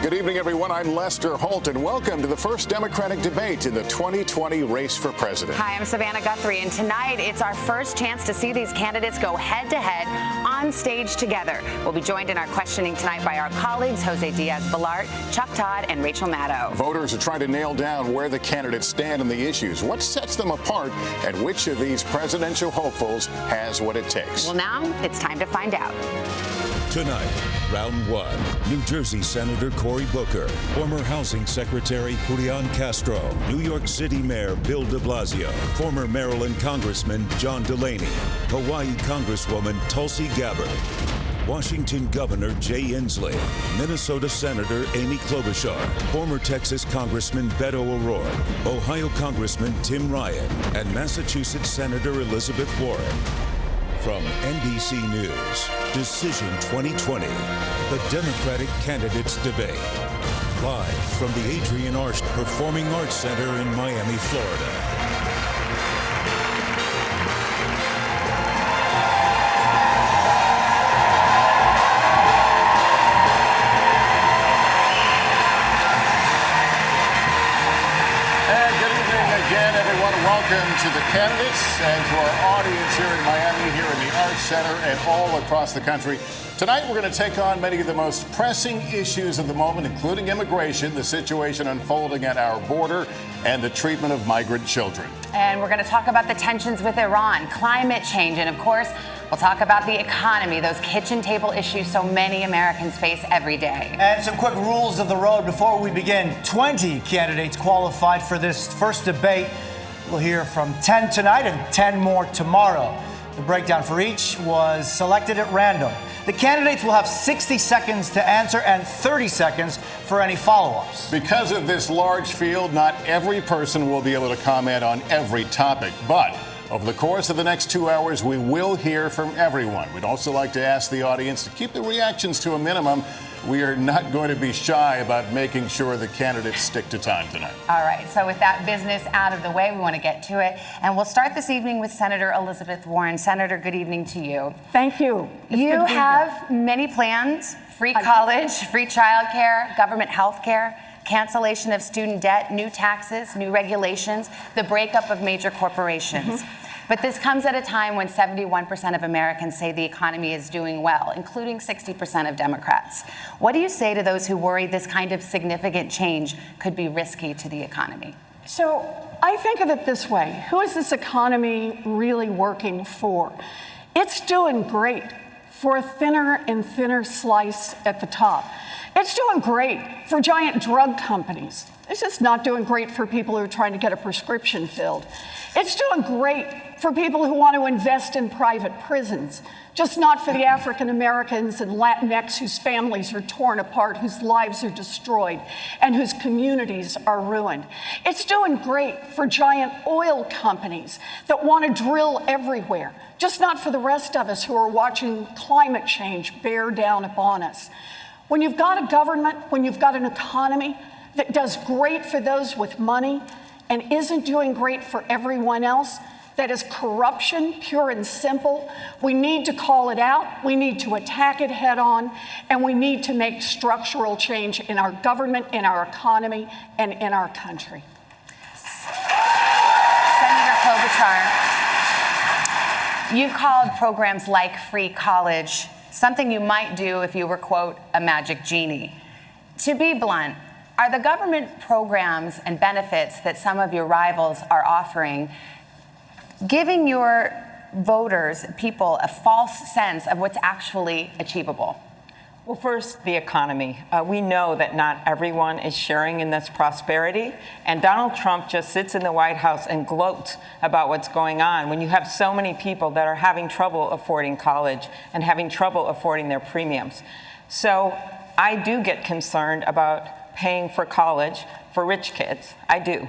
Good evening, everyone. I'm Lester Holt, and welcome to the first Democratic debate in the 2020 race for president. Hi, I'm Savannah Guthrie, and tonight it's our first chance to see these candidates go head-to-head on stage together. We'll be joined in our questioning tonight by our colleagues José Diaz-Balart, Chuck Todd, and Rachel Maddow. Voters are trying to nail down where the candidates stand on the issues, what sets them apart, and which of these presidential hopefuls has what it takes. Well, now it's time to find out. Tonight, round one, New Jersey Senator Cory Booker, former Housing Secretary Julian Castro, New York City Mayor Bill de Blasio, former Maryland Congressman John Delaney, Hawaii Congresswoman Tulsi Gabbard, Washington Governor Jay Inslee, Minnesota Senator Amy Klobuchar, former Texas Congressman Beto O'Rourke, Ohio Congressman Tim Ryan, and Massachusetts Senator Elizabeth Warren. From NBC News, Decision 2020, the Democratic Candidates Debate. Live from the Adrienne Arsht Performing Arts Center in Miami, Florida. Welcome to the candidates and to our audience here in Miami, here in the Arts Center, and all across the country. Tonight, we're going to take on many of the most pressing issues of the moment, including immigration, the situation unfolding at our border, and the treatment of migrant children. And we're going to talk about the tensions with Iran, climate change, and of course, we'll talk about the economy, those kitchen table issues so many Americans face every day. And some quick rules of the road before we begin. 20 candidates qualified for this first debate. We'll hear from 10 tonight and 10 more tomorrow. The breakdown for each was selected at random. The candidates will have 60 seconds to answer and 30 seconds for any follow-ups. Because of this large field, not every person will be able to comment on every topic, but over the course of the next 2 hours, we will hear from everyone. We'd also like to ask the audience to keep the reactions to a minimum. We are not going to be shy about making sure the candidates stick to time tonight. All right, so with that business out of the way, we want to get to it. And we'll start this evening with Senator Elizabeth Warren. Senator, good evening to you. Thank you. You have many plans: free college, free childcare, government health care, cancellation of student debt, new taxes, new regulations, the breakup of major corporations. But this comes at a time when 71% of Americans say the economy is doing well, including 60% of Democrats. What do you say to those who worry this kind of significant change could be risky to the economy? So I think of it this way. Who is this economy really working for? It's doing great for a thinner and thinner slice at the top. It's doing great for giant drug companies. It's just not doing great for people who are trying to get a prescription filled. It's doing great for people who want to invest in private prisons, just not for the African Americans and Latinx whose families are torn apart, whose lives are destroyed, and whose communities are ruined. It's doing great for giant oil companies that want to drill everywhere, just not for the rest of us who are watching climate change bear down upon us. When you've got a government, when you've got an economy that does great for those with money and isn't doing great for everyone else, that is corruption, pure and simple. We need to call it out, we need to attack it head on, and we need to make structural change in our government, in our economy, and in our country. Senator Klobuchar, you've called programs like free college something you might do if you were, quote, a magic genie. To be blunt, are the government programs and benefits that some of your rivals are offering giving your voters, people, a false sense of what's actually achievable? Well, first, the economy. We know that not everyone is sharing in this prosperity, and Donald Trump just sits in the White House and gloats about what's going on when you have so many people that are having trouble affording college and having trouble affording their premiums. So I do get concerned about paying for college for rich kids. I do.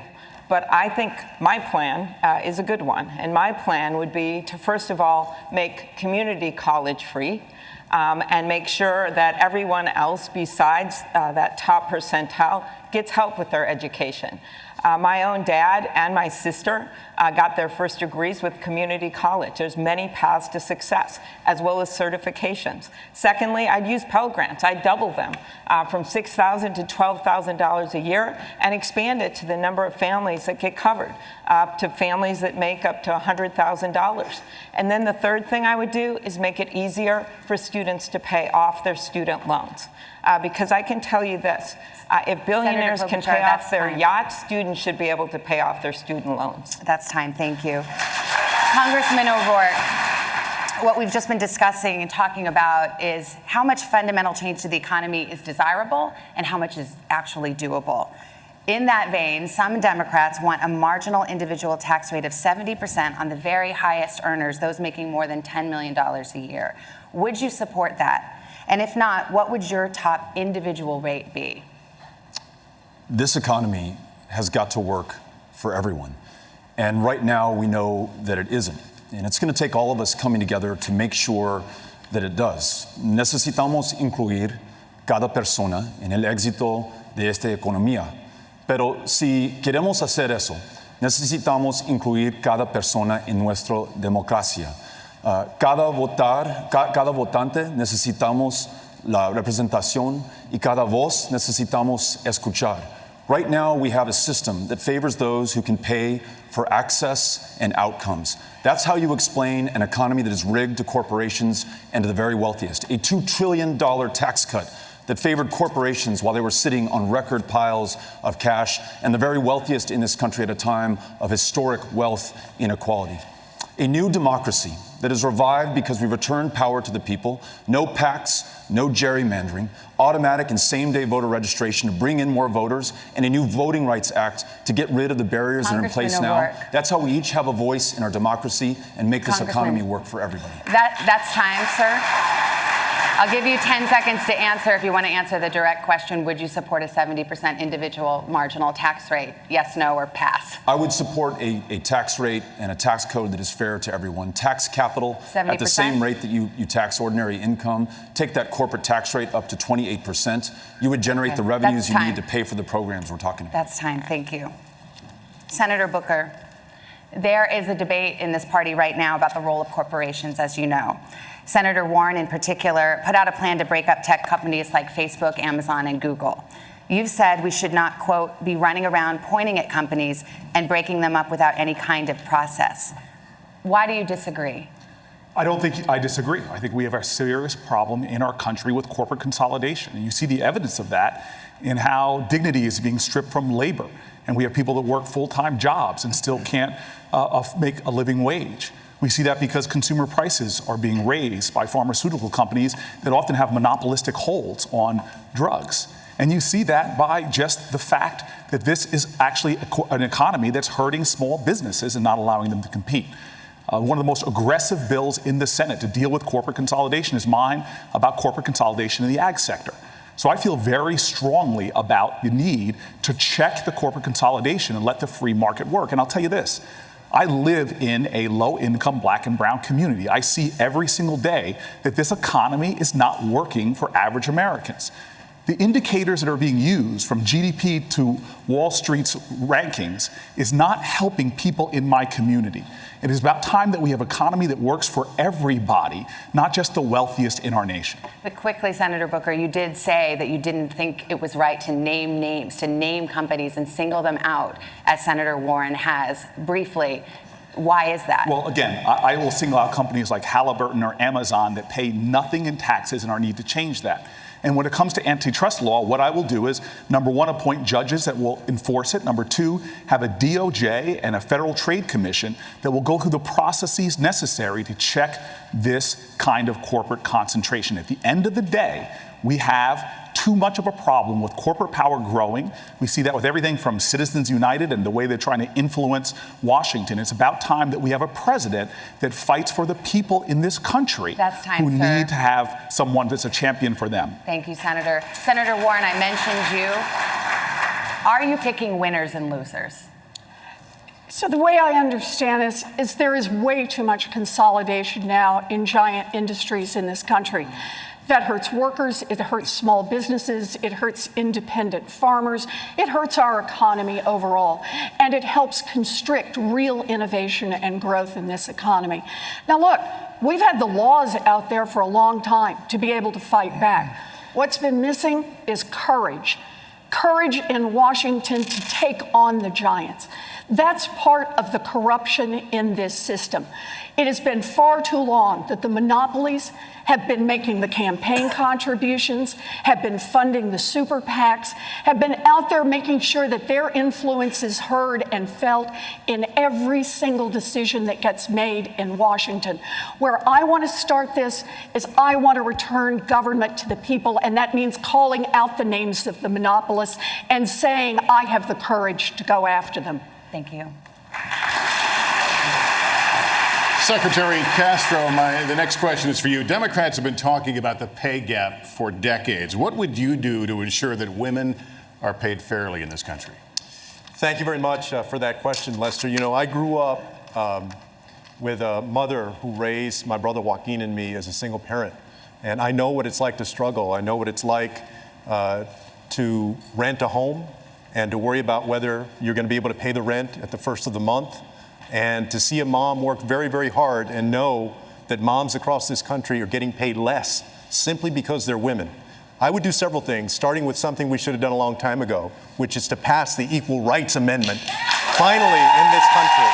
But I think my plan is a good one. And my plan would be to, first of all, make community college free and make sure that everyone else besides that top percentile gets help with their education. My own dad and my sister got their first degrees with community college. There's many paths to success, as well as certifications. Secondly, I'd use Pell Grants. I'd double them from $6,000 to $12,000 a year and expand it to the number of families that get covered, to families that make up to $100,000. And then the third thing I would do is make it easier for students to pay off their student loans. Because I can tell you this, if billionaires can pay off their yachts, students should be able to pay off their student loans. That's time, thank you. Congressman O'Rourke, what we've just been discussing and talking about is how much fundamental change to the economy is desirable and how much is actually doable. In that vein, some Democrats want a marginal individual tax rate of 70% on the very highest earners, those making more than $10 million a year. Would you support that? And if not, what would your top individual rate be? This economy has got to work for everyone. And right now we know that it isn't. And it's going to take all of us coming together to make sure that it does. Necesitamos incluir cada persona en el éxito de esta economía. Pero si queremos hacer eso, necesitamos incluir cada persona en nuestra democracia. Cada votante necesitamos la representación y cada voz necesitamos escuchar. Right now, we have a system that favors those who can pay for access and outcomes. That's how you explain an economy that is rigged to corporations and to the very wealthiest. A $2 trillion tax cut that favored corporations while they were sitting on record piles of cash, and the very wealthiest in this country at a time of historic wealth inequality. A new democracy that is revived because we returned power to the people, no PACs, no gerrymandering, automatic and same-day voter registration to bring in more voters, and a new Voting Rights Act to get rid of the barriers that are in place now. That's how we each have a voice in our democracy and make this economy work for everybody. That's time, sir. I'll give you 10 seconds to answer. If you want to answer the direct question, would you support a 70% individual marginal tax rate? Yes, no, or pass? I would support a tax rate and a tax code that is fair to everyone. Tax capital 70%? At the same rate that you tax ordinary income. Take that corporate tax rate up to 28%. You would generate the revenues you need to pay for the programs we're talking about. That's time. Thank you. Senator Booker, there is a debate in this party right now about the role of corporations, as you know. Senator Warren, in particular, put out a plan to break up tech companies like Facebook, Amazon, and Google. You've said we should not, quote, be running around pointing at companies and breaking them up without any kind of process. Why do you disagree? I don't think I disagree. I think we have a serious problem in our country with corporate consolidation. And you see the evidence of that in how dignity is being stripped from labor. And we have people that work full-time jobs and still can't make a living wage. We see that because consumer prices are being raised by pharmaceutical companies that often have monopolistic holds on drugs. And you see that by just the fact that this is actually an economy that's hurting small businesses and not allowing them to compete. One of the most aggressive bills in the Senate to deal with corporate consolidation is mine about corporate consolidation in the ag sector. So I feel very strongly about the need to check the corporate consolidation and let the free market work. And I'll tell you this, I live in a low-income black and brown community. I see every single day that this economy is not working for average Americans. The indicators that are being used from GDP to Wall Street's rankings is not helping people in my community. It is about time that we have an economy that works for everybody, not just the wealthiest in our nation. But quickly, Senator Booker, you did say that you didn't think it was right to name names, to name companies and single them out, as Senator Warren has. Briefly, why is that? Well, again, I will single out companies like Halliburton or Amazon that pay nothing in taxes and our need to change that. And when it comes to antitrust law, what I will do is, number one, appoint judges that will enforce it. Number two, have a DOJ and a Federal Trade Commission that will go through the processes necessary to check this kind of corporate concentration. At the end of the day, we have too much of a problem with corporate power growing. We see that with everything from Citizens United and the way they're trying to influence Washington. It's about time that we have a president that fights for the people in this country who need to have someone that's a champion for them. Thank you, Senator. Senator Warren, I mentioned you. Are you picking winners and losers? So the way I understand this is there is way too much consolidation now in giant industries in this country. That hurts workers, it hurts small businesses, it hurts independent farmers, it hurts our economy overall, and it helps constrict real innovation and growth in this economy. Now look, we've had the laws out there for a long time to be able to fight back. What's been missing is courage. Courage in Washington to take on the giants. That's part of the corruption in this system. It has been far too long that the monopolies have been making the campaign contributions, have been funding the super PACs, have been out there making sure that their influence is heard and felt in every single decision that gets made in Washington. Where I want to start this is I want to return government to the people, and that means calling out the names of the monopolists and saying I have the courage to go after them. Thank you. Secretary Castro, the next question is for you. Democrats have been talking about the pay gap for decades. What would you do to ensure that women are paid fairly in this country? Thank you very much for that question, Lester. You know, I grew up with a mother who raised my brother Joaquin and me as a single parent. And I know what it's like to struggle. I know what it's like to rent a home and to worry about whether you're going to be able to pay the rent at the first of the month, and to see a mom work very, very hard and know that moms across this country are getting paid less simply because they're women. I would do several things, starting with something we should have done a long time ago, which is to pass the Equal Rights Amendment, finally, in this country,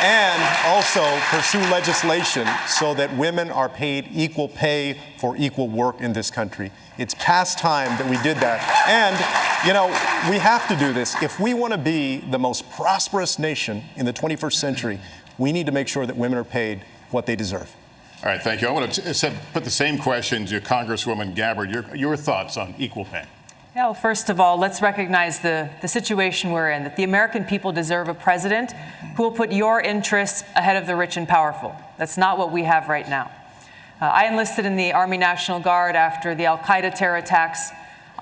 and also pursue legislation so that women are paid equal pay for equal work in this country. It's past time that we did that. And, you know, we have to do this. If we want to be the most prosperous nation in the 21st century, we need to make sure that women are paid what they deserve. All right, thank you. I want to put the same question to Congresswoman Gabbard. Your thoughts on equal pay? Well, first of all, let's recognize the situation we're in, that the American people deserve a president who will put your interests ahead of the rich and powerful. That's not what we have right now. I enlisted in the Army National Guard after the al-Qaeda terror attacks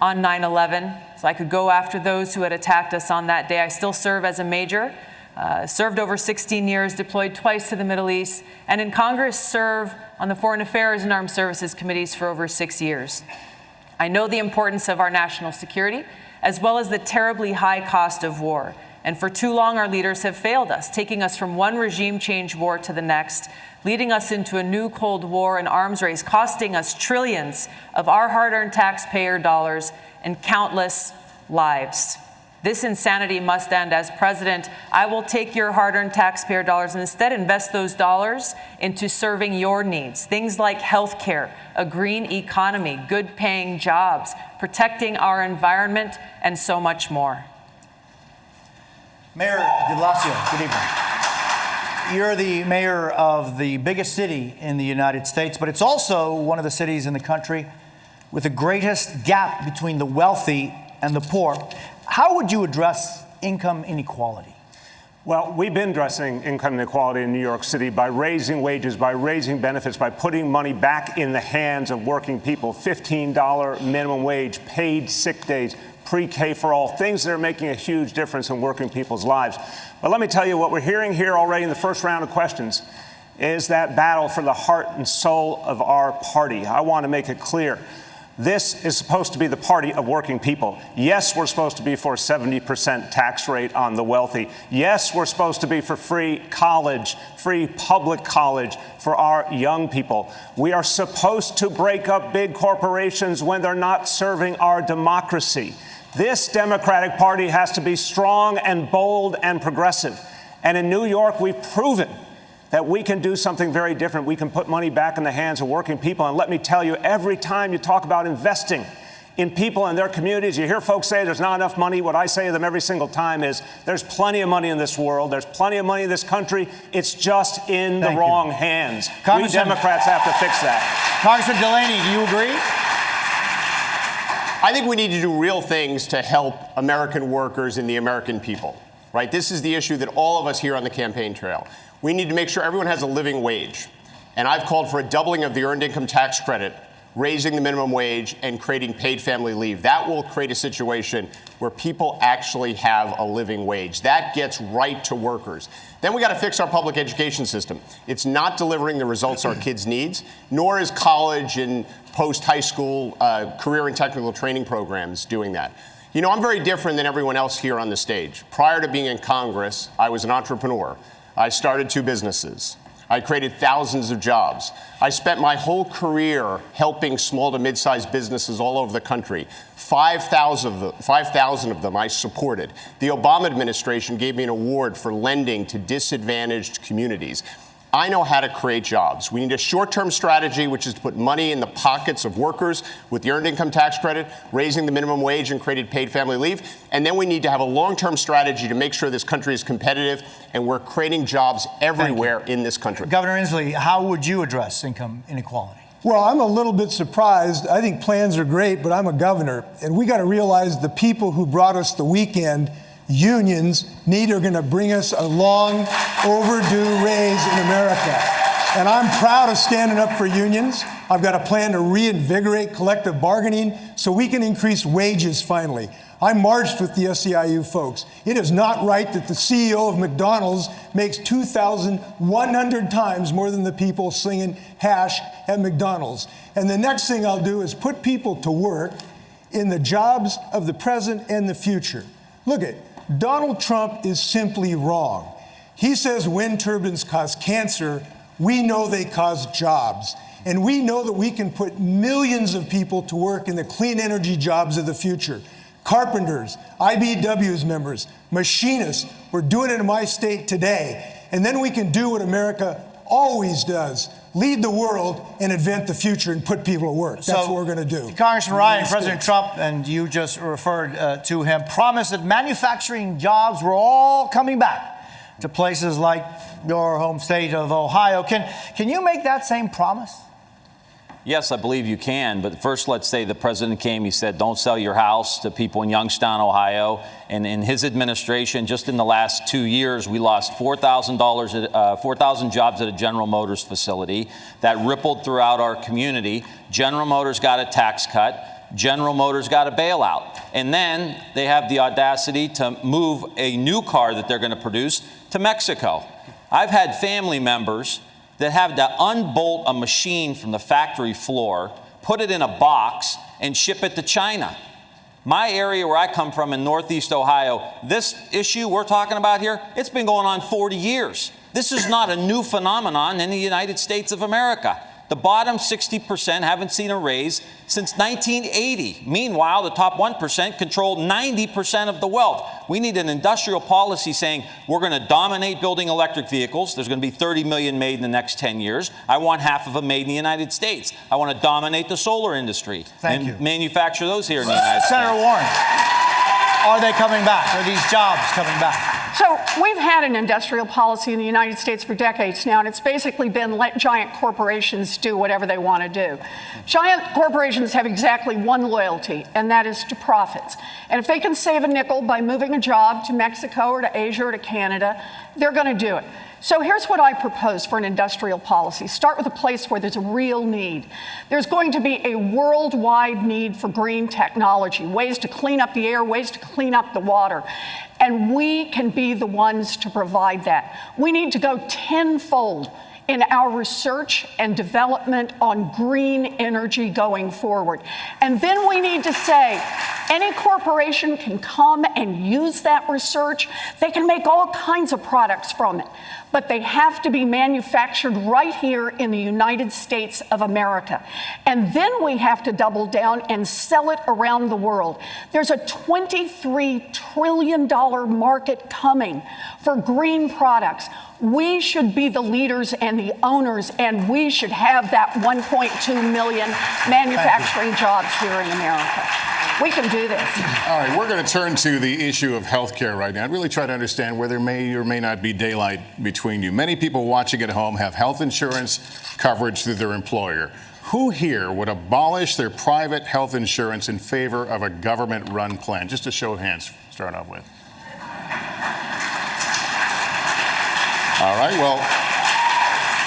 on 9/11, so I could go after those who had attacked us on that day. I still serve as a major, served over 16 years, deployed twice to the Middle East, and in Congress serve on the Foreign Affairs and Armed Services Committees for over 6 years. I know the importance of our national security, as well as the terribly high cost of war. And for too long, our leaders have failed us, taking us from one regime change war to the next, leading us into a new Cold War and arms race, costing us trillions of our hard-earned taxpayer dollars and countless lives. This insanity must end. As president, I will take your hard-earned taxpayer dollars and instead invest those dollars into serving your needs. Things like health care, a green economy, good-paying jobs, protecting our environment, and so much more. Mayor de Blasio, good evening. You're the mayor of the biggest city in the United States, but it's also one of the cities in the country with the greatest gap between the wealthy and the poor. How would you address income inequality? Well, we've been addressing income inequality in New York City by raising wages, by raising benefits, by putting money back in the hands of working people. $15 minimum wage, paid sick days, pre-K for all, things that are making a huge difference in working people's lives. But let me tell you, what we're hearing here already in the first round of questions is that battle for the heart and soul of our party. I want to make it clear. This is supposed to be the party of working people. Yes, we're supposed to be for a 70% tax rate on the wealthy. Yes, we're supposed to be for free college, free public college for our young people. We are supposed to break up big corporations when they're not serving our democracy. This Democratic Party has to be strong and bold and progressive. And in New York, we've proven that we can do something very different. We can put money back in the hands of working people. And let me tell you, every time you talk about investing in people and their communities, you hear folks say there's not enough money. What I say to them every single time is there's plenty of money in this world. There's plenty of money in this country. It's just in the wrong hands. We Democrats have to fix that. Congressman Delaney, do you agree? I think we need to do real things to help American workers and the American people, right? This is the issue that all of us here on the campaign trail. We need to make sure everyone has a living wage. And I've called for a doubling of the earned income tax credit raising the minimum wage, and creating paid family leave. That will create a situation where people actually have a living wage. That gets right to workers. Then we got to fix our public education system. It's not delivering the results our kids need, nor is college and post-high school career and technical training programs doing that. You know, I'm very different than everyone else here on the stage. Prior to being in Congress, I was an entrepreneur. I started 2 businesses. I created thousands of jobs. I spent my whole career helping small to mid-sized businesses all over the country. 5,000 of them I supported. The Obama administration gave me an award for lending to disadvantaged communities. I know how to create jobs. We need a short-term strategy, which is to put money in the pockets of workers with the earned income tax credit, raising the minimum wage and created paid family leave. And then we need to have a long-term strategy to make sure this country is competitive and we're creating jobs everywhere in this country. Governor Inslee, how would you address income inequality? Well, I'm a little bit surprised. I think plans are great, but I'm a governor. And we got to realize the people who brought us the weekend, unions, are going to bring us a long overdue raise in America. And I'm proud of standing up for unions. I've got a plan to reinvigorate collective bargaining so we can increase wages finally. I marched with the SEIU folks. It is not right that the CEO of McDonald's makes 2,100 times more than the people slinging hash at McDonald's. And the next thing I'll do is put people to work in the jobs of the present and the future. Look at Donald Trump is simply wrong. He says wind turbines cause cancer. We know they cause jobs. And we know that we can put millions of people to work in the clean energy jobs of the future. Carpenters, IBEW's members, machinists. We're doing it in my state today. And then we can do what America always does. Lead the world and invent the future and put people to work. That's what we're going to do. Congressman Ryan, President Trump, and you just referred to him, promised that manufacturing jobs were all coming back to places like your home state of Ohio. Can you make that same promise? Yes, I believe you can. But first, let's say the president came, he said, don't sell your house to people in Youngstown, Ohio. And in his administration, just in the last 2 years, we lost 4,000 jobs at a General Motors facility. That rippled throughout our community. General Motors got a tax cut. General Motors got a bailout. And then they have the audacity to move a new car that they're going to produce to Mexico. I've had family members that have to unbolt a machine from the factory floor, put it in a box, and ship it to China. My area where I come from in Northeast Ohio, this issue we're talking about here, it's been going on 40 years. This is not a new phenomenon in the United States of America. The bottom 60% haven't seen a raise since 1980. Meanwhile, the top 1% control 90% of the wealth. We need an industrial policy saying we're going to dominate building electric vehicles. There's going to be 30 million made in the next 10 years. I want half of them made in the United States. I want to dominate the solar industry and manufacture those here in the United States. Senator Warren, are they coming back? Are these jobs coming back? So we've had an industrial policy in the United States for decades now, and it's basically been let giant corporations do whatever they want to do. Giant corporations have exactly one loyalty, and that is to profits. And if they can save a nickel by moving a job to Mexico or to Asia or to Canada, they're going to do it. So here's what I propose for an industrial policy. Start with a place where there's a real need. There's going to be a worldwide need for green technology, ways to clean up the air, ways to clean up the water. And we can be the ones to provide that. We need to go tenfold in our research and development on green energy going forward. And then we need to say, any corporation can come and use that research. They can make all kinds of products from it, but they have to be manufactured right here in the United States of America. And then we have to double down and sell it around the world. There's a $23 trillion market coming for green products. We should be the leaders and the owners, and we should have that 1.2 million manufacturing jobs here in America. We can do this. All right, we're going to turn to the issue of health care right now and really try to understand where there may or may not be daylight between you. Many people watching at home have health insurance coverage through their employer. Who here would abolish their private health insurance in favor of a government-run plan? Just a show of hands to start off with. All right, well,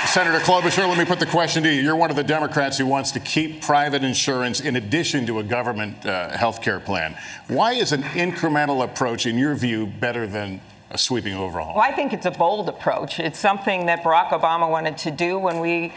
Senator Klobuchar, let me put the question to you. You're one of the Democrats who wants to keep private insurance in addition to a government health care plan. Why is an incremental approach, in your view, better than a sweeping overhaul? Well, I think it's a bold approach. It's something that Barack Obama wanted to do when we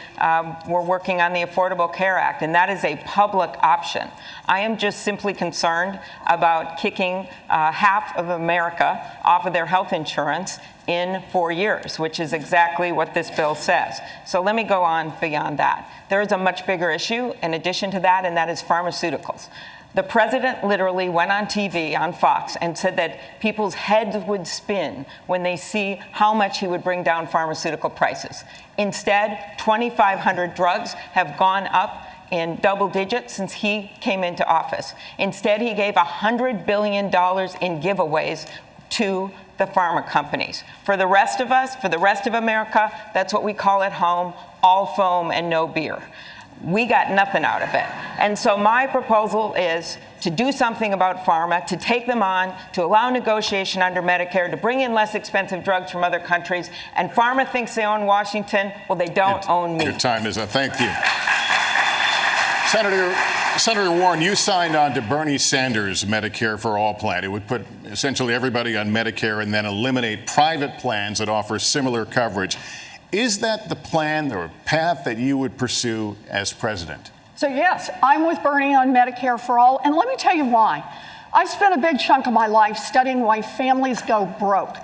were working on the Affordable Care Act, and that is a public option. I am just simply concerned about kicking half of America off of their health insurance in 4 years, which is exactly what this bill says. So let me go on beyond that. There is a much bigger issue in addition to that, and that is pharmaceuticals. The president literally went on TV, on Fox, and said that people's heads would spin when they see how much he would bring down pharmaceutical prices. Instead, 2,500 drugs have gone up in double digits since he came into office. Instead, he gave $100 billion in giveaways to the pharma companies. For the rest of us, for the rest of America, that's what we call at home, all foam and no beer. We got nothing out of it. And so my proposal is to do something about pharma, to take them on, to allow negotiation under Medicare, to bring in less expensive drugs from other countries. And pharma thinks they own Washington. Well, they don't own me. Your time is up. Thank you. Senator Warren, you signed on to Bernie Sanders' Medicare for All plan. It would put essentially everybody on Medicare and then eliminate private plans that offer similar coverage. Is that the plan or path that you would pursue as president? So yes, I'm with Bernie on Medicare for All, and let me tell you why. I spent a big chunk of my life studying why families go broke.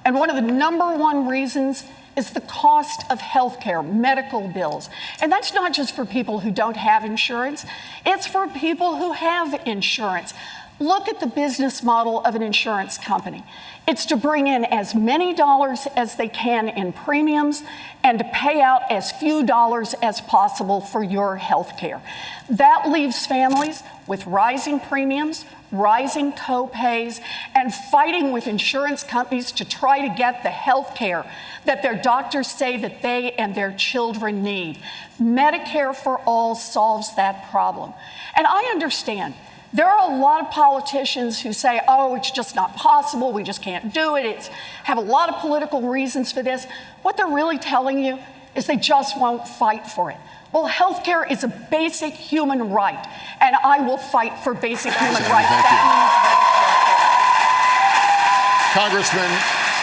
And one of the number one reasons is the cost of health care, medical bills. And that's not just for people who don't have insurance, it's for people who have insurance. Look at the business model of an insurance company. It's to bring in as many dollars as they can in premiums and to pay out as few dollars as possible for your health care. That leaves families with rising premiums, rising co-pays, and fighting with insurance companies to try to get the health care that their doctors say that they and their children need. Medicare for All solves that problem. And I understand there are a lot of politicians who say, oh, it's just not possible, we just can't do it, it's have a lot of political reasons for this. What they're really telling you is they just won't fight for it. Well, health care is a basic human right, and I will fight for basic human rights.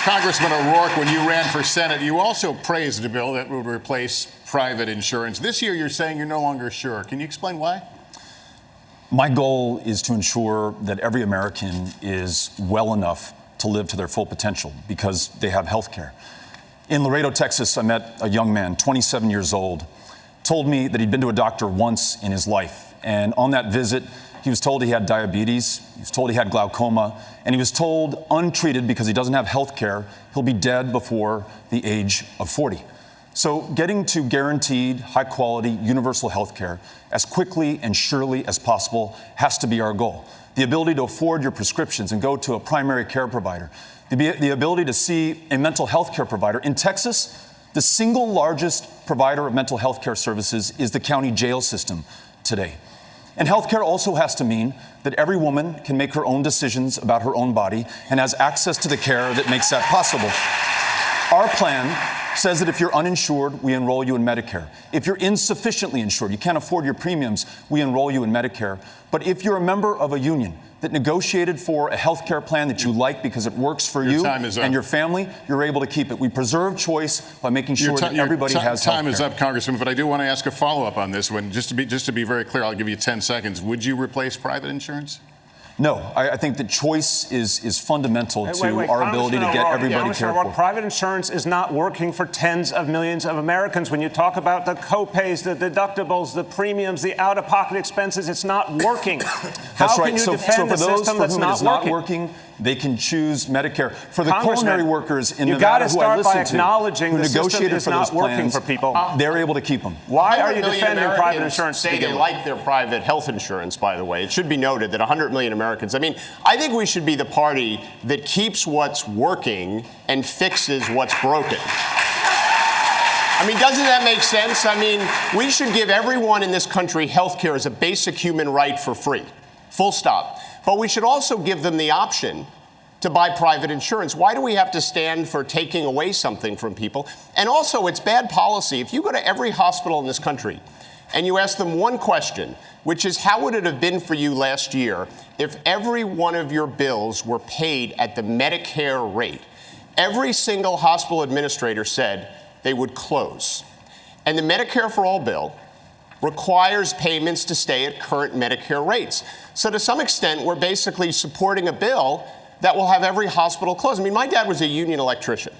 Congressman O'Rourke, when you ran for Senate, you also praised a bill that would replace private insurance. This year, you're saying you're no longer sure. Can you explain why? My goal is to ensure that every American is well enough to live to their full potential because they have health care. In Laredo, Texas, I met a young man, 27 years old, told me that he'd been to a doctor once in his life. And on that visit, he was told he had diabetes, he was told he had glaucoma, and he was told untreated because he doesn't have health care, he'll be dead before the age of 40. So getting to guaranteed, high-quality, universal health care as quickly and surely as possible has to be our goal. The ability to afford your prescriptions and go to a primary care provider. The ability to see a mental health care provider. In Texas, the single largest provider of mental health care services is the county jail system today. And health care also has to mean that every woman can make her own decisions about her own body and has access to the care that makes that possible. Our plan says that if you're uninsured, we enroll you in Medicare. If you're insufficiently insured, you can't afford your premiums, we enroll you in Medicare. But if you're a member of a union that negotiated for a health care plan that you like because it works for you and your family, you're able to keep it. We preserve choice by making sure that everybody has health care. Time is up, Congressman, but I do want to ask a follow-up on this one. Just to be very clear, I'll give you 10 seconds. Would you replace private insurance? No, I think that choice is fundamental to our ability to get everybody cared for. Private insurance is not working for tens of millions of Americans. When you talk about the co-pays, the deductibles, the premiums, the out-of-pocket expenses, it's not working. That's right. So for those for whom it is not working, they can choose Medicare. For the culinary workers in Nevada who I listen to, who negotiated for those plans, they're able to keep them. Why are you defending private insurance? Say they like their private health insurance, by the way. It should be noted that 100 million Americans. I mean, I think we should be the party that keeps what's working and fixes what's broken. I mean, doesn't that make sense? I mean, we should give everyone in this country health care as a basic human right for free. Full stop. But we should also give them the option to buy private insurance? Why do we have to stand for taking away something from people? And also, it's bad policy. If you go to every hospital in this country and you ask them one question, which is, how would it have been for you last year if every one of your bills were paid at the Medicare rate? Every single hospital administrator said they would close. And the Medicare for All bill requires payments to stay at current Medicare rates. So to some extent, we're basically supporting a bill that will have every hospital closed. I mean, my dad was a union electrician,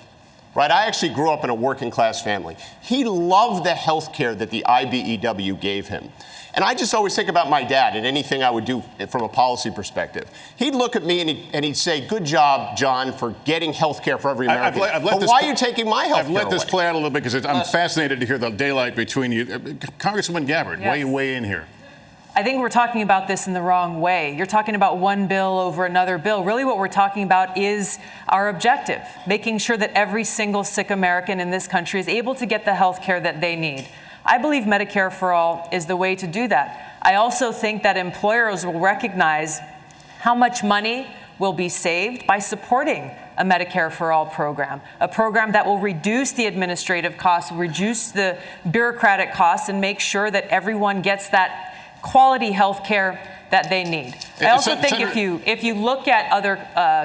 right? I actually grew up in a working class family. He loved the health care that the IBEW gave him. And I just always think about my dad and anything I would do from a policy perspective. He'd look at me and he'd say, good job, John, for getting health care for every American. But why are you taking my health care I've let this away? play out a little bit because I'm fascinated to hear the daylight between you. Congresswoman Gabbard, Yes. weigh in here. I think we're talking about this in the wrong way. You're talking about one bill over another bill. Really what we're talking about is our objective, making sure that every single sick American in this country is able to get the health care that they need. I believe Medicare for All is the way to do that. I also think that employers will recognize how much money will be saved by supporting a Medicare for All program, a program that will reduce the administrative costs, reduce the bureaucratic costs, and make sure that everyone gets that quality health care that they need. I also think if you look at other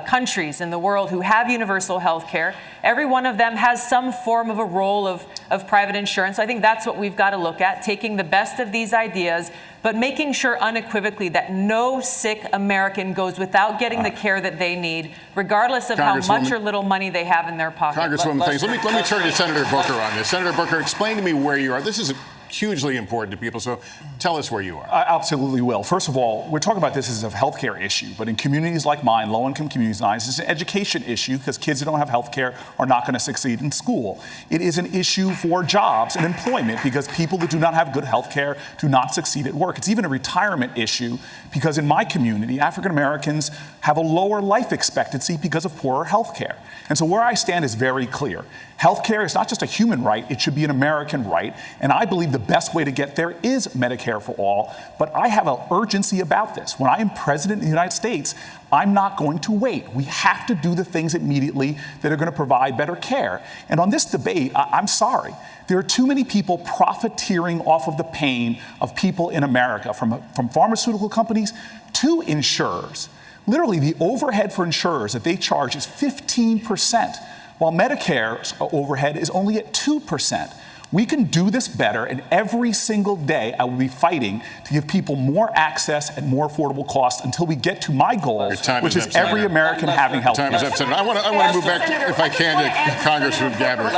countries in the world who have universal health care, every one of them has some form of a role of private insurance. So I think that's what we've got to look at, taking the best of these ideas, but making sure unequivocally that no sick American goes without getting the care that they need, regardless of how much or little money they have in their pocket. Congresswoman, thanks. Let me turn to Senator Booker on this. Senator Booker, explain to me where you are. This is hugely important to people, so tell us where you are. I absolutely will. First of all, we're talking about this as a healthcare issue, but in communities like mine, low-income communities like mine, it's an education issue because kids who don't have health care are not going to succeed in school. It is an issue for jobs and employment because people that do not have good health care do not succeed at work. It's even a retirement issue because in my community, African Americans have a lower life expectancy because of poorer health care. And so where I stand is very clear. Health care is not just a human right, it should be an American right. And I believe the best way to get there is Medicare for All. But I have an urgency about this. When I am president of the United States, I'm not going to wait. We have to do the things immediately that are going to provide better care. And on this debate, I'm sorry. There are too many people profiteering off of the pain of people in America, from pharmaceutical companies to insurers. Literally, the overhead for insurers that they charge is 15%, while Medicare's overhead is only at 2%. We can do this better, and every single day I will be fighting to give people more access at more affordable costs until we get to my goal, which is every American having health care. Time is up, Senator. I want to move back, if I can, to Congresswoman Gabbard.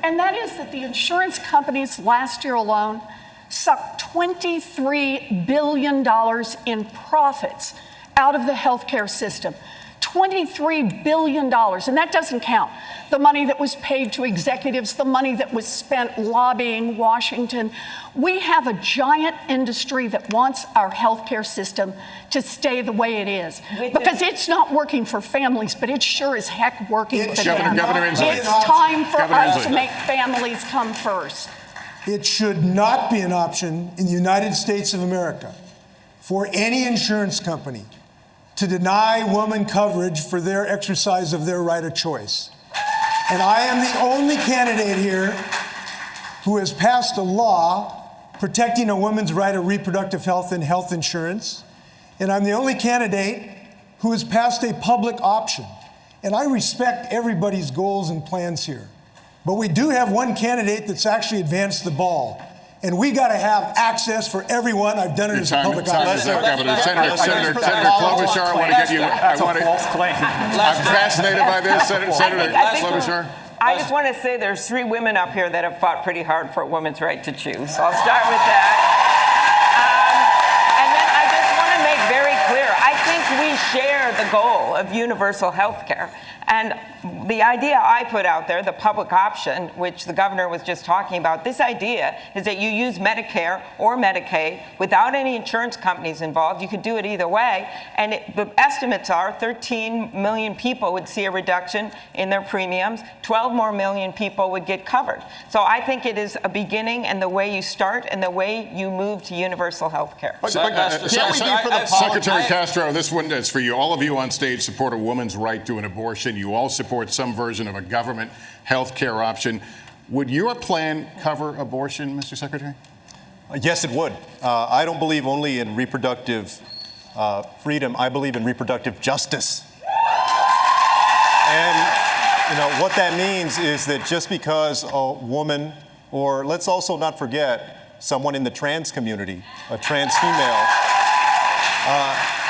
And that is that the insurance companies last year alone sucked $23 billion in profits out of the healthcare system. $23 billion, and that doesn't count the money that was paid to executives, the money that was spent lobbying Washington. We have a giant industry that wants our healthcare system to stay the way it is, because it's not working for families, but it's sure as heck working for them. It's time for us to make families come first. It should not be an option in the United States of America for any insurance company to deny women coverage for their exercise of their right of choice. And I am the only candidate here who has passed a law protecting a woman's right of reproductive health and health insurance. And I'm the only candidate who has passed a public option. And I respect everybody's goals and plans here. But we do have one candidate that's actually advanced the ball. And we got to have access for everyone. I've done it as a public option. Senator Klobuchar, I want to get you. That's a false claim. I'm fascinated by this, Senator Klobuchar. I just want to say there's 3 women up here that have fought pretty hard for a woman's right to choose. So I'll start with that. And then I just want to make very clear, I think we share the goal of universal health care. And the idea I put out there, the public option, which the governor was just talking about, this idea is that you use Medicare or Medicaid without any insurance companies involved. You could do it either way. And the estimates are 13 million people would see a reduction in their premiums. 12 more million people would get covered. So I think it is a beginning and the way you start and the way you move to universal health care. Secretary Castro, this one is for you. All of you on stage support a woman's right to an abortion. You all support some version of a government health care option. Would your plan cover abortion, Mr. Secretary? Yes, it would. I don't believe only in reproductive freedom. I believe in reproductive justice. And what that means is that just because a woman, or let's also not forget someone in the trans community, a trans female,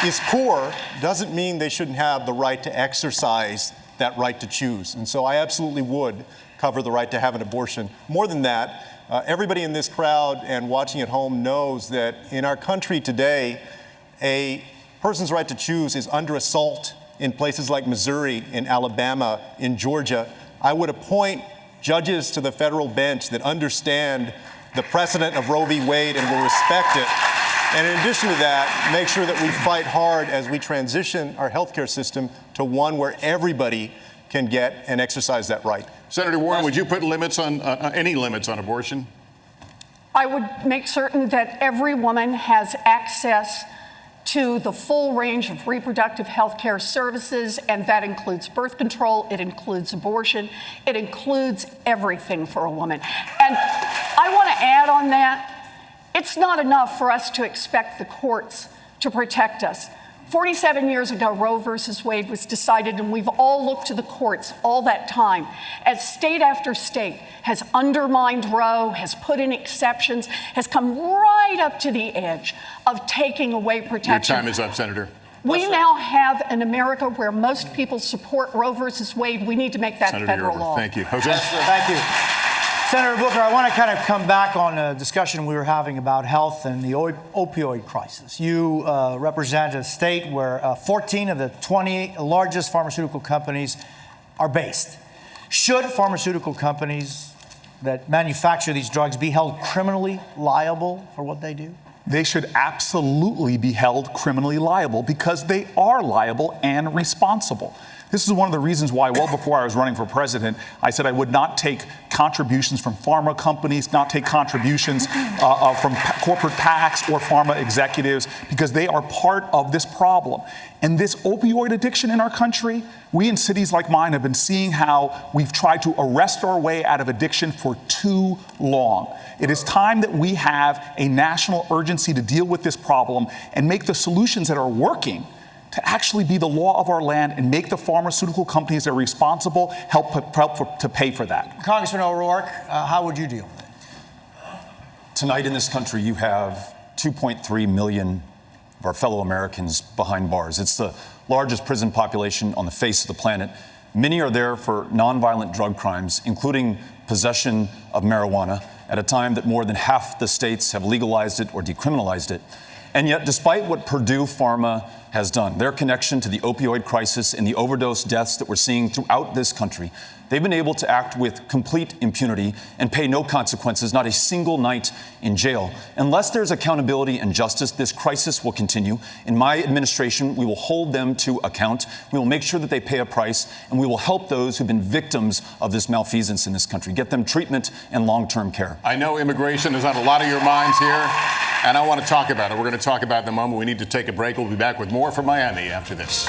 is poor, doesn't mean they shouldn't have the right to exercise that right to choose. And so I absolutely would cover the right to have an abortion. More than that, everybody in this crowd and watching at home knows that in our country today, a person's right to choose is under assault in places like Missouri, in Alabama, in Georgia. I would appoint judges to the federal bench that understand the precedent of Roe v. Wade and will respect it. And in addition to that, make sure that we fight hard as we transition our healthcare system to one where everybody can get and exercise that right. Senator Warren, would you put limits on any limits on abortion? I would make certain that every woman has access to the full range of reproductive health care services, and that includes birth control, it includes abortion, it includes everything for a woman. And I want to add on that, it's not enough for us to expect the courts to protect us. 47 years ago, Roe versus Wade was decided, and we've all looked to the courts all that time as state after state has undermined Roe, has put in exceptions, has come right up to the edge of taking away protection. Your time is up, Senator. We now have an America where most people support Roe versus Wade. We need to make that Senator, federal law. Thank you. Jose? Thank you. Senator Booker, I want to kind of come back on a discussion we were having about health and the opioid crisis. You represent a state where 14 of the 20 largest pharmaceutical companies are based. Should pharmaceutical companies that manufacture these drugs be held criminally liable for what they do? They should absolutely be held criminally liable because they are liable and responsible. This is one of the reasons why, well before I was running for president, I said I would not take contributions from pharma companies, not take contributions from corporate PACs or pharma executives, because they are part of this problem. And this opioid addiction in our country, we in cities like mine have been seeing how we've tried to arrest our way out of addiction for too long. It is time that we have a national urgency to deal with this problem and make the solutions that are working to actually be the law of our land and make the pharmaceutical companies that are responsible help to pay for that. Congressman O'Rourke, how would you deal with it? Tonight in this country, you have 2.3 million of our fellow Americans behind bars. It's the largest prison population on the face of the planet. Many are there for nonviolent drug crimes, including possession of marijuana, at a time that more than half the states have legalized it or decriminalized it. And yet, despite what Purdue Pharma has done, their connection to the opioid crisis and the overdose deaths that we're seeing throughout this country, they've been able to act with complete impunity and pay no consequences, not a single night in jail. Unless there's accountability and justice, this crisis will continue. In my administration, we will hold them to account. We will make sure that they pay a price, and we will help those who've been victims of this malfeasance in this country, get them treatment and long-term care. I know immigration is on a lot of your minds here, and I want to talk about it. We're going to talk about it in a moment. We need to take a break. We'll be back with more from Miami after this.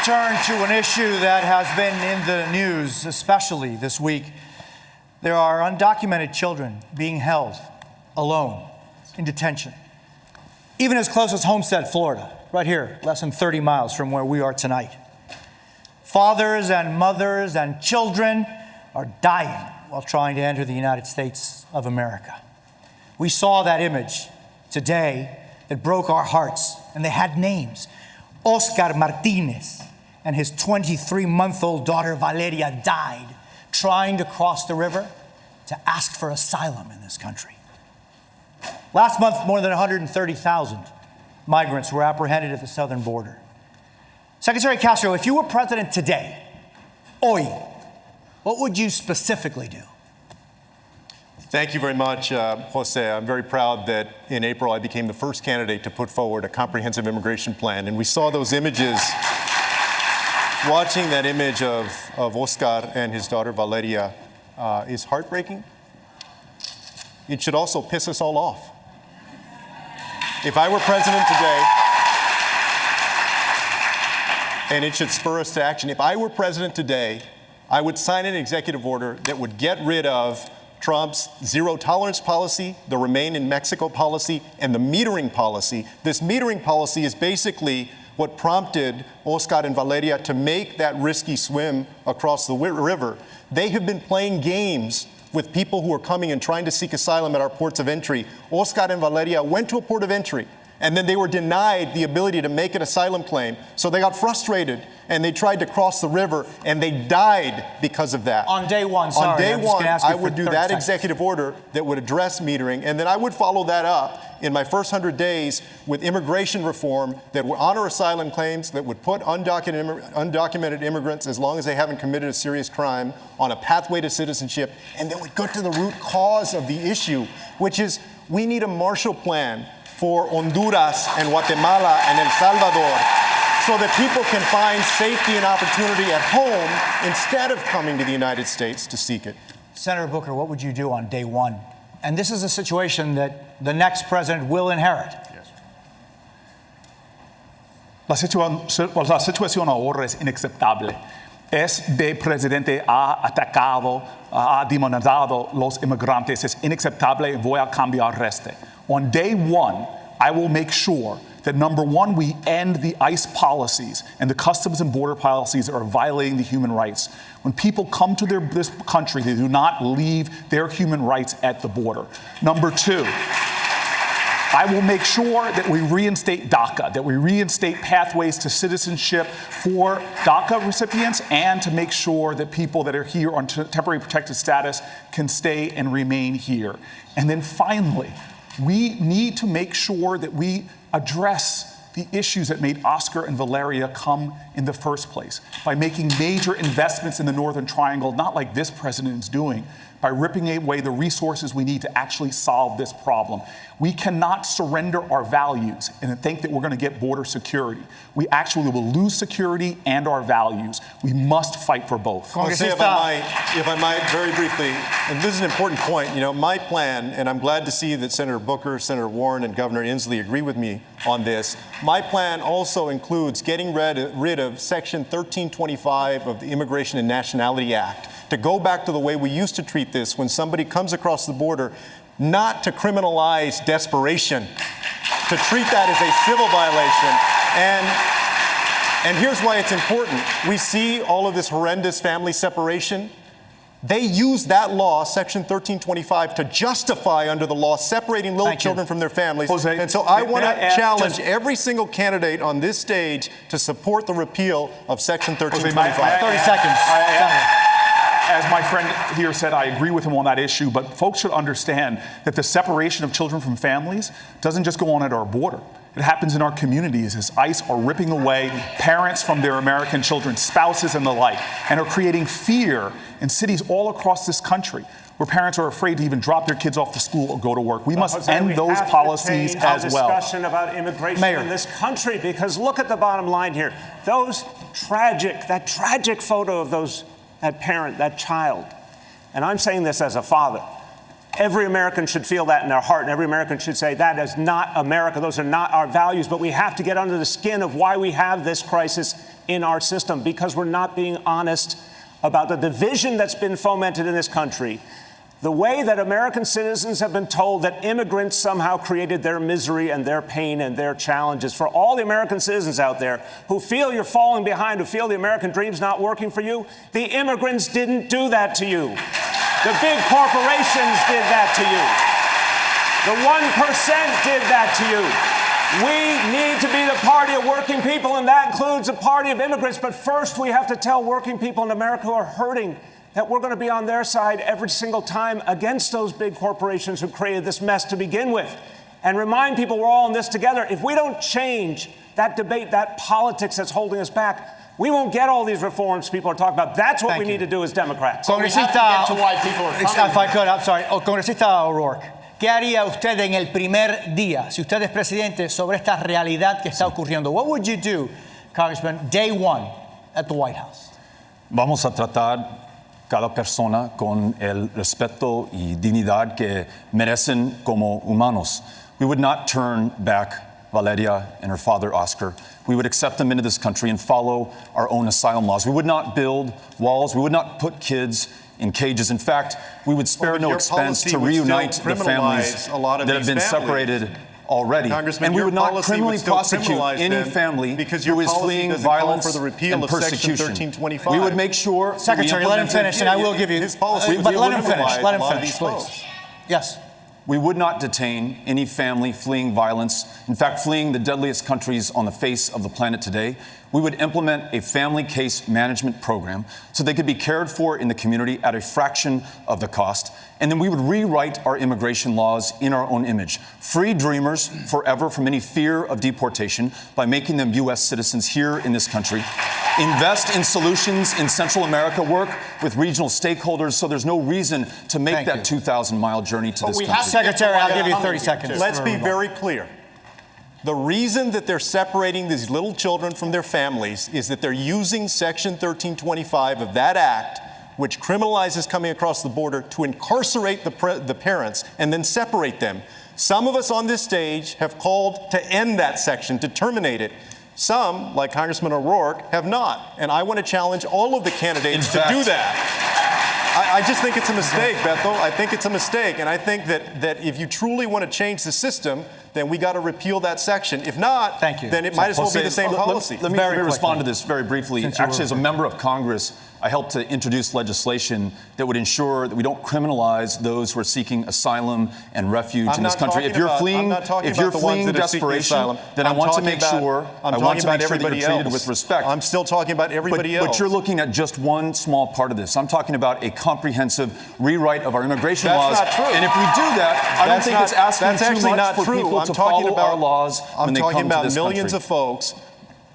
Turn to an issue that has been in the news, especially this week. There are undocumented children being held alone in detention, even as close as Homestead, Florida, right here, less than 30 miles from where we are tonight. Fathers and mothers and children are dying while trying to enter the United States of America. We saw that image today that broke our hearts, and they had names. Oscar Martinez and his 23-month-old daughter Valeria died trying to cross the river to ask for asylum in this country. Last month, more than 130,000 migrants were apprehended at the southern border. Secretary Castro, if you were president today, hoy, what would you specifically do? Thank you very much, Jose. I'm very proud that in April I became the first candidate to put forward a comprehensive immigration plan. And we saw those images, watching that image of Oscar and his daughter Valeria is heartbreaking. It should also piss us all off. If I were president today, and it should spur us to action, if I were president today, I would sign an executive order that would get rid of Trump's zero tolerance policy, the Remain in Mexico policy, and the metering policy. This metering policy is basically what prompted Oscar and Valeria to make that risky swim across the river. They have been playing games with people who are coming and trying to seek asylum at our ports of entry. Oscar and Valeria went to a port of entry, and then they were denied the ability to make an asylum claim. So they got frustrated, and they tried to cross the river, and they died because of that. On day one, sorry. On day one, I would do that executive order that would address metering, and then I would follow that up in my first 100 days with immigration reform that would honor asylum claims, that would put undocumented immigrants, as long as they haven't committed a serious crime, on a pathway to citizenship, and then would go to the root cause of the issue, which is we need a Marshall Plan for Honduras and Guatemala and El Salvador, so that people can find safety and opportunity at home instead of coming to the United States to seek it. Senator Booker, what would you do on day one? And this is a situation that the next president will inherit. La situación ahora es inaceptable. Este presidente ha atacado, ha demonizado los inmigrantes. Es inaceptable y voy a cambiar este. On day one, I will make sure that, number one, we end the ICE policies and the customs and border policies that are violating the human rights. When people come to this country, they do not leave their human rights at the border. Number two, I will make sure that we reinstate DACA, that we reinstate pathways to citizenship for DACA recipients, and to make sure that people that are here on temporary protected status can stay and remain here. And then finally, we need to make sure that we address the issues that made Oscar and Valeria come in the first place by making major investments in the Northern Triangle, not like this president is doing, by ripping away the resources we need to actually solve this problem. We cannot surrender our values and think that we're going to get border security. We actually will lose security and our values. We must fight for both. Jose, if I might, very briefly, and this is an important point, my plan, and I'm glad to see that Senator Booker, Senator Warren, and Governor Inslee agree with me on this. My plan also includes getting rid of Section 1325 of the Immigration and Nationality Act, to go back to the way we used to treat this when somebody comes across the border, not to criminalize desperation, to treat that as a civil violation. And here's why it's important. We see all of this horrendous family separation. They use that law, Section 1325, to justify under the law separating little children from their families. Jose, and so I want to challenge every single candidate on this stage to support the repeal of Section 1325. 30 seconds. As my friend here said, I agree with him on that issue, but folks should understand that the separation of children from families doesn't just go on at our border. It happens in our communities as ICE are ripping away parents from their American children, spouses and the like, and are creating fear in cities all across this country where parents are afraid to even drop their kids off to school or go to work. We must end those policies as well. Discussion about immigration in this country, because look at the bottom line here. That tragic photo of that parent, that child. And I'm saying this as a father. Every American should feel that in their heart, and every American should say, that is not America. Those are not our values. But we have to get under the skin of why we have this crisis in our system, because we're not being honest about the division that's been fomented in this country. The way that American citizens have been told that immigrants somehow created their misery and their pain and their challenges. For all the American citizens out there who feel you're falling behind, who feel the American dream's not working for you, the immigrants didn't do that to you. The big corporations did that to you. The 1% did that to you. We need to be the party of working people, and that includes a party of immigrants. But first, we have to tell working people in America who are hurting that we're going to be on their side every single time against those big corporations who created this mess to begin with. and remind people we're all in this together. If we don't change that debate, that politics that's holding us back, we won't get all these reforms people are talking about. That's what we need to do as Democrats. Congresista, to why people are coming. If I could, I'm sorry. Congresista O'Rourke, ¿qué haría usted en el primer día, si usted es presidente, sobre esta realidad que está ocurriendo? What would you do, Congressman, day one at the White House? Vamos a tratar cada persona con el respeto y dignidad que merecen como humanos. We would not turn back Valeria and her father, Oscar. We would accept them into this country and follow our own asylum laws. We would not build walls. We would not put kids in cages. In fact, we would spare no expense to reunite the families that have been separated already. And we would not criminally prosecute any family who is fleeing violence and persecution. We would make sure... Secretary, let him finish, and I will give you... But let him finish. Let him finish, please. Yes. We would not detain any family fleeing violence, in fact, fleeing the deadliest countries on the face of the planet today. We would implement a family case management program so they could be cared for in the community at a fraction of the cost. And then we would rewrite our immigration laws in our own image. Free dreamers forever from any fear of deportation by making them U.S. citizens here in this country. Invest in solutions in Central America, work with regional stakeholders so there's no reason to make that 2,000-mile journey to this country. Secretary, I'll give you 30 seconds. Let's be very clear. The reason that they're separating these little children from their families is that they're using Section 1325 of that act, which criminalizes coming across the border, to incarcerate the parents and then separate them. Some of us on this stage have called to end that section, to terminate it. Some, like Congressman O'Rourke, have not. And I want to challenge all of the candidates to do that. I just think it's a mistake, Bethel. I think it's a mistake. And I think that if you truly want to change the system, then we got to repeal that section. If not, then it might as well be the same policy. Let me respond to this very briefly. Actually, as a member of Congress, I helped to introduce legislation that would ensure that we don't criminalize those who are seeking asylum and refuge in this country. If you're fleeing desperation, then I want to make sure that you're treated with respect. I'm still talking about everybody else. But you're looking at just one small part of this. I'm talking about a comprehensive rewrite of our immigration laws. That's not true. And if we do that, I don't think it's asking too much for people to follow our laws when they come to this country. I'm talking about millions of folks.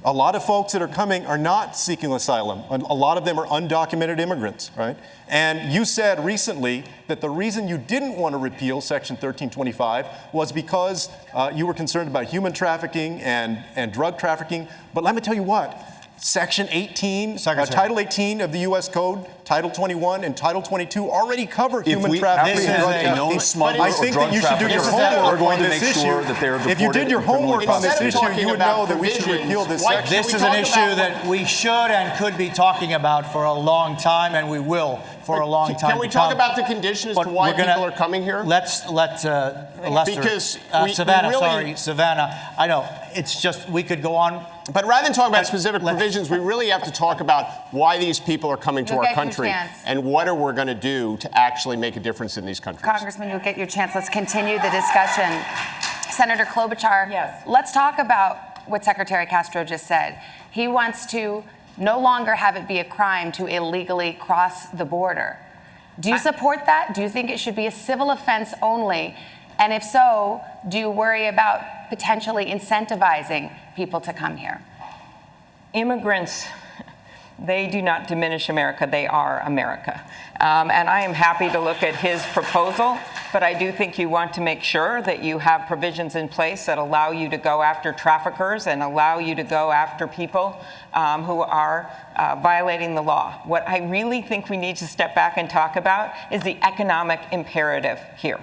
A lot of folks that are coming are not seeking asylum. A lot of them are undocumented immigrants, right? And you said recently that the reason you didn't want to repeal Section 1325 was because you were concerned about human trafficking and drug trafficking. But let me tell you what, Section 18, Title 18 of the U.S. Code, Title 21 and Title 22 already cover human trafficking and drug trafficking. I think that you should do your homework on this issue. If you did your homework on this issue, you would know that we should repeal this section. This is an issue that we should and could be talking about for a long time, and we will for a long time. Can we talk about the conditions to why people are coming here? Let's let Lester. Because Savannah. I know it's just we could go on. But rather than talk about specific provisions, we really have to talk about why these people are coming to our country and what are we going to do to actually make a difference in these countries. Congressman, you'll get your chance. Let's continue the discussion. Senator Klobuchar, let's talk about what Secretary Castro just said. He wants to no longer have it be a crime to illegally cross the border. Do you support that? Do you think it should be a civil offense only? And if so, do you worry about potentially incentivizing people to come here? Immigrants, they do not diminish America. They are America. And I am happy to look at his proposal, but I do think you want to make sure that you have provisions in place that allow you to go after traffickers and allow you to go after people who are violating the law. What I really think we need to step back and talk about is the economic imperative here.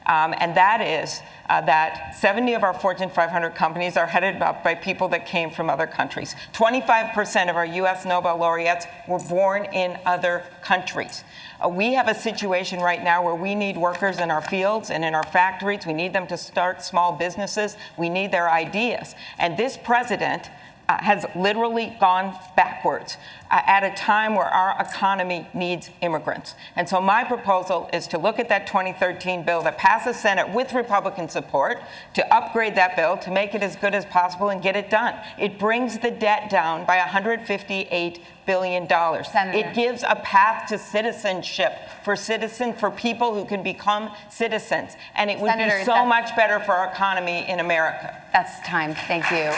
And that is that 70 of our Fortune 500 companies are headed up by people that came from other countries. 25% of our U.S. Nobel laureates were born in other countries. We have a situation right now where we need workers in our fields and in our factories. We need them to start small businesses. We need their ideas. And this president has literally gone backwards at a time where our economy needs immigrants. And so my proposal is to look at that 2013 bill that passed the Senate with Republican support, to upgrade that bill, to make it as good as possible and get it done. It brings the debt down by $158 billion. Senator. It gives a path to citizenship for people who can become citizens. And it would Senator, be so much better for our economy in America. That's time. Thank you.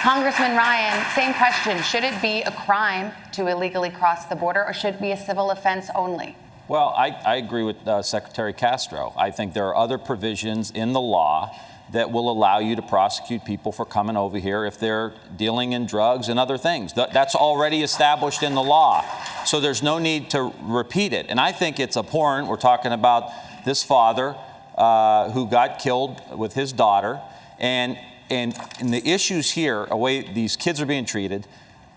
Congressman Ryan, same question. Should it be a crime to illegally cross the border, or should it be a civil offense only? Well, I agree with Secretary Castro. I think there are other provisions in the law that will allow you to prosecute people for coming over here if they're dealing in drugs and other things. That's already established in the law. So there's no need to repeat it. And I think it's abhorrent. We're talking about this father who got killed with his daughter. And the issues here, the way these kids are being treated,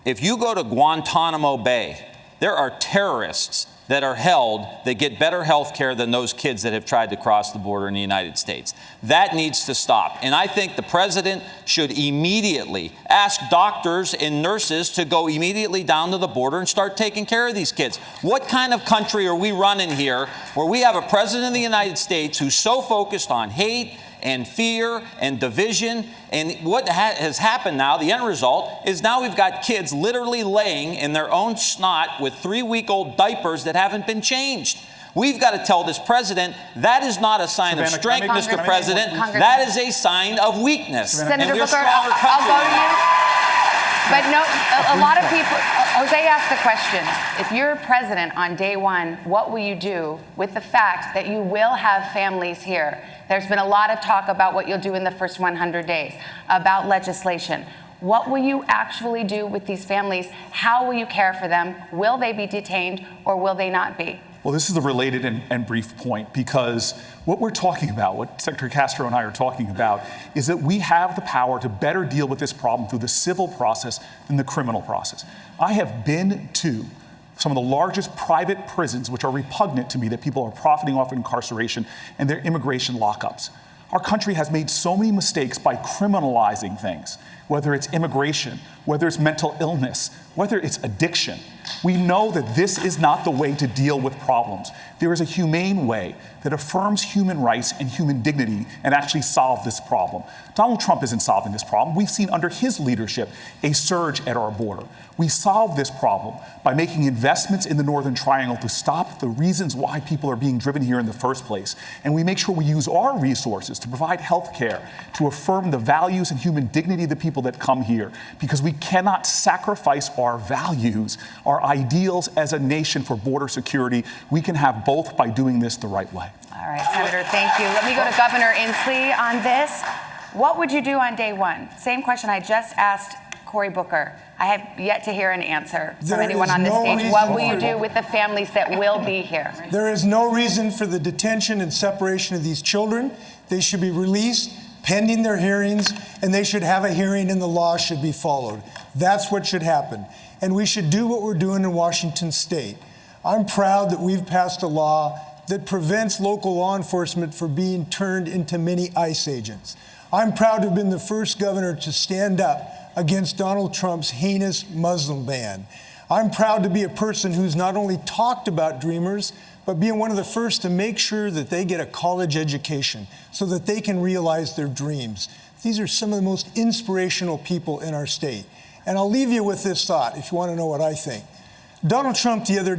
if you go to Guantanamo Bay, there are terrorists that are held that get better health care than those kids that have tried to cross the border in the United States. That needs to stop. And I think the president should immediately ask doctors and nurses to go immediately down to the border and start taking care of these kids. What kind of country are we running here where we have a president of the United States who's so focused on hate and fear and division? And what has happened now, the end result, is now we've got kids literally laying in their own snot with 3-week-old diapers that haven't been changed. We've got to tell this president that is not a sign of strength, Mr. President. That is a sign of weakness. Senator Booker, I'll go to you. But no, a lot of people, Jose asked the question, if you're president on day one, what will you do with the fact that you will have families here? There's been a lot of talk about what you'll do in the first 100 days, about legislation. What will you actually do with these families? How will you care for them? Will they be detained or will they not be? Well, this is a related and brief point, because what we're talking about, what Secretary Castro and I are talking about, is that we have the power to better deal with this problem through the civil process than the criminal process. I have been to some of the largest private prisons, which are repugnant to me, that people are profiting off of incarceration and their immigration lockups. Our country has made so many mistakes by criminalizing things, whether it's immigration, whether it's mental illness, whether it's addiction. We know that this is not the way to deal with problems. There is a humane way that affirms human rights and human dignity and actually solve this problem. Donald Trump isn't solving this problem. We've seen under his leadership a surge at our border. We solve this problem by making investments in the Northern Triangle to stop the reasons why people are being driven here in the first place. And we make sure we use our resources to provide health care, to affirm the values and human dignity of the people that come here, because we cannot sacrifice our values, our ideals as a nation for border security. We can have both by doing this the right way. All right, Senator, thank you. Let me go to Governor Inslee on this. What would you do on day one? Same question I just asked Cory Booker. I have yet to hear an answer from anyone on this stage. What will you do with the families that will be here? There is no reason for the detention and separation of these children. They should be released pending their hearings, and they should have a hearing and the law should be followed. That's what should happen. And we should do what we're doing in Washington State. I'm proud that we've passed a law that prevents local law enforcement from being turned into mini ICE agents. I'm proud to have been the first governor to stand up against Donald Trump's heinous Muslim ban. I'm proud to be a person who's not only talked about dreamers, but being one of the first to make sure that they get a college education so that they can realize their dreams. These are some of the most inspirational people in our state. And I'll leave you with this thought if you want to know what I think. Donald Trump the other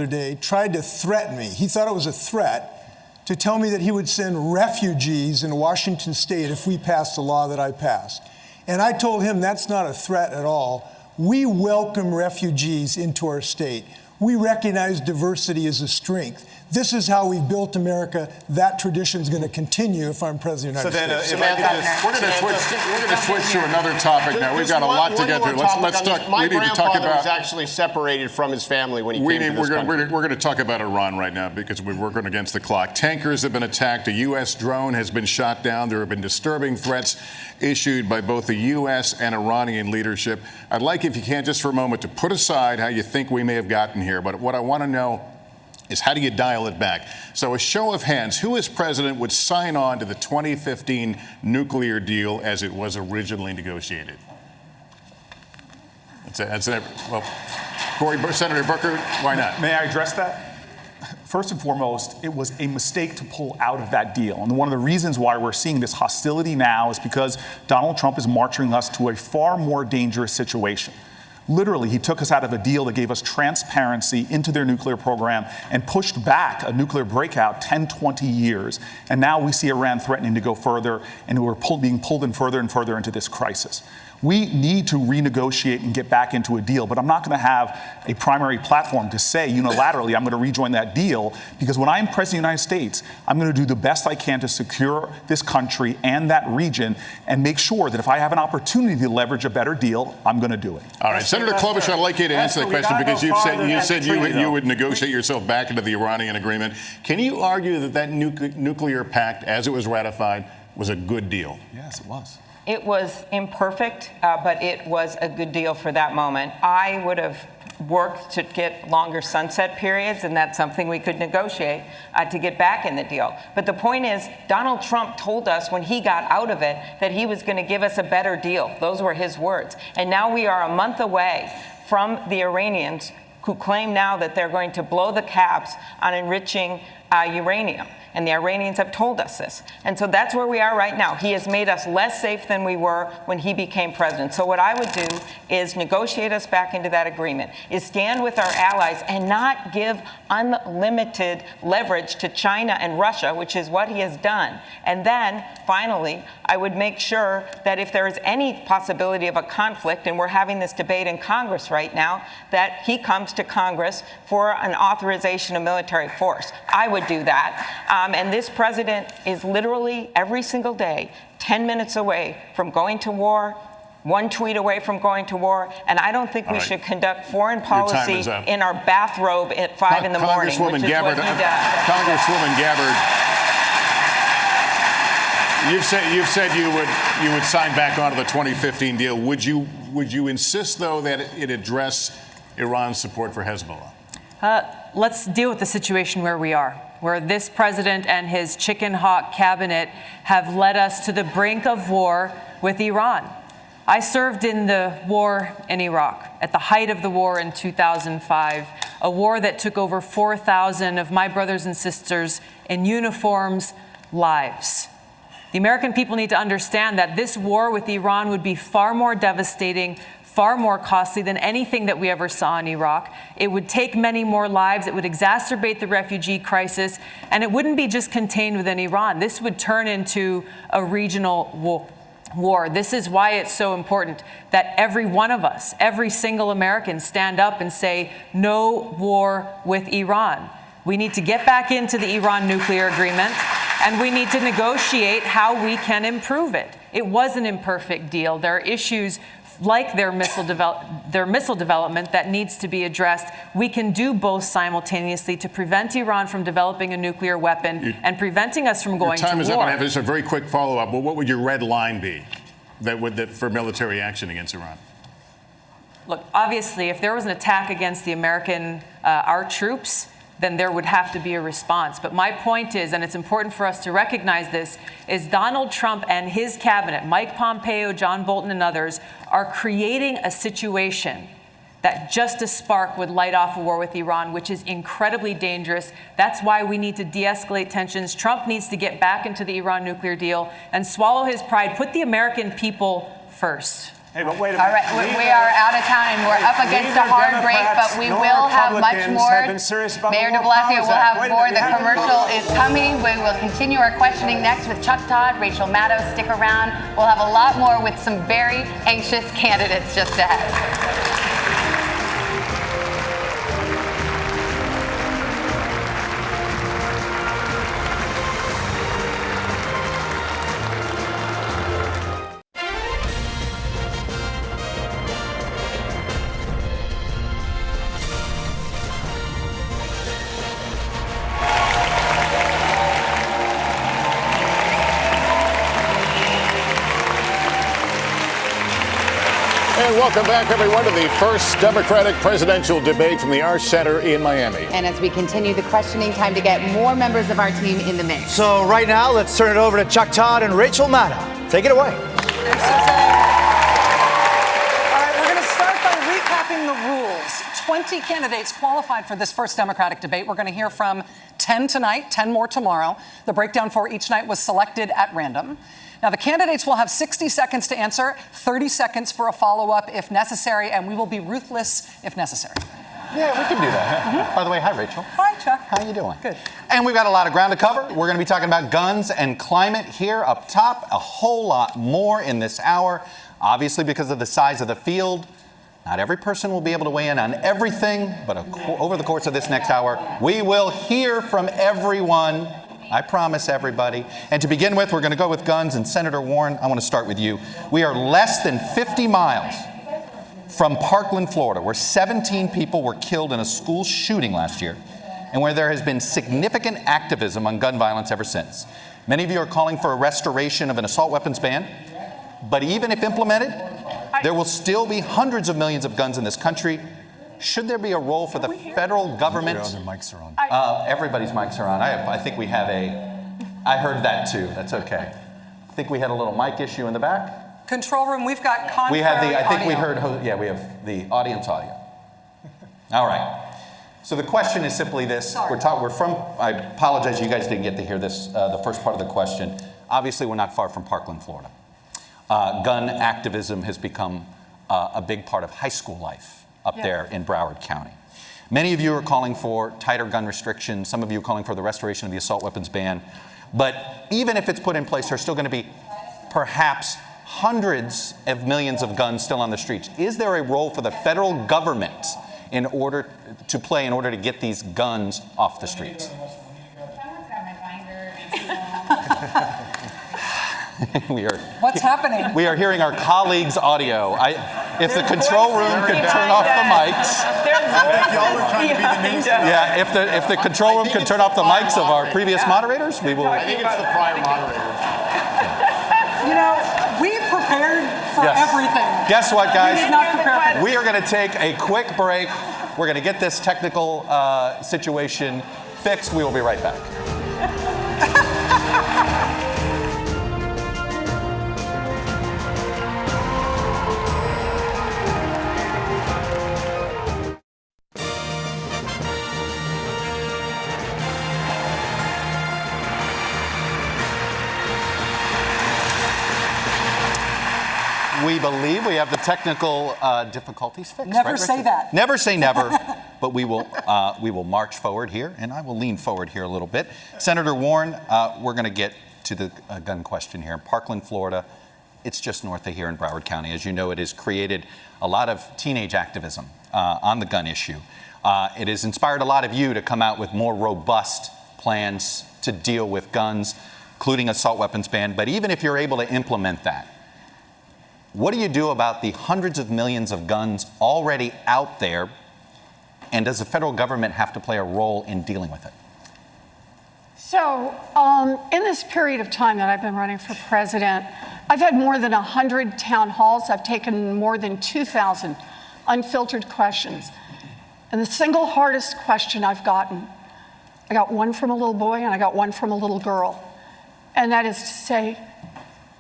day tried to threaten me. He thought it was a threat to tell me that he would send refugees in Washington State if we passed the law that I passed. And I told him that's not a threat at all. We welcome refugees into our state. We recognize diversity as a strength. This is how we've built America. That tradition is going to continue if I'm president of the United States. We're going to switch to another topic now. We've got a lot to get to. Let's talk. My we need to talk grandfather about. was actually separated from his family when he came to this country. We're going to talk about Iran right now because we're working against the clock. Tankers have been attacked. A U.S. drone has been shot down. There have been disturbing threats issued by both the U.S. and Iranian leadership. I'd like, if you can, just for a moment, to put aside how you think we may have gotten here. But what I want to know is, how do you dial it back? So a show of hands, who as president would sign on to the 2015 nuclear deal as it was originally negotiated? Well, Senator Booker, why not? May I address that? First and foremost, it was a mistake to pull out of that deal. And one of the reasons why we're seeing this hostility now is because Donald Trump is marching us to a far more dangerous situation. Literally, he took us out of a deal that gave us transparency into their nuclear program and pushed back a nuclear breakout 10, 20 years. And now we see Iran threatening to go further, and we're being pulled in further and further into this crisis. We need to renegotiate and get back into a deal, but I'm not going to have a primary platform to say unilaterally I'm going to rejoin that deal, because when I'm president of the United States, I'm going to do the best I can to secure this country and that region and make sure that if I have an opportunity to leverage a better deal, I'm going to do it. All right, Senator Klobuchar, I'd like you to answer that question, because you said you would negotiate yourself back into the Iranian agreement. Can you argue that nuclear pact, as it was ratified, was a good deal? Yes, it was. It was imperfect, but it was a good deal for that moment. I would have worked to get longer sunset periods, and that's something we could negotiate to get back in the deal. But the point is, Donald Trump told us when he got out of it that he was going to give us a better deal. Those were his words. And now we are a month away from the Iranians, who claim now that they're going to blow the caps on enriching uranium. And the Iranians have told us this. And so that's where we are right now. He has made us less safe than we were when he became president. So what I would do is negotiate us back into that agreement, is stand with our allies and not give unlimited leverage to China and Russia, which is what he has done. And then, finally, I would make sure that if there is any possibility of a conflict, and we're having this debate in Congress right now, that he comes to Congress for an authorization of military force. I would do that. And this president is literally every single day 10 minutes away from going to war, one tweet away from going to war, and I don't think we should conduct foreign policy in our bathrobe at 5 in the morning, which is what he does. Congresswoman Gabbard, you've said you would sign back onto the 2015 deal. Would you insist, though, that it address Iran's support for Hezbollah? Let's deal with the situation where we are, where this president and his chicken hawk cabinet have led us to the brink of war with Iran. I served in the war in Iraq at the height of the war in 2005, a war that took over 4,000 of my brothers and sisters in uniforms' lives. The American people need to understand that this war with Iran would be far more devastating, far more costly than anything that we ever saw in Iraq. It would take many more lives. It would exacerbate the refugee crisis. And it wouldn't be just contained within Iran. This would turn into a regional war. This is why it's so important that every one of us, every single American, stand up and say, no war with Iran. We need to get back into the Iran nuclear agreement, and we need to negotiate how we can improve it. It was an imperfect deal. There are issues like their missile development that needs to be addressed. We can do both simultaneously to prevent Iran from developing a nuclear weapon and preventing us from going to war. Time is up, and I have just a very quick follow-up. Well, what would your red line be for military action against Iran? Look, obviously, if there was an attack against the our troops, then there would have to be a response. But my point is, and it's important for us to recognize this, is Donald Trump and his cabinet, Mike Pompeo, John Bolton, and others, are creating a situation that just a spark would light off a war with Iran, which is incredibly dangerous. That's why we need to de-escalate tensions. Trump needs to get back into the Iran nuclear deal and swallow his pride, put the American people first. Hey, but wait a minute. All right, we are out of time, and we're up against a hard break, but we will have much more. Mayor de Blasio will have more. The commercial is coming. We will continue our questioning next with Chuck Todd, Rachel Maddow. Stick around. We'll have a lot more with some very anxious candidates just ahead. Welcome back, everyone, to the first Democratic presidential debate from the Arch Center in Miami. And as we continue the questioning, time to get more members of our team in the mix. So right now, let's turn it over to Chuck Todd and Rachel Maddow. Take it away. All right, we're going to start by recapping in the rules. 20 candidates qualified for this first Democratic debate. We're going to hear from 10 tonight, 10 more tomorrow. The breakdown for each night was selected at random. Now, the candidates will have 60 seconds to answer, 30 seconds for a follow-up if necessary, and we will be ruthless if necessary. Yeah, we can do that. By the way, hi, Rachel. Hi, Chuck. How you doing? Good. And we've got a lot of ground to cover. We're going to be talking about guns and climate here up top. A whole lot more in this hour. Obviously, because of the size of the field, not every person will be able to weigh in on everything, but over the course of this next hour, we will hear from everyone. I promise everybody. And to begin with, we're going to go with guns. And Senator Warren, I want to start with you. We are less than 50 miles from Parkland, Florida, where 17 people were killed in a school shooting last year, and where there has been significant activism on gun violence ever since. Many of you are calling for a restoration of an assault weapons ban, but even if implemented, there will still be hundreds of millions of guns in this country. Should there be a role for the federal government? Their mics are on. Everybody's mics are on. I think we have I heard that too. That's okay. I think we had a little mic issue in the back. Control room, we've got contrary We have I think audio. we heard, yeah, we have the audience audio. All right. So the question is simply this. We're from, I apologize, you guys didn't get to hear this, the first part of the question. Obviously, we're not far from Parkland, Florida. Gun activism has become a big part of high school life up there in Broward County. Many of you are calling for tighter gun restrictions. Some of you are calling for the restoration of the assault weapons ban. But even if it's put in place, there's still going to be perhaps hundreds of millions of guns still on the streets. Is there a role for the federal government in order to get these guns off the streets? What's happening? We are hearing our colleagues' audio. If the control room could turn off the mics. Yeah, if the control room could turn off the mics of our previous moderators, we will. I think it's the prior moderators. You know, we prepared for everything. Guess what, guys? We did not prepare for We are going to take a quick break. We're going to get this technical situation fixed. We will be right back. We believe we have the technical difficulties fixed. Never say that. Never say never, but we will march forward here, and I will lean forward here a little bit. Senator Warren, we're going to get to the gun question here. Parkland, Florida, it's just north of here in Broward County. As you know, it has created a lot of teenage activism on the gun issue. It has inspired a lot of you to come out with more robust plans to deal with guns, including assault weapons ban. But even if you're able to implement that, what do you do about the hundreds of millions of guns already out there? And does the federal government have to play a role in dealing with it? So, in this period of time that I've been running for president, I've had more than 100 town halls. I've taken more than 2,000 unfiltered questions. And the single hardest question I've gotten, I got one from a little boy and I got one from a little girl. And that is to say,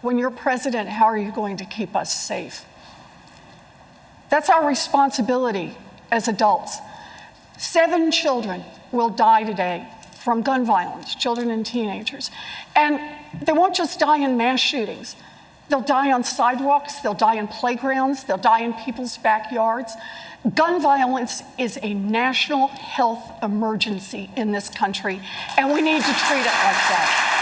when you're president, how are you going to keep us safe? That's our responsibility as adults. 7 children will die today from gun violence, children and teenagers. And they won't just die in mass shootings. They'll die on sidewalks, they'll die in playgrounds, they'll die in people's backyards. Gun violence is a national health emergency in this country, and we need to treat it like that.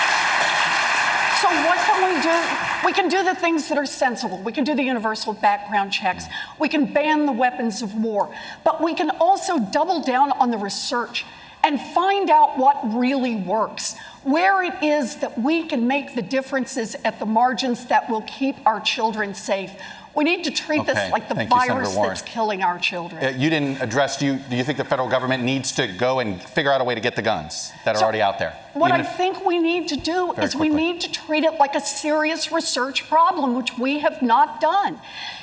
So what can we do? We can do the things that are sensible. We can do the universal background checks. We can ban the weapons of war. But we can also double down on the research and find out what really works, where it is that we can make the differences at the margins that will keep our children safe. We need to treat this like the virus that's killing our children. You didn't address, do you think the federal government needs to go and figure out a way to get the guns that are already out there? What I think we need to do is we need to treat it like a serious research problem, which we have not done.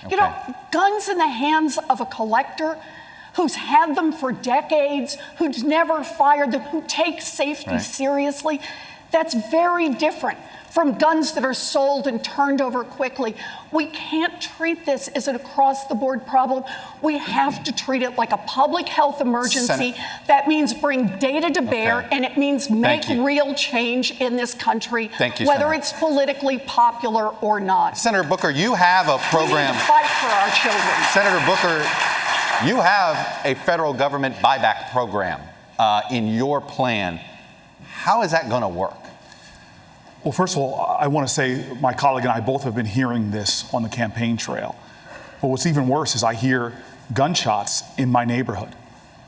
You know, guns in the hands of a collector who's had them for decades, who's never fired them, who takes safety seriously, That's very different from guns that are sold and turned over quickly. We can't treat this as an across-the-board problem. We have to treat it like a public health emergency. That means bring data to bear, and it means make real change in this country, whether it's politically popular or not. Senator Booker, you have a program. We need to fight for our children. Senator Booker, you have a federal government buyback program in your plan. How is that going to work? Well, first of all, I want to say my colleague and I both have been hearing this on the campaign trail. But what's even worse is I hear gunshots in my neighborhood.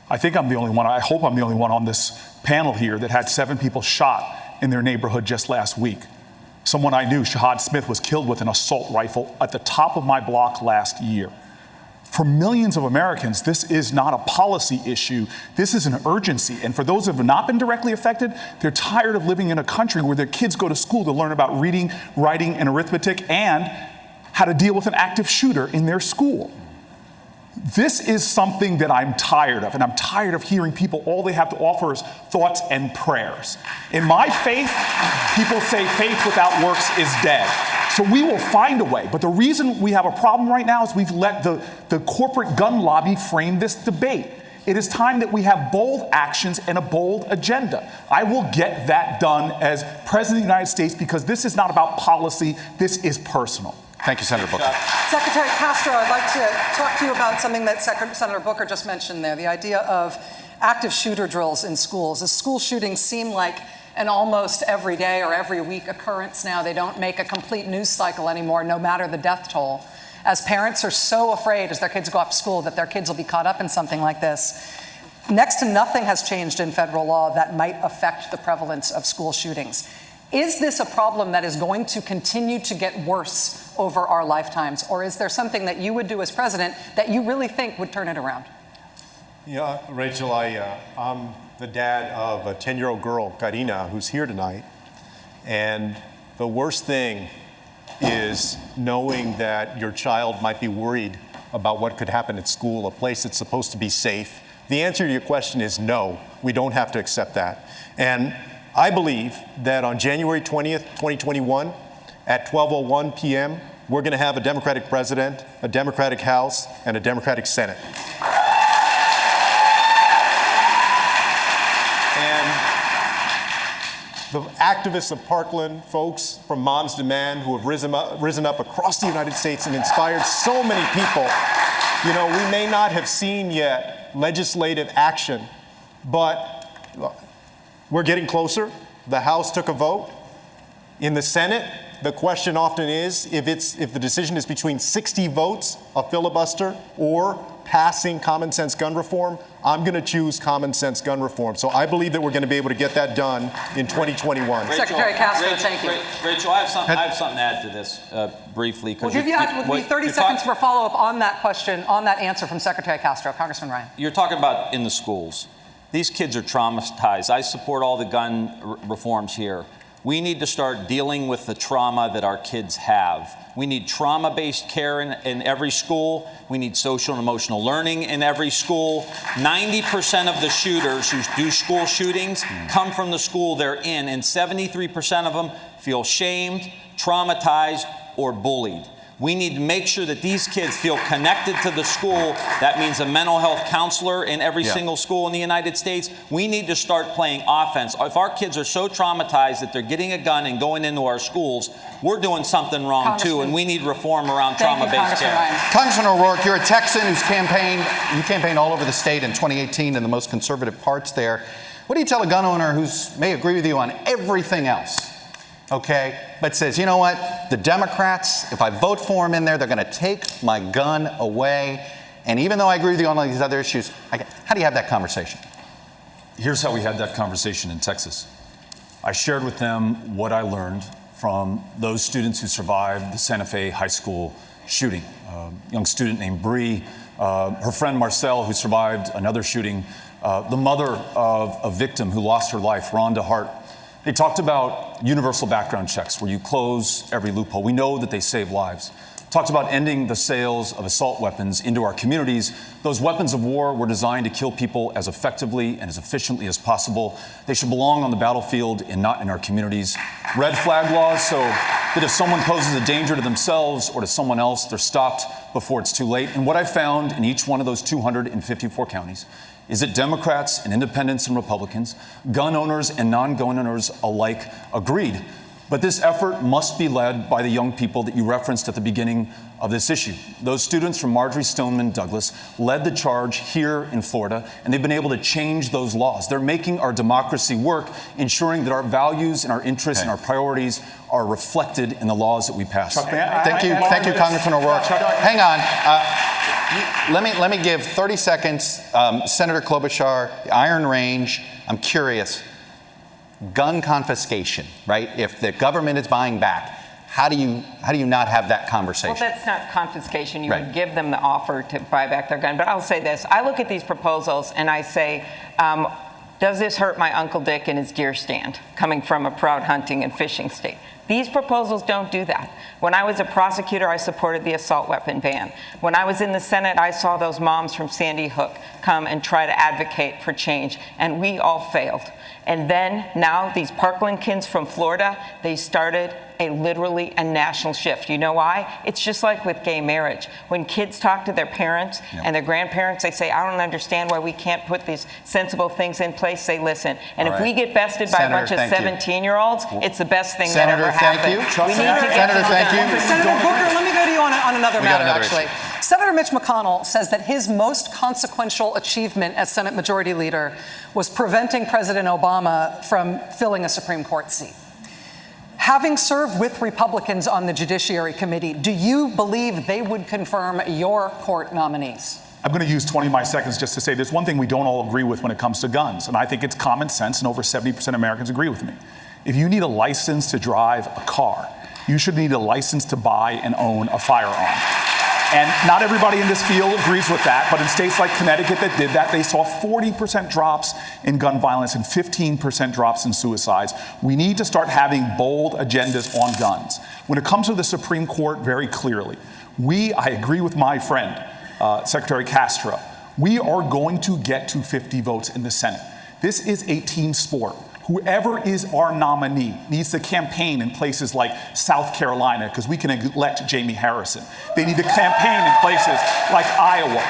I think I'm the only one, I hope I'm the only one on this panel here that had 7 people shot in their neighborhood just last week. Someone I knew, Shahad Smith, was killed with an assault rifle at the top of my block last year. For millions of Americans, this is not a policy issue. This is an urgency. And for those who have not been directly affected, they're tired of living in a country where their kids go to school to learn about reading, writing, and arithmetic, and how to deal with an active shooter in their school. This is something that I'm tired of, and I'm tired of hearing people, all they have to offer is thoughts and prayers. In my faith, people say faith without works is dead. So we will find a way. But the reason we have a problem right now is we've let the corporate gun lobby frame this debate. It is time that we have bold actions and a bold agenda. I will get that done as President of the United States because this is not about policy, this is personal. Thank you, Senator Booker. Secretary Castro, I'd like to talk to you about something that Senator Booker just mentioned there, the idea of active shooter drills in schools. As school shootings seem like an almost every day or every week occurrence now, they don't make a complete news cycle anymore, no matter the death toll. As parents are so afraid as their kids go off to school that their kids will be caught up in something like this, next to nothing has changed in federal law that might affect the prevalence of school shootings. Is this a problem that is going to continue to get worse over our lifetimes? Or is there something that you would do as president that you really think would turn it around? Yeah, Rachel, I'm the dad of a 10-year-old girl, Karina, who's here tonight. And the worst thing is knowing that your child might be worried about what could happen at school, a place that's supposed to be safe. The answer to your question is no, we don't have to accept that. And I believe that on January 20th, 2021, at 12:01 p.m., we're going to have a Democratic president, a Democratic House, and a Democratic Senate. And the activists of Parkland, folks from Moms Demand, who have risen up across the United States and inspired so many people. You know, we may not have seen yet legislative action, but we're getting closer. The House took a vote. In the Senate, the question often is, if the decision is between 60 votes, a filibuster, or passing common sense gun reform, I'm going to choose common sense gun reform. So I believe that we're going to be able to get that done in 2021. Secretary Castro, thank you. Rachel, I have something to add to this briefly. We'll give you 30 seconds for follow-up on that question, on that answer from Secretary Castro. Congressman Ryan. You're talking about in the schools. These kids are traumatized. I support all the gun reforms here. We need to start dealing with the trauma that our kids have. We need trauma-based care in every school. We need social and emotional learning in every school. 90% of the shooters who do school shootings come from the school they're in, and 73% of them feel shamed, traumatized, or bullied. We need to make sure that these kids feel connected to the school. That means a mental health counselor in every single school in the United States. We need to start playing offense. If our kids are so traumatized that they're getting a gun and going into our schools, we're doing something wrong too, and we need reform around trauma-based care. Congressman O'Rourke, you're a Texan who's campaigned all over the state in 2018 in the most conservative parts there. What do you tell a gun owner who may agree with you on everything else? Okay, but says, you know what, the Democrats, if I vote for them in there, they're going to take my gun away. And even though I agree with you on all these other issues, how do you have that conversation? Here's how we had that conversation in Texas. I shared with them what I learned from those students who survived the Santa Fe High School shooting. A young student named Bree, her friend Marcel, who survived another shooting, the mother of a victim who lost her life, Rhonda Hart. They talked about universal background checks where you close every loophole. We know that they save lives. talked about ending the sales of assault weapons into our communities. Those weapons of war were designed to kill people as effectively and as efficiently as possible. They should belong on the battlefield and not in our communities. Red flag laws, so that if someone poses a danger to themselves or to someone else, they're stopped before it's too late. And what I found in each one of those 254 counties is that Democrats and independents and Republicans, gun owners and non-gun owners alike, agreed. But this effort must be led by the young people that you referenced at the beginning of this issue. Those students from Marjory Stoneman Douglas led the charge here in Florida, and they've been able to change those laws. They're making our democracy work, ensuring that our values and our interests and our priorities are reflected in the laws that we pass. Thank you, Congressman O'Rourke. Hang on. Let me give 30 seconds. Senator Klobuchar, Iron Range, I'm curious. Gun confiscation, right? If the government is buying back, how do you not have that conversation? Well, that's not confiscation. You would give them the offer to buy back their gun. But I'll say this. I look at these proposals and I say, does this hurt my Uncle Dick in his deer stand, coming from a proud hunting and fishing state? These proposals don't do that. When I was a prosecutor, I supported the assault weapon ban. When I was in the Senate, I saw those moms from Sandy Hook come and try to advocate for change, and we all failed. And then now these Parkland kids from Florida, they started literally a national shift. You know why? It's just like with gay marriage. When kids talk to their parents and their grandparents, they say, I don't understand why we can't put these sensible things in place. They listen. And if we get bested by a bunch of 17-year-olds, it's the best thing that ever happened. Senator, thank you. Senator Booker, let me go to you on another matter, actually. Senator Mitch McConnell says that his most consequential achievement as Senate Majority Leader was preventing President Obama from filling a Supreme Court seat. Having served with Republicans on the Judiciary Committee, do you believe they would confirm your court nominees? I'm going to use 20 of my seconds just to say there's one thing we don't all agree with when it comes to guns, and I think it's common sense, and over 70% of Americans agree with me. If you need a license to drive a car, you should need a license to buy and own a firearm. And not everybody in this field agrees with that, but in states like Connecticut that did that, they saw 40% drops in gun violence and 15% drops in suicides. We need to start having bold agendas on guns. When it comes to the Supreme Court, very clearly, I agree with my friend, Secretary Castro, we are going to get to 50 votes in the Senate. This is a team sport. Whoever is our nominee needs to campaign in places like South Carolina because we can elect Jamie Harrison. They need to campaign in places like Iowa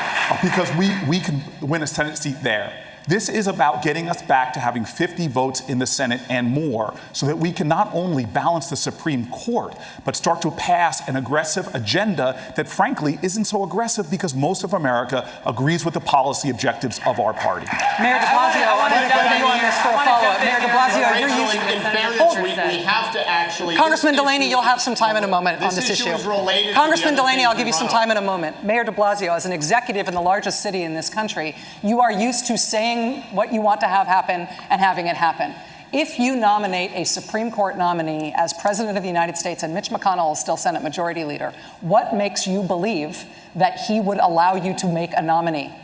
because we can win a Senate seat there. This is about getting us back to having 50 votes in the Senate and more so that we can not only balance the Supreme Court, but start to pass an aggressive agenda that frankly isn't so aggressive because most of America agrees with the policy objectives of our party. Mayor de Blasio, I want to go you on this for a follow-up. Mayor de Blasio, you're using in fairness, we have to actually... Congressman Delaney, you'll have some time in a moment on this issue. Congressman Delaney, I'll give you some time in a moment. Mayor de Blasio, as an executive in the largest city in this country, you are used to saying what you want to have happen and having it happen. If you nominate a Supreme Court nominee as President of the United States and Mitch McConnell is still Senate Majority Leader, what makes you believe that he would allow you to make a nominee?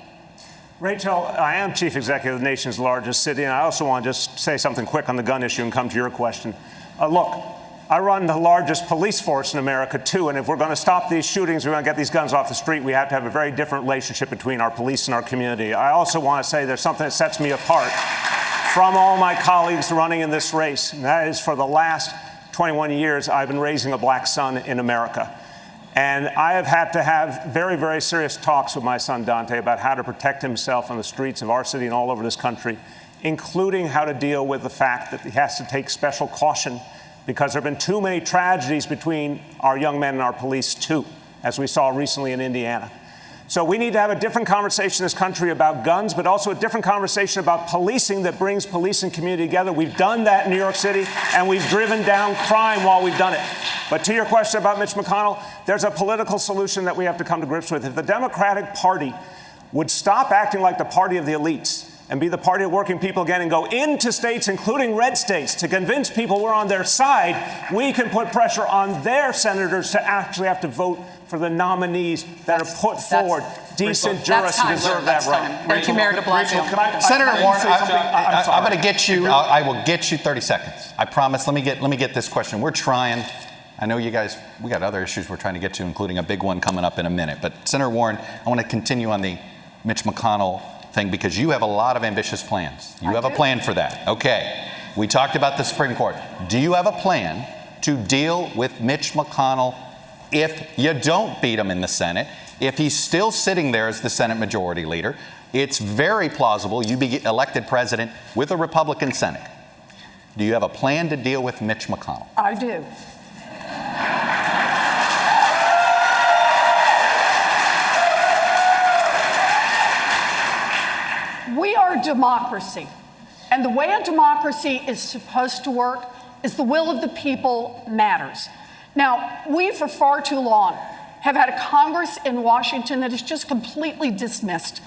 Rachel, I am Chief Executive of the nation's largest city, and I also want to just say something quick on the gun issue and come to your question. Look, I run the largest police force in America, too, and if we're going to stop these shootings, we're going to get these guns off the street, we have to have a very different relationship between our police and our community. I also want to say there's something that sets me apart from all my colleagues running in this race, and that is for the last 21 years, I've been raising a black son in America. And I have had to have very, very serious talks with my son Dante about how to protect himself on the streets of our city and all over this country, including how to deal with the fact that he has to take special caution because there have been too many tragedies between our young men and our police, too, as we saw recently in Indiana. So we need to have a different conversation in this country about guns, but also a different conversation about policing that brings police and community together. We've done that in New York City, and we've driven down crime while we've done it. But to your question about Mitch McConnell, there's a political solution that we have to come to grips with. If the Democratic Party would stop acting like the party of the elites and be the party of working people again and go into states, including red states, to convince people we're on their side, we can put pressure on their senators to actually have to vote for the nominees that are put forward. Decent jurists who deserve that right. Thank you, Mayor de Blasio. Senator Warren, I'm going to get you. I will get you 30 seconds. I promise. Let me get this question. We're trying. I know you guys, we got other issues we're trying to get to, including a big one coming up in a minute. But Senator Warren, I want to continue on the Mitch McConnell thing because you have a lot of ambitious plans. You have a plan for that. Okay. We talked about the Supreme Court. Do you have a plan to deal with Mitch McConnell if you don't beat him in the Senate? If he's still sitting there as the Senate Majority Leader, it's very plausible you be elected president with a Republican Senate. Do you have a plan to deal with Mitch McConnell? I do. We are a democracy, and the way a democracy is supposed to work is the will of the people matters. Now, we for far too long have had a Congress in Washington that has just completely dismissed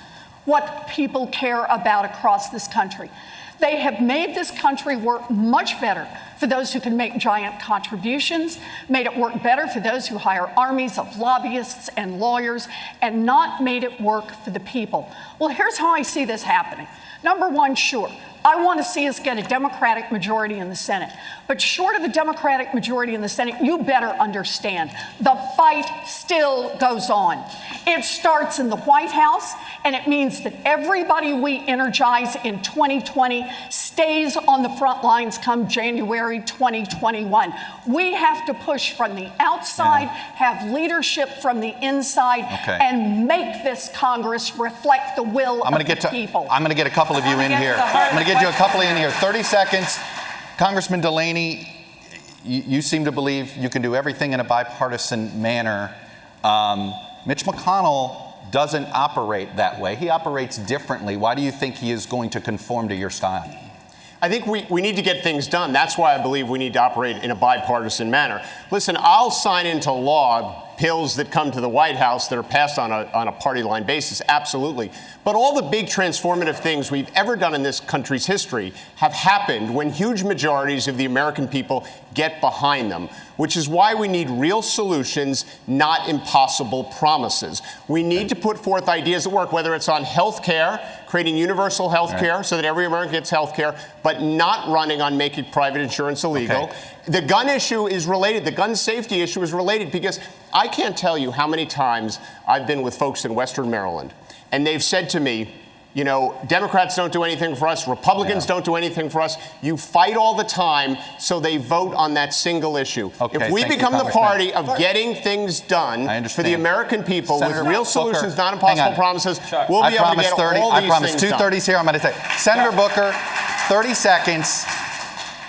what people care about across this country. They have made this country work much better for those who can make giant contributions, made it work better for those who hire armies of lobbyists and lawyers, and not made it work for the people. Well, here's how I see this happening. Number one, sure, I want to see us get a Democratic majority in the Senate. But short of a Democratic majority in the Senate, you better understand, the fight still goes on. It starts in the White House, and it means that everybody we energize in 2020 stays on the front lines come January 2021. We have to push from the outside, have leadership from the inside, and make this Congress reflect the will of the people. I'm going to get a couple of you in here. I'm going to get you a couple in here. 30 seconds. Congressman Delaney, you seem to believe you can do everything in a bipartisan manner. Mitch McConnell doesn't operate that way. He operates differently. Why do you think he is going to conform to your style? I think we need to get things done. That's why I believe we need to operate in a bipartisan manner. Listen, I'll sign into law bills that come to the White House that are passed on a party line basis, absolutely. But all the big transformative things we've ever done in this country's history have happened when huge majorities of the American people get behind them, which is why we need real solutions, not impossible promises. We need to put forth ideas that work, whether it's on health care, creating universal health care so that every American gets health care, but not running on making private insurance illegal. The gun issue is related. The gun safety issue is related because I can't tell you how many times I've been with folks in Western Maryland, and they've said to me, you know, Democrats don't do anything for us, Republicans don't do anything for us. You fight all the time, so they vote on that single issue. If we become the party of getting things done for the American people with real solutions, not impossible promises, we'll be able to get all these things done. I promise 2 30s here. I'm going to say, Senator Booker, 30 seconds.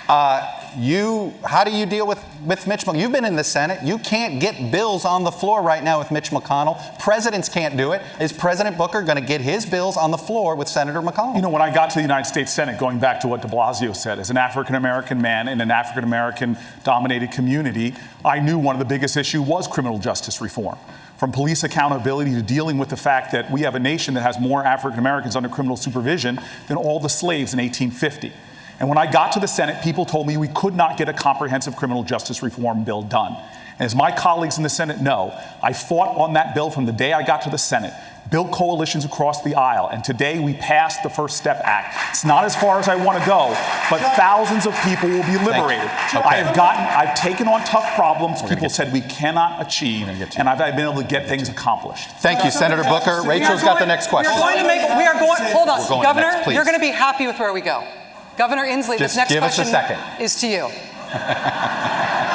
How do you deal with Mitch McConnell? You've been in the Senate. You can't get bills on the floor right now with Mitch McConnell. Presidents can't do it. Is President Booker going to get his bills on the floor with Senator McConnell? You know, when I got to the United States Senate, going back to what de Blasio said, as an African-American man in an African-American dominated community, I knew one of the biggest issues was criminal justice reform. From police accountability to dealing with the fact that we have a nation that has more African-Americans under criminal supervision than all the slaves in 1850. And when I got to the Senate, people told me we could not get a comprehensive criminal justice reform bill done. And as my colleagues in the Senate know, I fought on that bill from the day I got to the Senate, built coalitions across the aisle, and today we passed the First Step Act. It's not as far as I want to go, but thousands of people will be liberated. I've taken on tough problems people said we cannot achieve, and I've been able to get things accomplished. Thank you, Senator Booker. Rachel's got the next question. Hold on, Governor, you're going to be happy with where we go. Governor Inslee, this next question is to you.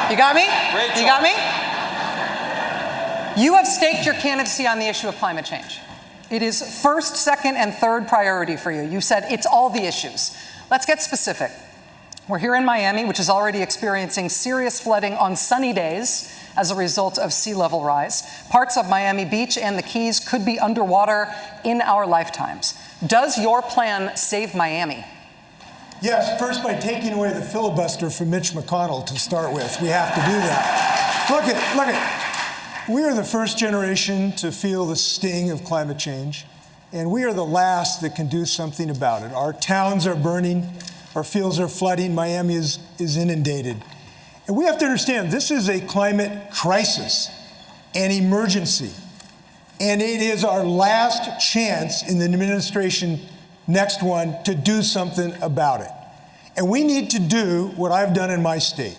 You got me? Rachel. You got me? You have staked your candidacy on the issue of climate change. It is first, second, and third priority for you. You said it's all the issues. Let's get specific. We're here in Miami, which is already experiencing serious flooding on sunny days as a result of sea level rise. Parts of Miami Beach and the Keys could be underwater in our lifetimes. Does your plan save Miami? Yes, first by taking away the filibuster from Mitch McConnell to start with. We have to do that. Look at, we are the first generation to feel the sting of climate change, and we are the last that can do something about it. Our towns are burning, our fields are flooding, Miami is inundated. And we have to understand this is a climate crisis, an emergency, and it is our last chance in the administration next one to do something about it. And we need to do what I've done in my state.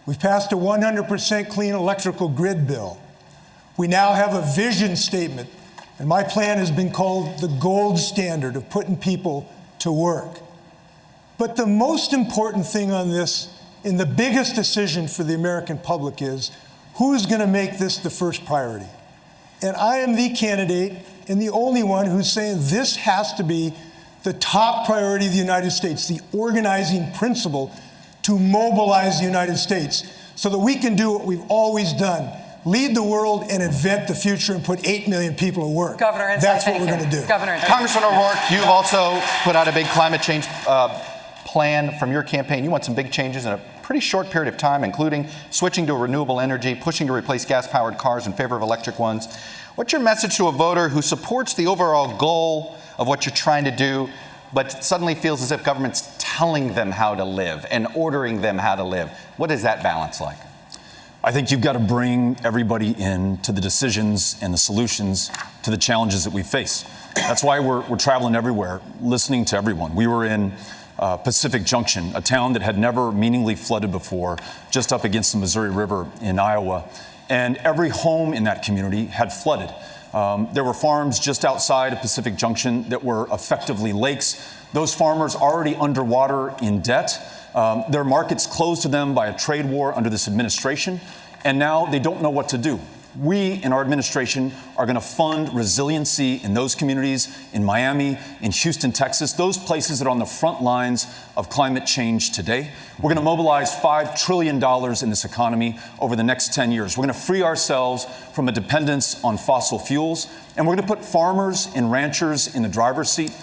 We've passed a 100% clean electrical grid bill. We now have a vision statement, and my plan has been called the gold standard of putting people to work. But the most important thing on this, and the biggest decision for the American public, is who's going to make this the first priority. And I am the candidate and the only one who's saying this has to be the top priority of the United States, the organizing principle to mobilize the United States so that we can do what we've always done, lead the world and invent the future and put 8 million people to work. Governor Inslee, that's what we're going to do. Governor Inslee. Congressman O'Rourke, you've also put out a big climate change plan from your campaign. You want some big changes in a pretty short period of time, including switching to renewable energy, pushing to replace gas-powered cars in favor of electric ones. What's your message to a voter who supports the overall goal of what you're trying to do, but suddenly feels as if government's telling them how to live and ordering them how to live? What is that balance like? I think you've got to bring everybody in to the decisions and the solutions to the challenges that we face. That's why we're traveling everywhere, listening to everyone. We were in Pacific Junction, a town that had never meaningfully flooded before, just up against the Missouri River in Iowa. And every home in that community had flooded. There were farms just outside of Pacific Junction that were effectively lakes. Those farmers already underwater in debt. Their markets closed to them by a trade war under this administration, and now they don't know what to do. We in our administration are going to fund resiliency in those communities, in Miami, in Houston, Texas, those places that are on the front lines of climate change today. We're going to mobilize $5 trillion in this economy over the next 10 years. We're going to free ourselves from a dependence on fossil fuels, and we're going to put farmers and ranchers in the driver's seat,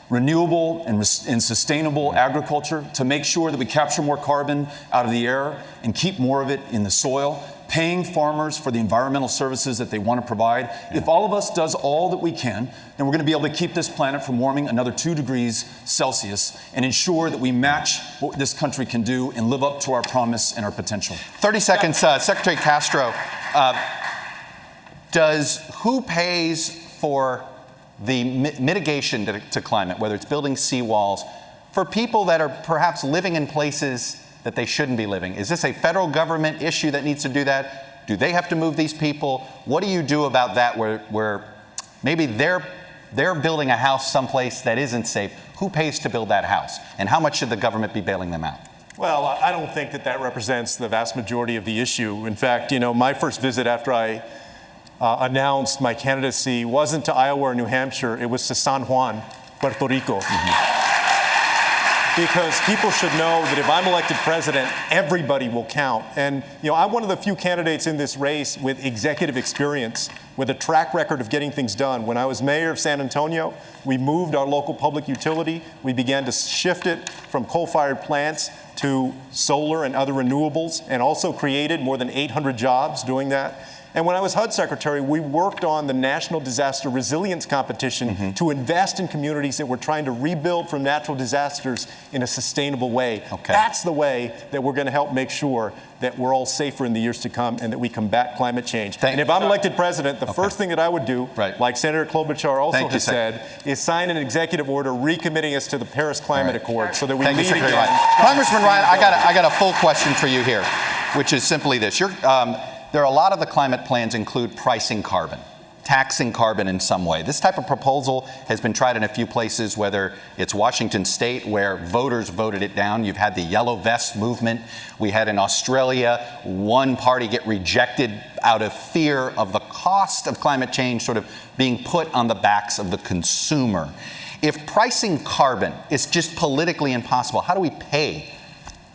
renewable and sustainable agriculture to make sure that we capture more carbon out of the air and keep more of it in the soil, paying farmers for the environmental services that they want to provide. If all of us does all that we can, then we're going to be able to keep this planet from warming another 2 degrees Celsius and ensure that we match what this country can do and live up to our promise and our potential. 30 seconds, Secretary Castro. Who pays for the mitigation to climate, whether it's building seawalls, for people that are perhaps living in places that they shouldn't be living? Is this a federal government issue that needs to do that? Do they have to move these people? What do you do about that where maybe they're building a house someplace that isn't safe? Who pays to build that house? And how much should the government be bailing them out? Well, I don't think that represents the vast majority of the issue. In fact, my first visit after I announced my candidacy wasn't to Iowa or New Hampshire, it was to San Juan, Puerto Rico. Because people should know that if I'm elected president, everybody will count. And I'm one of the few candidates in this race with executive experience, with a track record of getting things done. When I was mayor of San Antonio, we moved our local public utility. We began to shift it from coal-fired plants to solar and other renewables, and also created more than 800 jobs doing that. And when I was HUD Secretary, we worked on the National Disaster Resilience Competition to invest in communities that were trying to rebuild from natural disasters in a sustainable way. Okay. That's the way that we're going to help make sure that we're all safer in the years to come and that we combat climate change. And if I'm elected president, the first thing that I would do, like Senator Klobuchar also has said, is sign an executive order recommitting us to the Paris Climate Accord so that we lead again. Congressman Ryan, I got a full question for you here, which is simply this. There are a lot of the climate plans include pricing carbon, taxing carbon in some way. This type of proposal has been tried in a few places, whether it's Washington State, where voters voted it down. You've had the yellow vest movement. We had in Australia one party get rejected out of fear of the cost of climate change sort of being put on the backs of the consumer. If pricing carbon is just politically impossible, how do we pay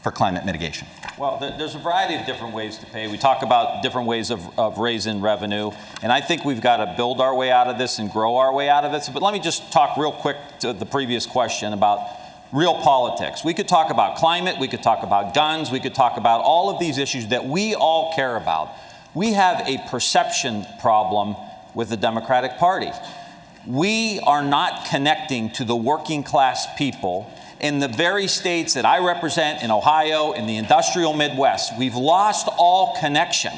for climate mitigation? Well, there's a variety of different ways to pay. We talk about different ways of raising revenue, and I think we've got to build our way out of this and grow our way out of this. But let me just talk real quick to the previous question about real politics. We could talk about climate, we could talk about guns, we could talk about all of these issues that we all care about. We have a perception problem with the Democratic Party. We are not connecting to the working class people in the very states that I represent, in Ohio, in the industrial Midwest. We've lost all connection.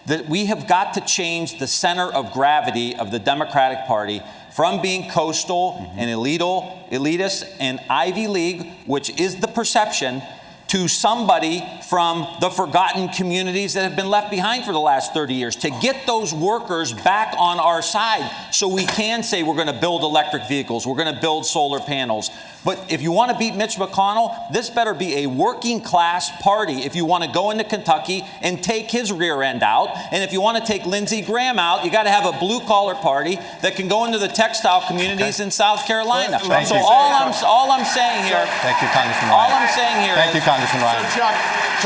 That we have got to change the center of gravity of the Democratic Party from being coastal and elitist and Ivy League, which is the perception, to somebody from the forgotten communities that have been left behind for the last 30 years, to get those workers back on our side so we can say we're going to build electric vehicles, we're going to build solar panels. But if you want to beat Mitch McConnell, this better be a working class party if you want to go into Kentucky and take his rear end out. And if you want to take Lindsey Graham out, you got to have a blue collar party that can go into the textile communities in South Carolina. Thank you. All I'm saying here. Thank you, Congressman Ryan. All I'm saying here. Thank you, Congressman Ryan.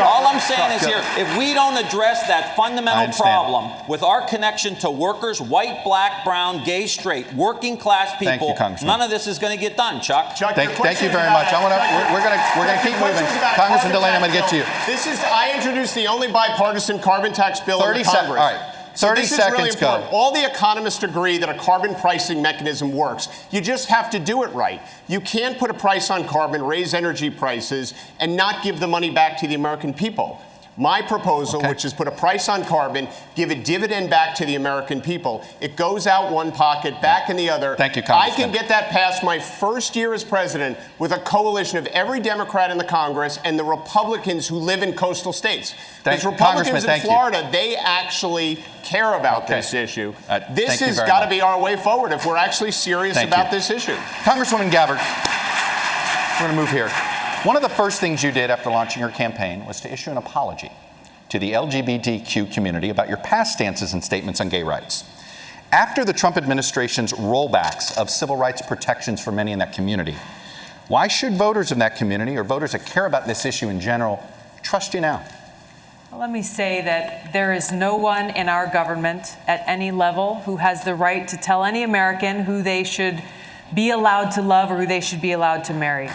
All I'm saying is here, if we don't address that fundamental problem with our connection to workers, white, black, brown, gay, straight, working class people, none of this is going to get done, Chuck. Thank you very much. We're going to keep moving. Congressman Delaney, I'm going to get to you. I introduced the only bipartisan carbon tax bill in the Congress. All right. 30 seconds, go. All the economists agree that a carbon pricing mechanism works. You just have to do it right. You can't put a price on carbon, raise energy prices, and not give the money back to the American people. My proposal, which is put a price on carbon, give a dividend back to the American people. It goes out one pocket, back in the other. Thank you, Congressman. I can get that passed my first year as president with a coalition of every Democrat in the Congress and the Republicans who live in coastal states. Because Republicans in Florida, they actually care about this issue. This has got to be our way forward if we're actually serious about this issue. Congresswoman Gabbard, we're going to move here. One of the first things you did after launching your campaign was to issue an apology to the LGBTQ community about your past stances and statements on gay rights. After the Trump administration's rollbacks of civil rights protections for many in that community, why should voters in that community, or voters that care about this issue in general, trust you now? Well, let me say that there is no one in our government at any level who has the right to tell any American who they should be allowed to love or who they should be allowed to marry.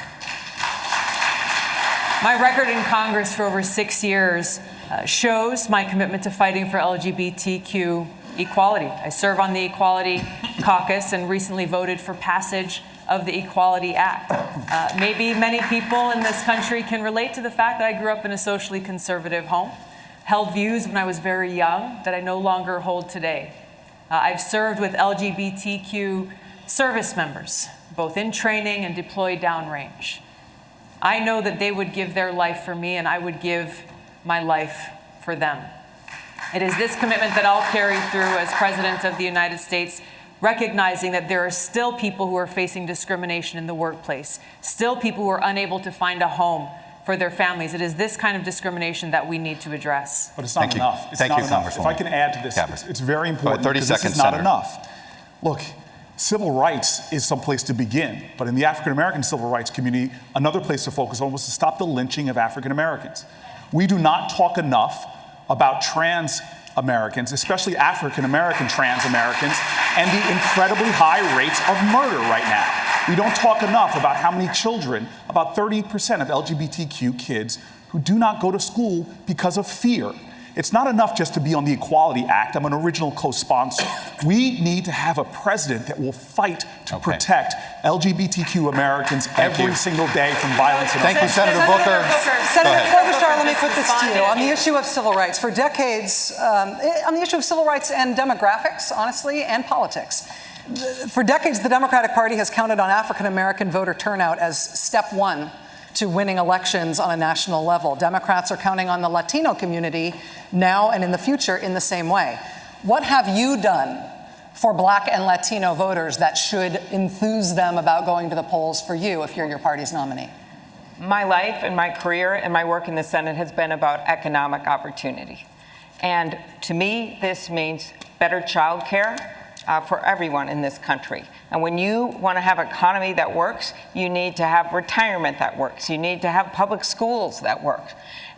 My record in Congress for over 6 years shows my commitment to fighting for LGBTQ equality. I serve on the Equality Caucus and recently voted for passage of the Equality Act. Maybe many people in this country can relate to the fact that I grew up in a socially conservative home, held views when I was very young that I no longer hold today. I've served with LGBTQ service members, both in training and deployed downrange. I know that they would give their life for me, and I would give my life for them. It is this commitment that I'll carry through as President of the United States, recognizing that there are still people who are facing discrimination in the workplace, still people who are unable to find a home for their families. It is this kind of discrimination that we need to address. But it's not enough. It's not enough. If I can add to this, it's very important. 30 seconds, this is not enough. Look, civil rights is some place to begin, but in the African American civil rights community, another place to focus on was to stop the lynching of African Americans. We do not talk enough about trans Americans, especially African American trans Americans, and the incredibly high rates of murder right now. We don't talk enough about how many children, about 30% of LGBTQ kids, who do not go to school because of fear. It's not enough just to be on the Equality Act. I'm an original co-sponsor. We need to have a president that will fight to protect LGBTQ Americans every single day from violence. Thank you, Senator Booker. Senator Klobuchar, let me put this to you. On the issue of civil rights, for decades, on the issue of civil rights and demographics, honestly, and politics, for decades, the Democratic Party has counted on African American voter turnout as step one to winning elections on a national level. Democrats are counting on the Latino community now and in the future in the same way. What have you done for Black and Latino voters that should enthuse them about going to the polls for you if you're your party's nominee? My life and my career and my work in the Senate has been about economic opportunity. And to me, this means better child care for everyone in this country. And when you want to have an economy that works, you need to have retirement that works. You need to have public schools that work.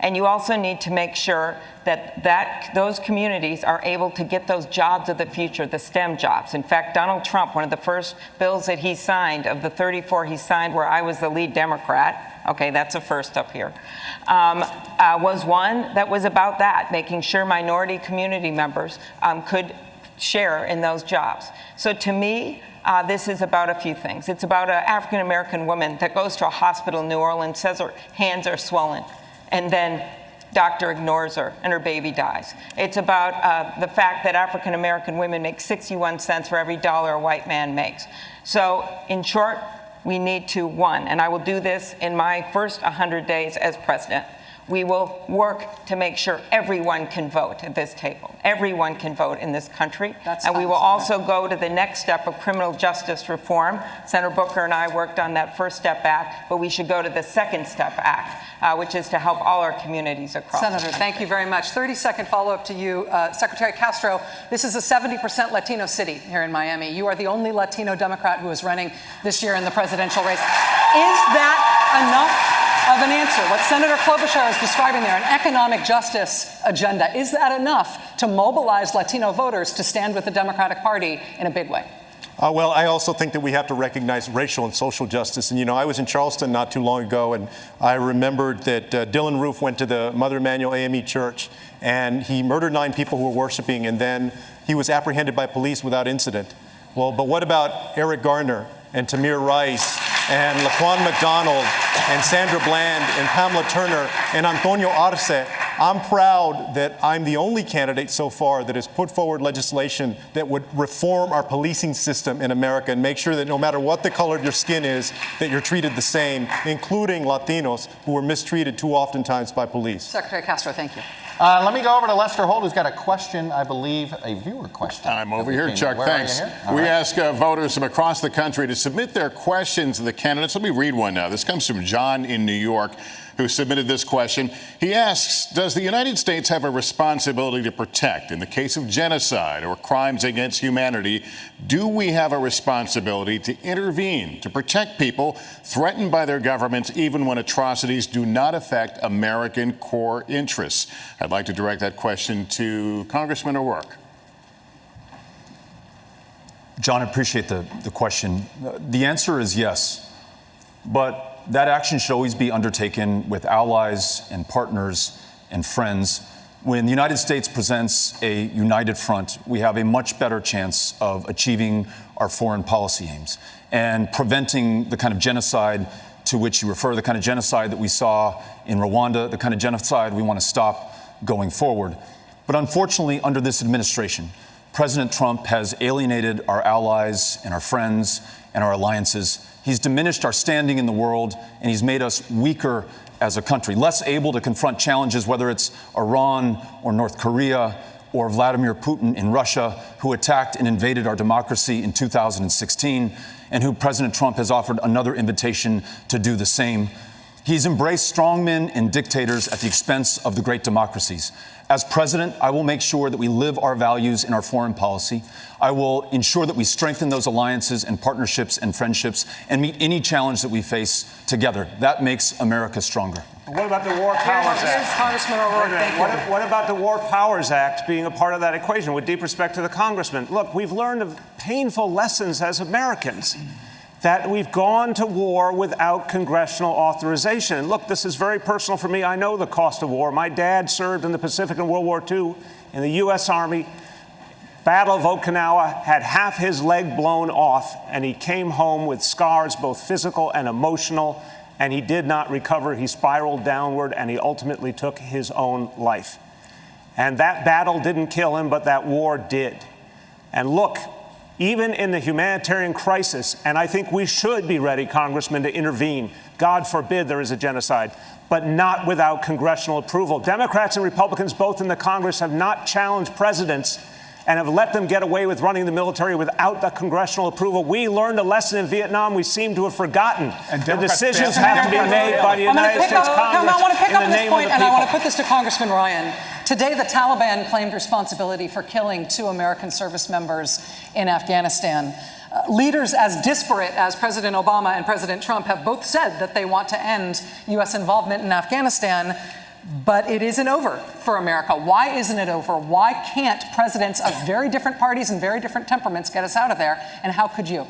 And you also need to make sure that those communities are able to get those jobs of the future, the STEM jobs. In fact, Donald Trump, one of the first bills that he signed, of the 34 he signed where I was the lead Democrat, okay, that's a first up here, was one that was about that, making sure minority community members could share in those jobs. So to me, this is about a few things. It's about an African-American woman that goes to a hospital in New Orleans, says her hands are swollen, and then doctor ignores her and her baby dies. It's about the fact that African-American women make 61 cents for every dollar a white man makes. So in short, we need to, one, and I will do this in my first 100 days as president, we will work to make sure everyone can vote at this table. Everyone can vote in this country. And we will also go to the next step of criminal justice reform. Senator Booker and I worked on that First Step Act, but we should go to the Second Step Act, which is to help all our communities across. Senator, thank you very much. 30-second follow-up to you. Secretary Castro, this is a 70% Latino city here in Miami. You are the only Latino Democrat who is running this year in the presidential race. Is that enough of an answer? What Senator Klobuchar is describing there, an economic justice agenda, is that enough to mobilize Latino voters to stand with the Democratic Party in a big way? Well, I also think that we have to recognize racial and social justice. And, I was in Charleston not too long ago, and I remembered that Dylan Roof went to the Mother Emanuel AME Church, and he murdered 9 people who were worshiping, and then he was apprehended by police without incident. Well, but what about Eric Garner and Tamir Rice and Laquan McDonald and Sandra Bland and Pamela Turner and Antonio Arce? I'm proud that I'm the only candidate so far that has put forward legislation that would reform our policing system in America and make sure that no matter what the color of your skin is, that you're treated the same, including Latinos who were mistreated too oftentimes by police. Secretary Castro, thank you. Let me go over to Lester Holt, who's got a question, I believe, a viewer question. I'm over here, Chuck. Thanks. We ask voters from across the country to submit their questions to the candidates. Let me read one now. This comes from John in New York, who submitted this question. He asks, does the United States have a responsibility to protect? In the case of genocide or crimes against humanity, do we have a responsibility to intervene, to protect people threatened by their governments, even when atrocities do not affect American core interests? I'd like to direct that question to Congressman O'Rourke. John, I appreciate the question. The answer is yes, but that action should always be undertaken with allies and partners and friends. When the United States presents a united front, we have a much better chance of achieving our foreign policy aims and preventing the kind of genocide to which you refer, the kind of genocide that we saw in Rwanda, the kind of genocide we want to stop going forward. But unfortunately, under this administration, President Trump has alienated our allies and our friends and our alliances. He's diminished our standing in the world, and he's made us weaker as a country, less able to confront challenges, whether it's Iran or North Korea or Vladimir Putin in Russia, who attacked and invaded our democracy in 2016, and who President Trump has offered another invitation to do the same. He's embraced strongmen and dictators at the expense of the great democracies. As president, I will make sure that we live our values in our foreign policy. I will ensure that we strengthen those alliances and partnerships and friendships and meet any challenge that we face together. That makes America stronger. What about the War Powers Act? Congressman O'Rourke, What about the War Powers Act being a part of that equation? With deep respect to the congressman, look, we've learned of painful lessons as Americans, that we've gone to war without congressional authorization. And look, this is very personal for me. I know the cost of war. My dad served in the Pacific in World War II in the U.S. Army. Battle of Okinawa, had half his leg blown off, and he came home with scars, both physical and emotional, and he did not recover. He spiraled downward, and he ultimately took his own life. And that battle didn't kill him, but that war did. And look, even in the humanitarian crisis, and I think we should be ready, Congressman, to intervene. God forbid there is a genocide, but not without congressional approval. Democrats and Republicans, both in the Congress, have not challenged presidents and have let them get away with running the military without the congressional approval. We learned a lesson in Vietnam we seem to have forgotten. The decisions have to be made by the United States Congress. I want to pick up this point, and I want to people. put this to Congressman Ryan. Today, the Taliban claimed responsibility for killing 2 American service members in Afghanistan. Leaders as disparate as President Obama and President Trump have both said that they want to end U.S. involvement in Afghanistan, but it isn't over for America. Why isn't it over? Why can't presidents of very different parties and very different temperaments get us out of there? And how could you?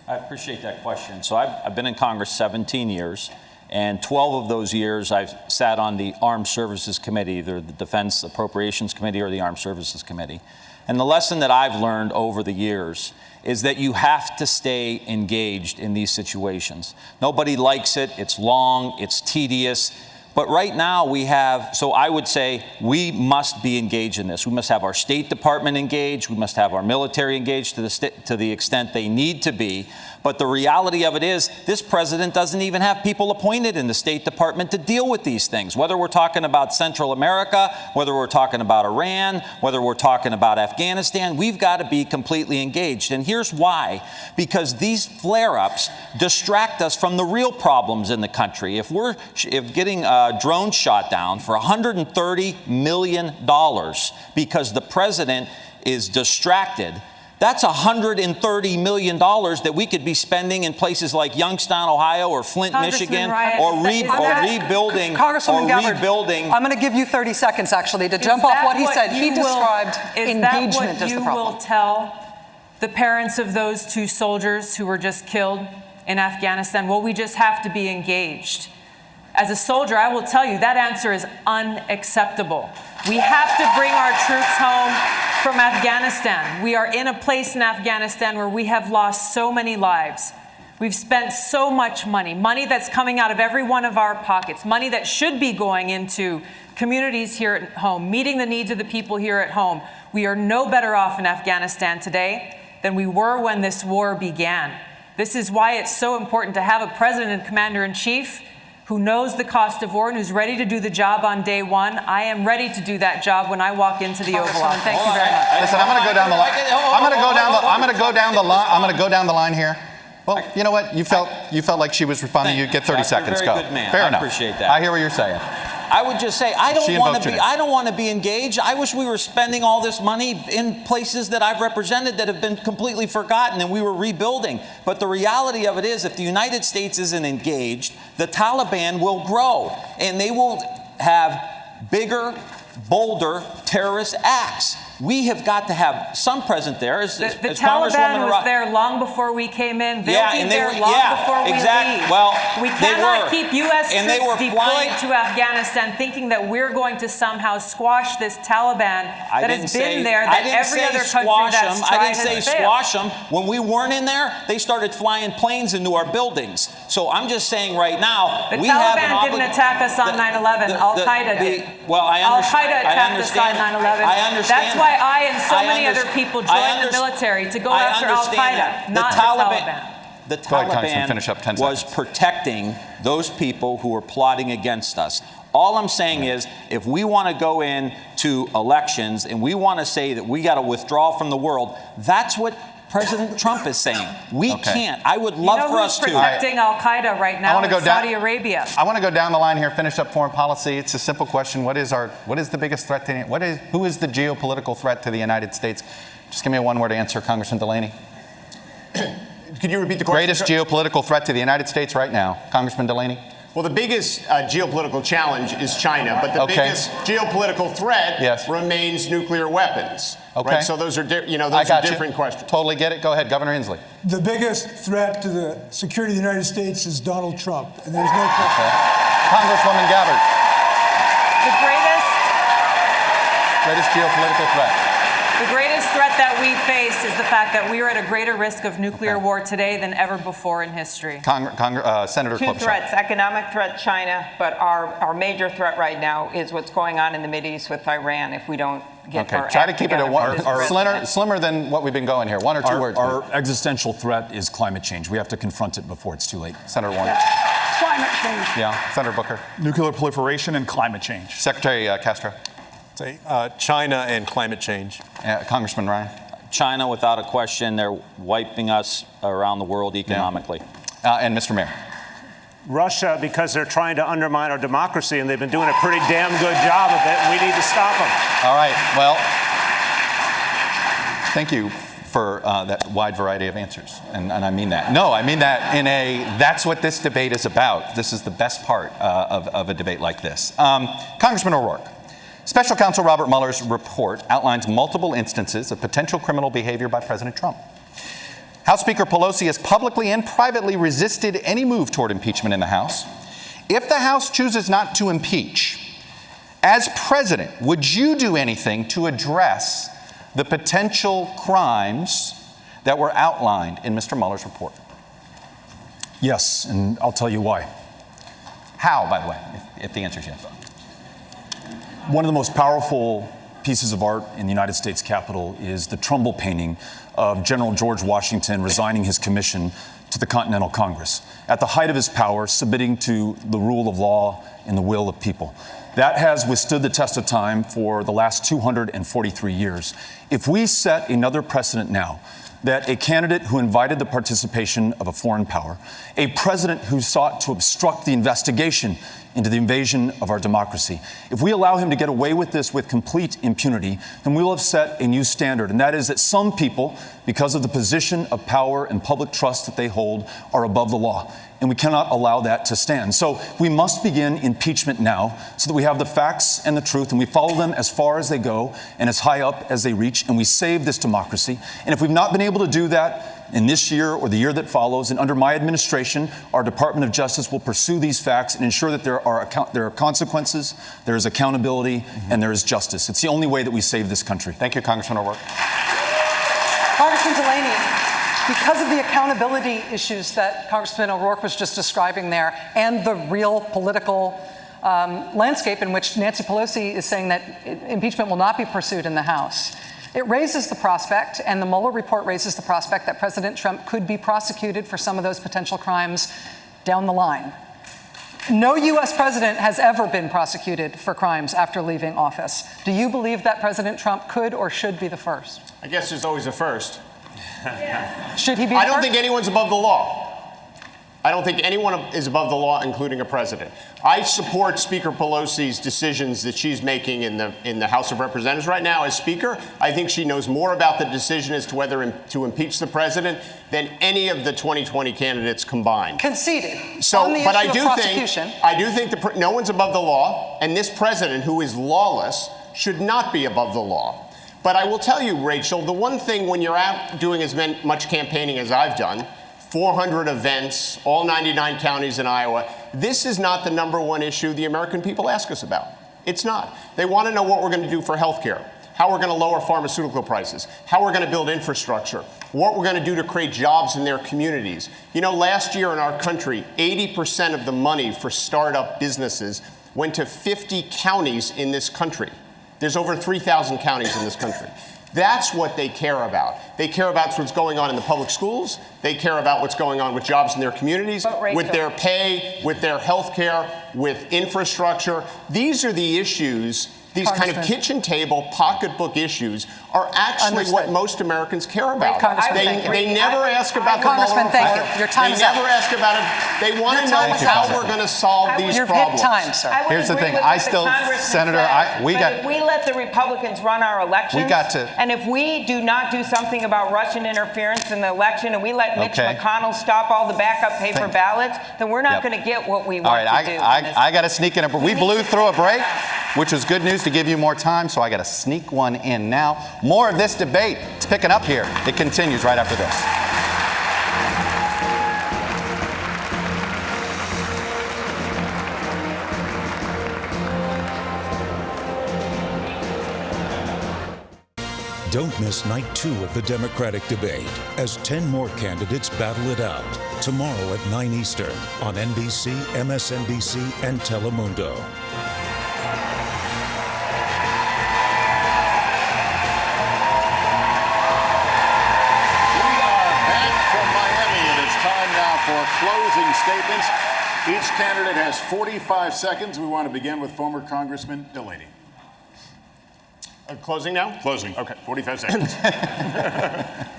I appreciate that question. So I've been in Congress 17 years. And 12 of those years, I've sat on the Armed Services Committee, either the Defense Appropriations Committee or the Armed Services Committee. And the lesson that I've learned over the years is that you have to stay engaged in these situations. Nobody likes it. It's long. It's tedious. But right now we have, so I would say we must be engaged in this. We must have our State Department engaged. We must have our military engaged to the extent they need to be. But the reality of it is this president doesn't even have people appointed in the State Department to deal with these things. Whether we're talking about Central America, whether we're talking about Iran, whether we're talking about Afghanistan, we've got to be completely engaged. And here's why. Because these flare-ups distract us from the real problems in the country. If getting drones shot down for $130 million because the president is distracted, that's $130 million that we could be spending in places like Youngstown, Ohio, or Flint, Michigan, or rebuilding. Congresswoman Gabbard, I'm going to give you 30 seconds, actually, to jump off what he said. He described engagement as the problem. Is that what you will tell the parents of those 2 soldiers who were just killed in Afghanistan? Well, we just have to be engaged. As a soldier, I will tell you that answer is unacceptable. We have to bring our troops home from Afghanistan. We are in a place in Afghanistan where we have lost so many lives. We've spent so much money that's coming out of every one of our pockets, money that should be going into communities here at home, meeting the needs of the people here at home. We are no better off in Afghanistan today than we were when this war began. This is why it's so important to have a president and commander-in-chief who knows the cost of war and who's ready to do the job on day one. I am ready to do that job when I walk into the Oval Office. Thank you very much. Listen, I'm going to go down the line. I'm going to go down the line here. Well, you know what? You felt like she was responding. You get 30 seconds. Go. Good man. Fair enough. I appreciate that. I hear what you're saying. I would just say I don't want to be engaged. I wish we were spending all this money in places that I've represented that have been completely forgotten and we were rebuilding. But the reality of it is, if the United States isn't engaged, the Taliban will grow and they will have bigger, bolder terrorist acts. We have got to have some present there. The Taliban was there long before we came in. They'll be there long before we leave. Well, we cannot keep U.S. troops deployed to Afghanistan thinking that we're going to somehow squash this Taliban that has been there, that every other country that's tried has failed. I didn't say squash them. When we weren't in there, they started flying planes into our buildings. So I'm just saying right now, the Taliban didn't attack us on 9/11. Al-Qaeda did. Well, I understand. Al-Qaeda attacked us on 9/11. I understand. That's why I and so many other people joined the military to go after Al-Qaeda, not the Taliban. The Taliban was protecting those people who were plotting against us. All I'm saying is, if we want to go into elections and we want to say that we got to withdraw from the world, that's what President Trump is saying. We can't. I would love for us to. Protecting Al-Qaeda right now in Saudi Arabia. I want to go down the line here, finish up foreign policy. It's a simple question. What is the biggest threat to who is the geopolitical threat to the United States? Just give me a one-word answer, Congressman Delaney. Could you repeat the question? Greatest geopolitical threat to the United States right now, Congressman Delaney? Well, the biggest geopolitical challenge is China, but the biggest geopolitical threat remains nuclear weapons. Okay. Right? So those are different questions. Totally get it. Go ahead, Governor Inslee. The biggest threat to the security of the United States is Donald Trump, and there's no question. Congresswoman Gabbard. The greatest geopolitical threat. The greatest threat that we face is the fact that we are at a greater risk of nuclear war today than ever before in history. Senator Klobuchar. 2 threats: economic threat, China, but our major threat right now is what's going on in the Mideast with Iran. If we don't get our try to keep it at slimmer than what we've been going here. One or two words. Our existential threat is climate change. We have to confront it before it's too late. Senator Warner. Climate change. Yeah. Senator Booker. Nuclear proliferation and climate change. Secretary Castro. China and climate change. Congressman Ryan. China, without a question, they're wiping us around the world economically. And Mr. Mayor. Russia, because they're trying to undermine our democracy, and they've been doing a pretty damn good job of it. We need to stop them. All right. Well, thank you for that wide variety of answers. And I mean that. No, I mean that that's what this debate is about. This is the best part of a debate like this. Congressman O'Rourke. Special Counsel Robert Mueller's report outlines multiple instances of potential criminal behavior by President Trump. House Speaker Pelosi has publicly and privately resisted any move toward impeachment in the House. If the House chooses not to impeach, as president, would you do anything to address the potential crimes that were outlined in Mr. Mueller's report? Yes, and I'll tell you why. How, by the way, if the answer is yes? One of the most powerful pieces of art in the United States Capitol is the Trumbull painting of General George Washington resigning his commission to the Continental Congress, at the height of his power, submitting to the rule of law and the will of people. That has withstood the test of time for the last 243 years. If we set another precedent now, that a candidate who invited the participation of a foreign power, a president who sought to obstruct the investigation into the invasion of our democracy, if we allow him to get away with this with complete impunity, then we will have set a new standard. And that is that some people, because of the position of power and public trust that they hold, are above the law. And we cannot allow that to stand. So we must begin impeachment now so that we have the facts and the truth, and we follow them as far as they go and as high up as they reach, and we save this democracy. And if we've not been able to do that in this year or the year that follows, and under my administration, our Department of Justice will pursue these facts and ensure that there are consequences, there is accountability, and there is justice. It's the only way that we save this country. Thank you, Congressman O'Rourke. Congressman Delaney, because of the accountability issues that Congressman O'Rourke was just describing there, and the real political landscape in which Nancy Pelosi is saying that impeachment will not be pursued in the House, it raises the prospect, and the Mueller report raises the prospect, that President Trump could be prosecuted for some of those potential crimes down the line. No U.S. president has ever been prosecuted for crimes after leaving office. Do you believe that President Trump could or should be the first? I guess there's always a first. Should he be? I don't think anyone's above the law. I don't think anyone is above the law, including a president. I support Speaker Pelosi's decisions that she's making in the House of Representatives right now as Speaker. I think she knows more about the decision as to whether to impeach the president than any of the 2020 candidates combined. Conceded. So, on the but issue of prosecution. I do think no one's above the law, and this president, who is lawless, should not be above the law. But I will tell you, Rachel, the one thing when you're out doing as much campaigning as I've done, 400 events, all 99 counties in Iowa, this is not the number one issue the American people ask us about. It's not. They want to know what we're going to do for health care, how we're going to lower pharmaceutical prices, how we're going to build infrastructure, what we're going to do to create jobs in their communities. You know, last year in our country, 80% of the money for startup businesses went to 50 counties in this country. There's over 3,000 counties in this country. That's what they care about. They care about what's going on in the public schools. They care about what's going on with jobs in their communities, with their pay, with their health care, with infrastructure. These are the issues. These kind of kitchen table, pocketbook issues are actually what most Americans care about. They never ask about the Mueller report. Thank you. Your time is up. They never ask about it. They want to know how we're going to solve these problems. Time, sir. Here's the thing. Senator, if we let the Republicans run our elections, and if we do not do something about Russian interference in the election, and we let Mitch McConnell stop all the backup paper ballots, then we're not going to get what we want to do. I got to sneak in. We blew through a break, which was good news to give you more time, so I got to sneak one in now. More of this debate. It's picking up here. It continues right after this. Don't miss night 2 of the Democratic debate as 10 more candidates battle it out tomorrow at 9 Eastern on NBC, MSNBC, and Telemundo. For closing statements, each candidate has 45 seconds. We want to begin with former Congressman Delaney. Closing now? Closing. Okay, 45 seconds.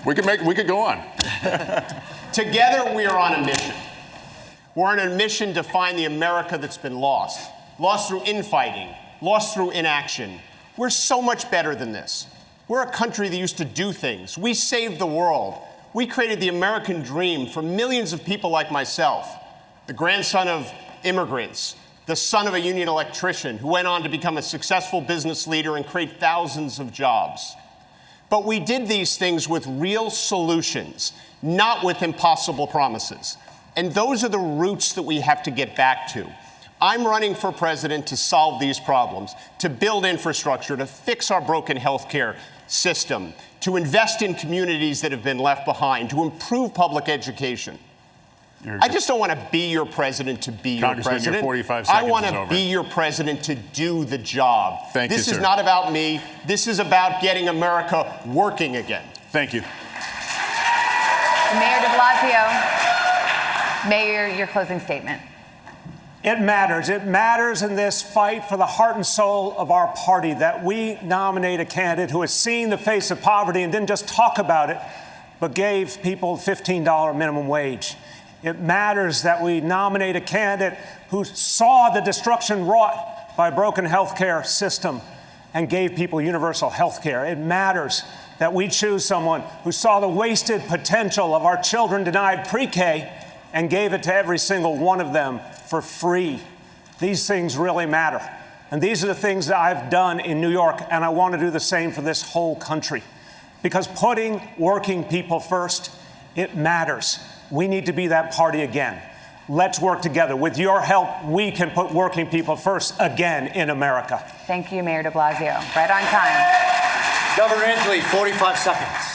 we could go on. Together, we are on a mission. We're on a mission to find the America that's been lost through infighting, lost through inaction. We're so much better than this. We're a country that used to do things. We saved the world. We created the American dream for millions of people like myself, the grandson of immigrants, the son of a union electrician who went on to become a successful business leader and create thousands of jobs. But we did these things with real solutions, not with impossible promises. And those are the roots that we have to get back to. I'm running for president to solve these problems, to build infrastructure, to fix our broken healthcare system, to invest in communities that have been left behind, to improve public education. I just don't want to be your president to be your Congressman, president. your 45 I seconds want is to over. be your president to do the job. Thank you, This is sir. not about me. This is about getting America working again. Thank you. Mayor de Blasio, Mayor, your closing statement. It matters. It matters in this fight for the heart and soul of our party that we nominate a candidate who has seen the face of poverty and didn't just talk about it, but gave people $15 minimum wage. It matters that we nominate a candidate who saw the destruction wrought by a broken healthcare system and gave people universal health care. It matters that we choose someone who saw the wasted potential of our children denied pre-K and gave it to every single one of them for free. These things really matter. And these are the things that I've done in New York, and I want to do the same for this whole country. Because putting working people first, it matters. We need to be that party again. Let's work together. With your help, we can put working people first again in America. Thank you, Mayor de Blasio. Right on time. Governor Inslee, 45 seconds.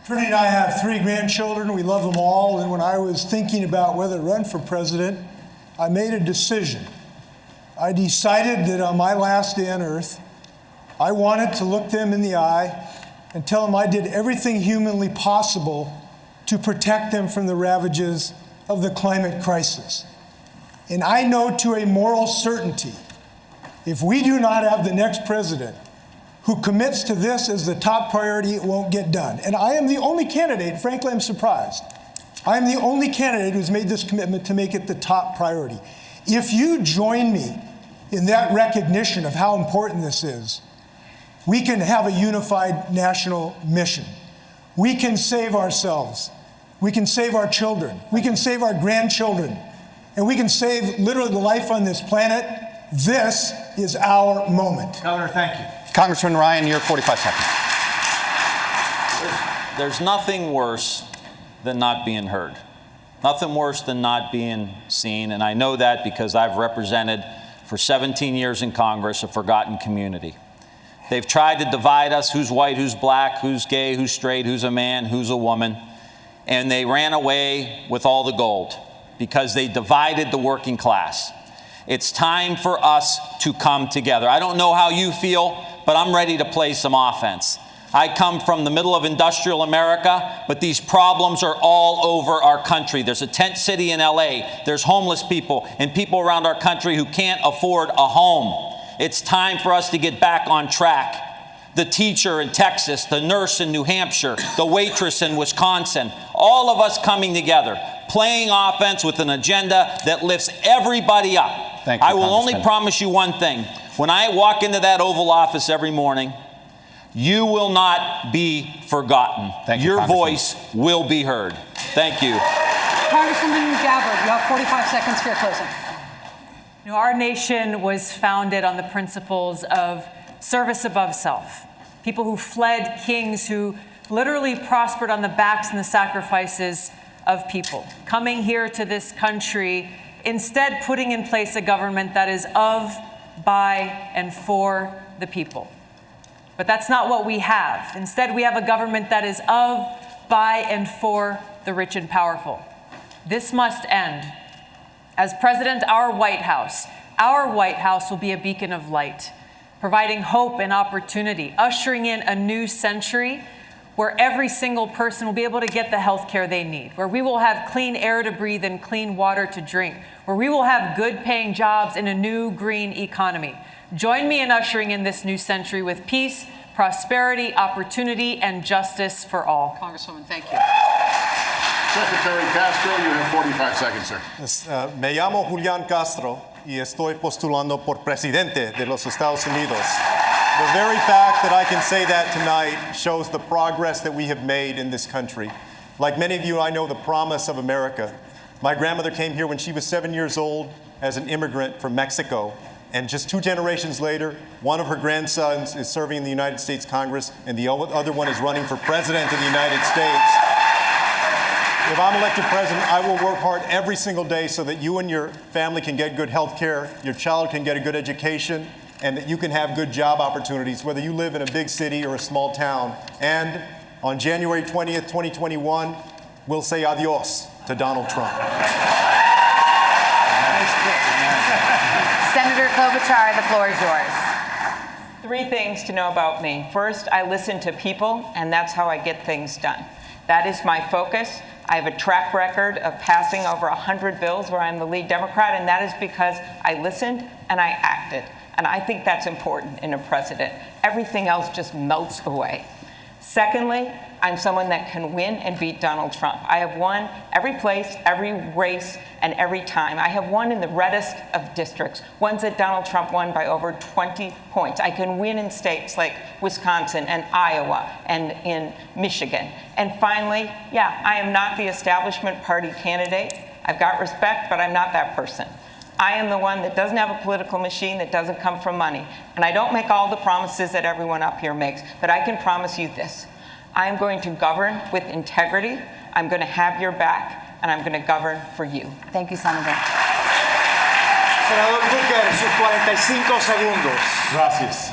Trinity and I have 3 grandchildren. We love them all. And when I was thinking about whether to run for president, I made a decision. I decided that on my last day on earth, I wanted to look them in the eye and tell them I did everything humanly possible to protect them from the ravages of the climate crisis. And I know to a moral certainty, if we do not have the next president who commits to this as the top priority, it won't get done. And I am the only candidate, frankly, I'm surprised. I am the only candidate who's made this commitment to make it the top priority. If you join me in that recognition of how important this is, we can have a unified national mission. We can save ourselves. We can save our children. We can save our grandchildren. And we can save literally the life on this planet. This is our moment. Governor, thank you. Congressman Ryan, your 45 seconds. There's nothing worse than not being heard. Nothing worse than not being seen. And I know that because I've represented for 17 years in Congress a forgotten community. They've tried to divide us, who's white, who's black, who's gay, who's straight, who's a man, who's a woman. And they ran away with all the gold because they divided the working class. It's time for us to come together. I don't know how you feel, but I'm ready to play some offense. I come from the middle of industrial America, but these problems are all over our country. There's a tent city in LA. There's homeless people and people around our country who can't afford a home. It's time for us to get back on track. The teacher in Texas, the nurse in New Hampshire, the waitress in Wisconsin, all of us coming together, playing offense with an agenda that lifts everybody up. Thank you, I will only Congressman. promise you one thing. When I walk into that Oval Office every morning, you will not be forgotten. Thank you, Your Congressman. voice will be heard. Thank you. Congresswoman Gabbard, you have 45 seconds for your closing. You know, our nation was founded on the principles of service above self. People who fled kings who literally prospered on the backs and the sacrifices of people. Coming here to this country, instead putting in place a government that is of, by, and for the people. But that's not what we have. Instead, we have a government that is of, by, and for the rich and powerful. This must end. As president, our White House will be a beacon of light, providing hope and opportunity, ushering in a new century where every single person will be able to get the health care they need, where we will have clean air to breathe and clean water to drink, where we will have good-paying jobs in a new green economy. Join me in ushering in this new century with peace, prosperity, opportunity, and justice for all. Congresswoman, thank you. Secretary Castro, you have 45 seconds, sir. Me llamo Julián Castro y estoy postulando por presidente de los Estados Unidos. The very fact that I can say that tonight shows the progress that we have made in this country. Like many of you, I know the promise of America. My grandmother came here when she was 7 years old as an immigrant from Mexico. And just 2 generations later, one of her grandsons is serving in the United States Congress, and the other one is running for president of the United States. If I'm elected president, I will work hard every single day so that you and your family can get good health care, your child can get a good education, and that you can have good job opportunities, whether you live in a big city or a small town. And on January 20th, 2021, we'll say adios. to Donald Trump. Senator Klobuchar, the floor is yours. 3 things to know about me. First, I listen to people, and that's how I get things done. That is my focus. I have a track record of passing over 100 bills where I'm the lead Democrat, and that is because I listened and I acted. And I think that's important in a president. Everything else just melts away. Secondly, I'm someone that can win and beat Donald Trump. I have won every place, every race, and every time. I have won in the reddest of districts, ones that Donald Trump won by over 20 points. I can win in states like Wisconsin and Iowa and in Michigan. And finally, yeah, I am not the establishment party candidate. I've got respect, but I'm not that person. I am the one that doesn't have a political machine that doesn't come from money. And I don't make all the promises that everyone up here makes, but I can promise you this. I am going to govern with integrity. I'm going to have your back, and I'm going to govern for you. Thank you, Senator. Senador Booker, sus 45 segundos. Gracias.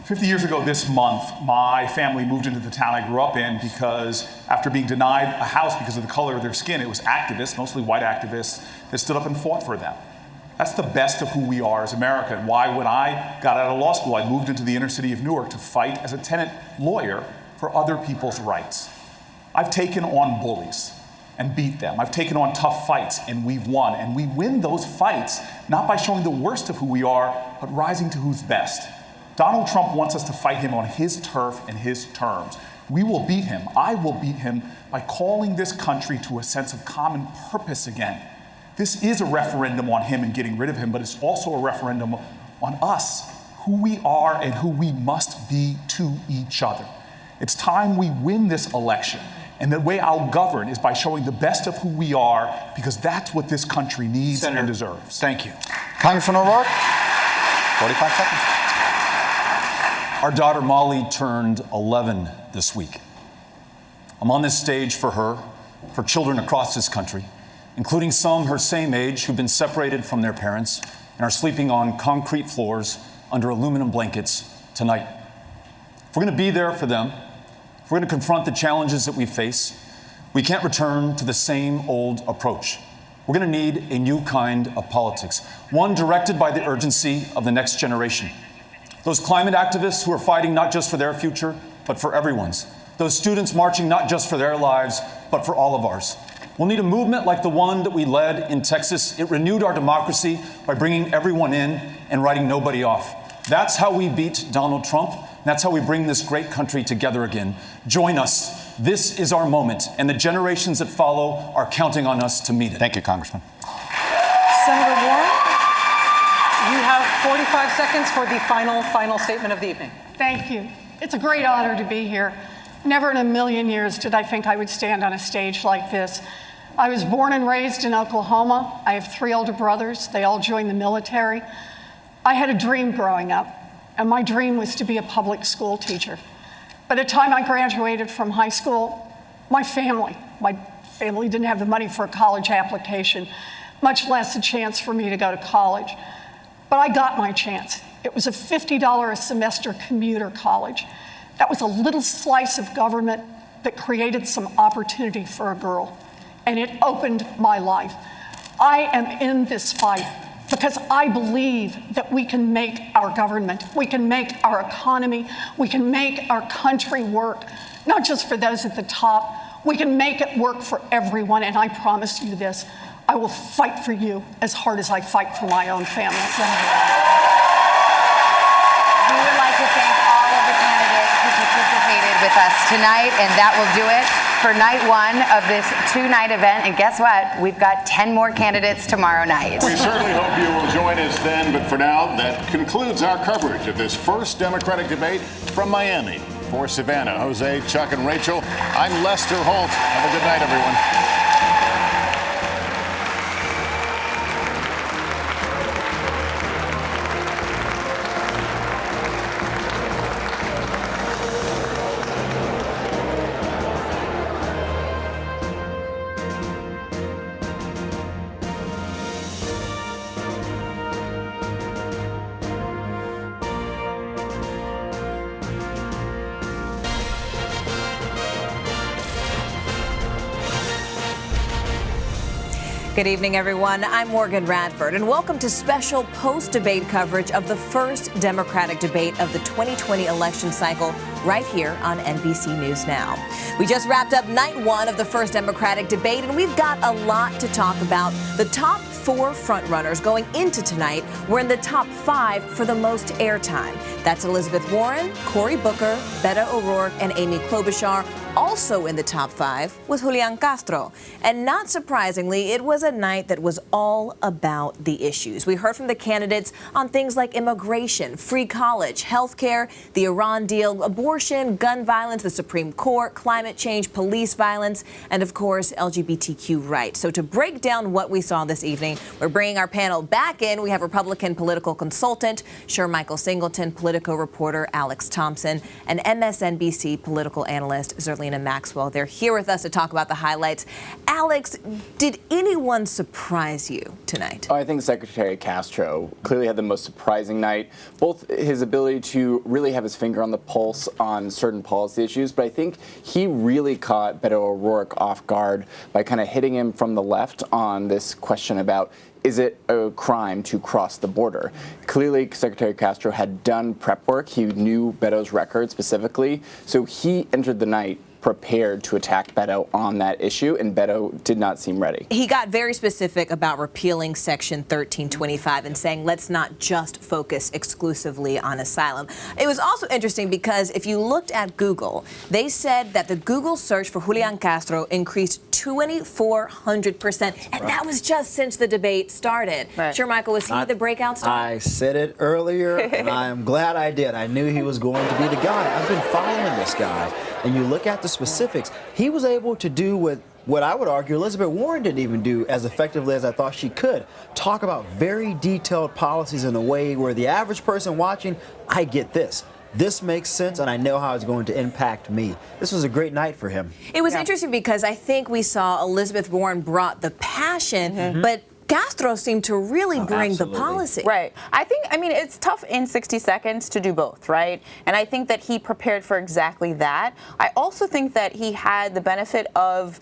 50 years ago this month, my family moved into the town I grew up in because after being denied a house because of the color of their skin, it was activists, mostly white activists, that stood up and fought for them. That's the best of who we are as America, and why when I got out of law school, I moved into the inner city of Newark to fight as a tenant lawyer for other people's rights. I've taken on bullies and beat them. I've taken on tough fights and we've won. And we win those fights not by showing the worst of who we are, but rising to who's best. Donald Trump wants us to fight him on his turf and his terms. We will beat him. I will beat him by calling this country to a sense of common purpose again. This is a referendum on him and getting rid of him, but it's also a referendum on us, who we are and who we must be to each other. It's time we win this election, and the way I'll govern is by showing the best of who we are, because that's what this country needs and deserves. Thank you. Congressman O'Rourke, 45 seconds. Our daughter Molly turned 11 this week. I'm on this stage for her, for children across this country, including some her same age who've been separated from their parents and are sleeping on concrete floors under aluminum blankets tonight. If we're going to be there for them, if we're going to confront the challenges that we face, we can't return to the same old approach. We're going to need a new kind of politics, one directed by the urgency of the next generation. Those climate activists who are fighting not just for their future, but for everyone's. Those students marching not just for their lives, but for all of ours. We'll need a movement like the one that we led in Texas. It renewed our democracy by bringing everyone in and writing nobody off. That's how we beat Donald Trump. That's how we bring this great country together again. Join us. This is our moment, and the generations that follow are counting on us to meet it. Thank you, Congressman. Senator Warren, you have 45 seconds for the final statement of the evening. Thank you. It's a great honor to be here. Never in a million years did I think I would stand on a stage like this. I was born and raised in Oklahoma. I have 3 older brothers. They all joined the military. I had a dream growing up, and my dream was to be a public school teacher. By the time I graduated from high school, my family didn't have the money for a college application, much less a chance for me to go to college. But I got my chance. It was a $50 a semester commuter college. That was a little slice of government that created some opportunity for a girl, and it opened my life. I am in this fight because I believe that we can make our government, we can make our economy, we can make our country work, not just for those at the top. We can make it work for everyone, and I promise you this, I will fight for you as hard as I fight for my own family. We would like to thank all of the candidates who participated with us tonight, and that will do it for night 1 of this 2-night event. And guess what? We've got 10 more candidates tomorrow night. We certainly hope you will join us then, but for now, that concludes our coverage of this first Democratic debate from Miami. For Savannah, Jose, Chuck, and Rachel, I'm Lester Holt. Have a good night, everyone. Good evening, everyone. I'm Morgan Radford, and welcome to special post-debate coverage of the first Democratic debate of the 2020 election cycle right here on NBC News Now. We just wrapped up night one of the first Democratic debate, and we've got a lot to talk about. The top 4 frontrunners going into tonight were in the top 5 for the most airtime. That's Elizabeth Warren, Cory Booker, Beto O'Rourke, and Amy Klobuchar. Also in the top 5 was Julian Castro. And not surprisingly, it was a night that was all about the issues. We heard from the candidates on things like immigration, free college, health care, the Iran deal, abortion, gun violence, the Supreme Court, climate change, police violence, and of course, LGBTQ rights. So to break down what we saw this evening, we're bringing our panel back in. We have Republican political consultant Sher Michael Singleton, Politico reporter Alex Thompson, and MSNBC political analyst Zerlina Maxwell. They're here with us to talk about the highlights. Alex, did anyone surprise you tonight? Oh, I think Secretary Castro clearly had the most surprising night. Both his ability to really have his finger on the pulse on certain policy issues, but I think he really caught Beto O'Rourke off guard by kind of hitting him from the left on this question about, is it a crime to cross the border? Clearly, Secretary Castro had done prep work. He knew Beto's record specifically, so he entered the night prepared to attack Beto on that issue, and Beto did not seem ready. He got very specific about repealing Section 1325 and saying, let's not just focus exclusively on asylum. It was also interesting because if you looked at Google, they said that the Google search for Julian Castro increased 2,400%, and that was just since the debate started. Right. Sure, Michael, was he the breakout star? I said it earlier, and I am glad I did. I knew he was going to be the guy. I've been following this guy, and you look at the specifics. He was able to do what I would argue Elizabeth Warren didn't even do as effectively as I thought she could. Talk about very detailed policies in a way where the average person watching, I get this. This makes sense, and I know how it's going to impact me. This was a great night for him. It was interesting because I think we saw Elizabeth Warren brought the passion, but Castro seemed to really bring the policy. Right. I mean, it's tough in 60 seconds to do both, right? And I think that he prepared for exactly that. I also think that he had the benefit of,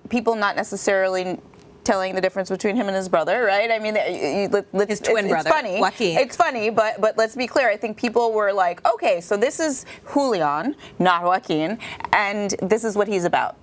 people not necessarily telling the difference between him and his brother, right? I mean, his twin brother, it's funny. Joaquin. It's funny, but let's be clear. I think people were like, okay, so this is Julian, not Joaquin, and this is what he's about.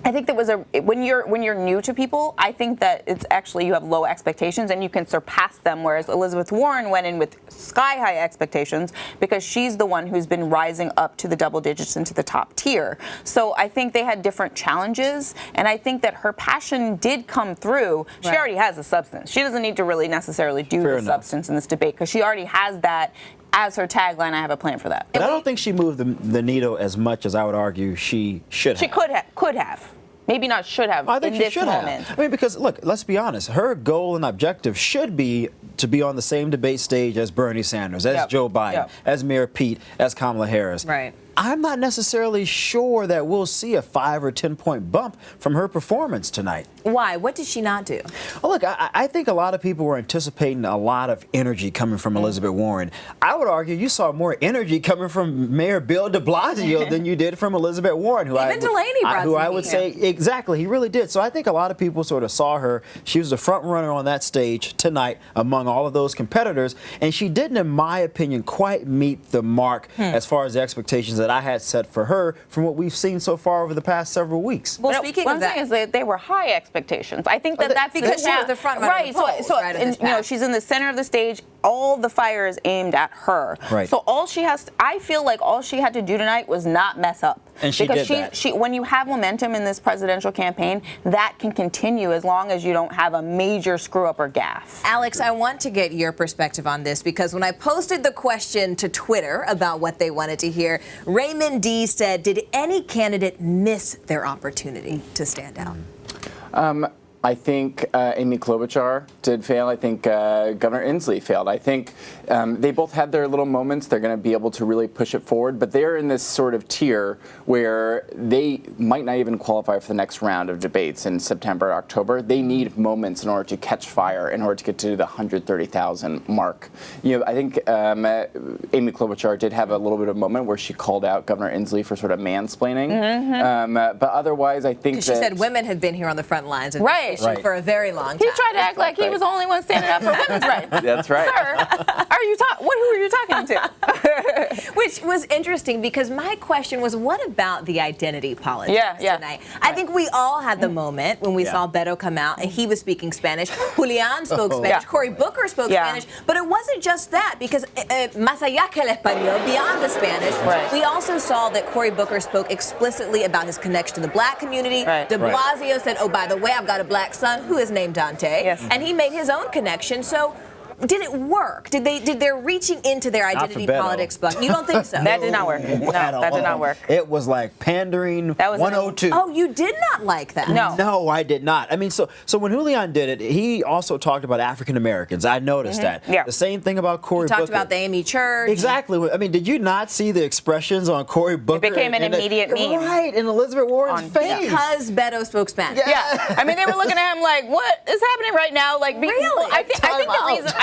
I think that when you're new to people, I think that it's actually you have low expectations and you can surpass them, whereas Elizabeth Warren went in with sky-high expectations because she's the one who's been rising up to the double digits into the top tier. So I think they had different challenges, and I think that her passion did come through. She already has the substance. She doesn't need to really necessarily do the substance in this debate because she already has that as her tagline. I have a plan for that. But I don't think she moved the needle as much as I would argue she should have. She could have. Maybe not should have. I think in she this should moment. have. I mean, because look, let's be honest. Her goal and objective should be to be on the same debate stage as Bernie Sanders, as Joe Biden, as Mayor Pete, as Kamala Harris. Right. I'm not necessarily sure that we'll see a 5 or 10 point bump from her performance tonight. Why? What did she not do? Well, look, I think a lot of people were anticipating a lot of energy coming from Elizabeth Warren. I would argue you saw more energy coming from Mayor Bill de Blasio than you did from Elizabeth Warren, who I would say exactly, he really did. So I think a lot of people sort of saw her. She was the front runner on that stage tonight among all of those competitors, and she didn't, in my opinion, quite meet the mark as far as the expectations that I had set for her from what we've seen so far over the past several weeks. Well, speaking of that, thing is they were high expectations. I think that's because she was the front runner, right? So she's in the center of the stage. All the fire is aimed at her. Right. So I feel like all she had to do tonight was not mess up. And she did that. When you have momentum in this presidential campaign, that can continue as long as you don't have a major screw up or gaffe. Alex, I want to get your perspective on this because when I posted the question to Twitter about what they wanted to hear, Raymond D said, did any candidate miss their opportunity to stand out? I think Amy Klobuchar did fail. I think Governor Inslee failed. I think they both had their little moments. They're going to be able to really push it forward, but they're in this sort of tier where they might not even qualify for the next round of debates in September, October. They need moments in order to catch fire, in order to get to the 130,000 mark. I think Amy Klobuchar did have a little bit of a moment where she called out Governor Inslee for sort of mansplaining. But otherwise, I think she said women had been here on the front lines. Right. consolidation for a very long time. He tried to act like he was the only one standing up for women's rights. That's right. Sir, who are you talking to? Which was interesting because my question was, what about the identity politics tonight? I think we all had the moment when we saw Beto come out and he was speaking Spanish. Julian spoke Spanish. Cory Booker spoke Spanish. But it wasn't just that, because más allá que el español, beyond the Spanish, we also saw that Cory Booker spoke explicitly about his connection to the black community. De Blasio said, oh, by the way, I've got a black son who is named Dante. And he made his own connection. So did it work? Did their reaching into their identity politics book? You don't think so? That did not work. No, that did not work. It was like pandering 102. Oh, you did not like that? No, I did not. I mean, so when Julian did it, he also talked about African Americans. I noticed that. The same thing about Cory Booker. He talked about the AME Church. Exactly. I mean, did you not see the expressions on Cory Booker? It became an immediate meme. Right, in Elizabeth Warren's face. Because Beto spoke Spanish. Yeah. I mean, they were looking at him like, what is happening right now? Like, really?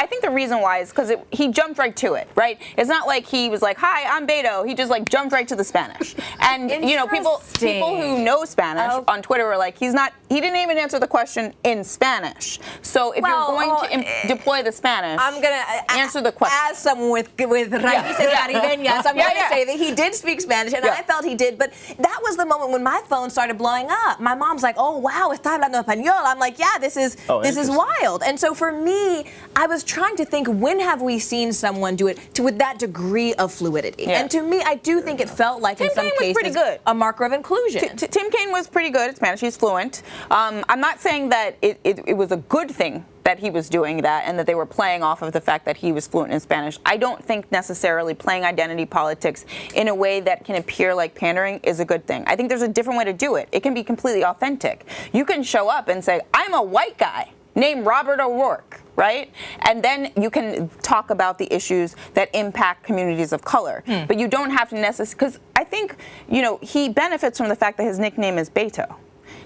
I think the reason why is because he jumped right to it, right? It's not like he was like, hi, I'm Beto. He just like jumped right to the Spanish. And you know, people who know Spanish on Twitter were like, he didn't even answer the question in Spanish. So if you're going to deploy the Spanish, I'm gonna answer the question. As someone with raíces caribeñas, I'm going to say that he did speak Spanish, and I felt he did. But that was the moment when my phone started blowing up. My mom's like, oh wow, está hablando español. I'm like, yeah, this is wild. And so for me, I was trying to think, when have we seen someone do it with that degree of fluidity? And to me, I do think it felt like in some cases a marker of inclusion. Tim Kaine was pretty good at Spanish. He's fluent. I'm not saying that it was a good thing that he was doing that and that they were playing off of the fact that he was fluent in Spanish. I don't think necessarily playing identity politics in a way that can appear like pandering is a good thing. I think there's a different way to do it. It can be completely authentic. You can show up and say, I'm a white guy named Robert O'Rourke, right? And then you can talk about the issues that impact communities of color. But you don't have to necessarily, because I think, you know, he benefits from the fact that his nickname is Beto.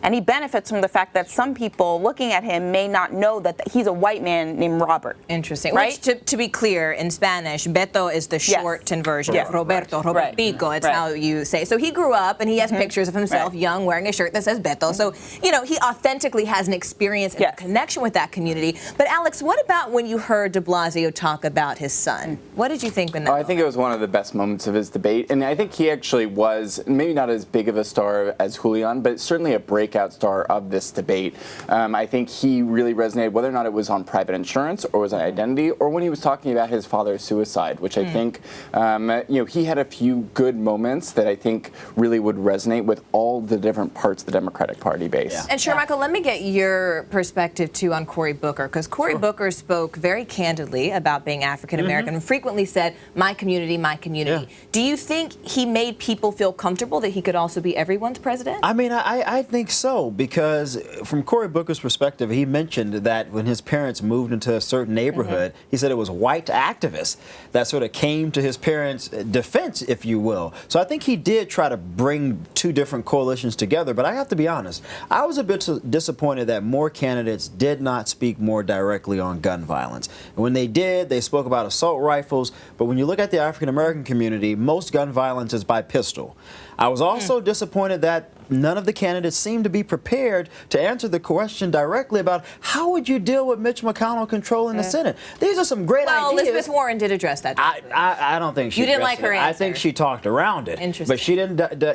And he benefits from the fact that some people looking at him may not know that he's a white man named Robert. Interesting. Right? Which, to be clear, in Spanish, Beto is the shortened version of Roberto, Robertico. It's how you say. So he grew up and he has pictures of himself young wearing a shirt that says Beto. So, you know, he authentically has an experience and a connection with that community. But Alex, what about when you heard de Blasio talk about his son? What did you think when that I think it was one of the best moments of his debate. And I think he actually was maybe not as big of a star as Julian, but certainly a breakout star of this debate. I think he really resonated, whether or not it was on private insurance or was on identity, or when he was talking about his father's suicide, which I think, you know, he had a few good moments that I think really would resonate with all the different parts of the Democratic Party base. And Michael, let me get your perspective too on Cory Booker, because Cory Booker spoke very candidly about being African American and frequently said, my community, my community. Do you think he made people feel comfortable that he could also be everyone's president? I mean, I think so, because from Cory Booker's perspective, he mentioned that when his parents moved into a certain neighborhood, he said it was white activists that sort of came to his parents' defense, if you will. So I think he did try to bring two different coalitions together, but I have to be honest, I was a bit disappointed that more candidates did not speak more directly on gun violence. And when they did, they spoke about assault rifles, but when you look at the African American community, most gun violence is by pistol. I was also disappointed that none of the candidates seemed to be prepared to answer the question directly about how would you deal with Mitch McConnell controlling the Senate. These are some great ideas. Elizabeth Warren did address that. I don't think she. You didn't like her answer. I think she talked around it. Interesting. But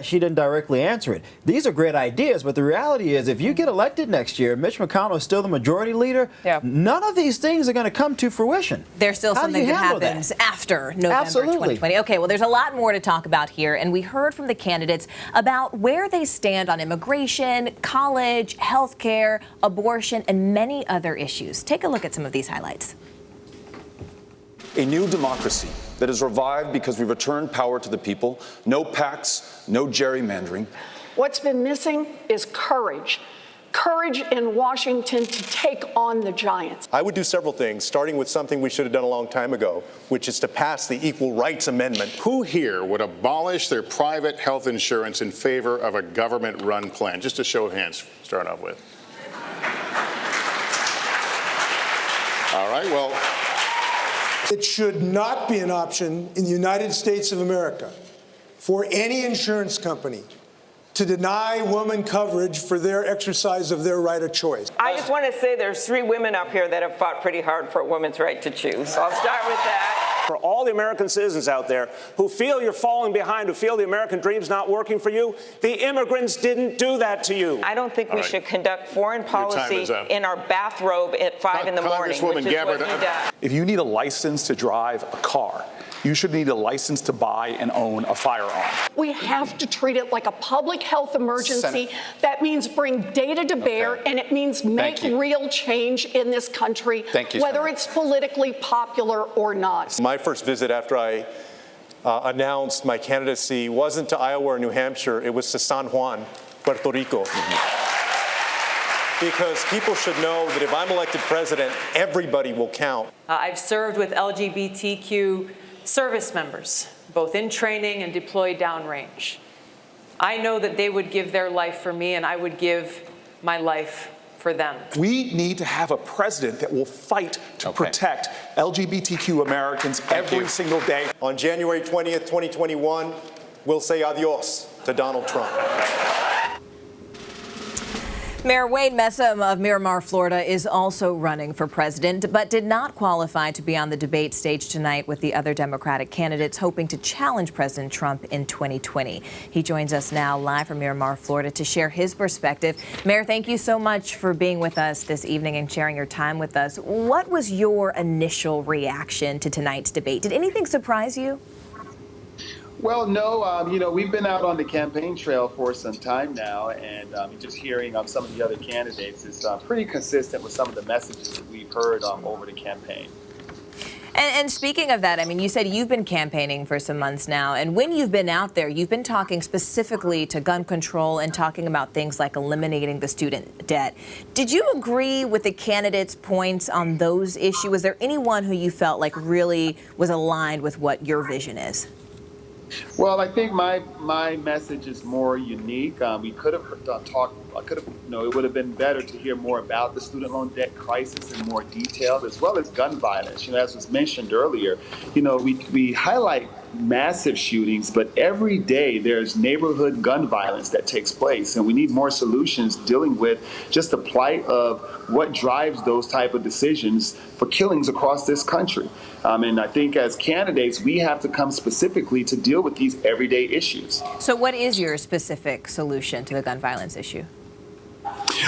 she didn't directly answer it. These are great ideas, but the reality is, if you get elected next year, Mitch McConnell is still the majority leader. None of these things are going to come to fruition. There's still something that happens after November 2020. Okay, well, there's a lot more to talk about here, and we heard from the candidates about where they stand on immigration, college, healthcare, abortion, and many other issues. Take a look at some of these highlights. A new democracy that is revived because we returned power to the people. No pacts, no gerrymandering. What's been missing is courage. Courage in Washington to take on the giants. I would do several things, starting with something we should have done a long time ago, which is to pass the Equal Rights Amendment. Who here would abolish their private health insurance in favor of a government-run plan? Just a show of hands, start off with. All right, well. It should not be an option in the United States of America for any insurance company to deny women coverage for their exercise of their right of choice. I just want to say there's 3 women up here that have fought pretty hard for a woman's right to choose. So I'll start with that. For all the American citizens out there who feel you're falling behind, who feel the American dream's not working for you, the immigrants didn't do that to you. I don't think we should conduct foreign policy in our bathrobe at 5 in the morning, which is what he does. If you need a license to drive a car, you should need a license to buy and own a firearm. We have to treat it like a public health emergency. That means bring data to bear, and it means make real change in this country, whether it's politically popular or not. My first visit after I announced my candidacy wasn't to Iowa or New Hampshire, it was to San Juan, Puerto Rico. Because people should know that if I'm elected president, everybody will count. I've served with LGBTQ service members, both in training and deployed downrange. I know that they would give their life for me, and I would give my life for them. We need to have a president that will fight to protect LGBTQ Americans every single day. On January 20th, 2021, we'll say adios to Donald Trump. Mayor Wade Messam of Miramar, Florida, is also running for president, but did not qualify to be on the debate stage tonight with the other Democratic candidates hoping to challenge President Trump in 2020. He joins us now live from Miramar, Florida, to share his perspective. Mayor, thank you so much for being with us this evening and sharing your time with us. What was your initial reaction to tonight's debate? Did anything surprise you? Well, no, we've been out on the campaign trail for some time now, and just hearing some of the other candidates is pretty consistent with some of the messages that we've heard over the campaign. And speaking of that, I mean, you said you've been campaigning for some months now, and when you've been out there, you've been talking specifically to gun control and talking about things like eliminating the student debt. Did you agree with the candidates' points on those issues? Was there anyone who you felt like really was aligned with what your vision is? Well, I think my message is more unique. We could have talked. It would have been better to hear more about the student loan debt crisis in more detail, as well as gun violence. As was mentioned earlier, we highlight massive shootings, but every day there's neighborhood gun violence that takes place, and we need more solutions dealing with just the plight of what drives those type of decisions for killings across this country. And I think as candidates, we have to come specifically to deal with these everyday issues. So what is your specific solution to the gun violence issue?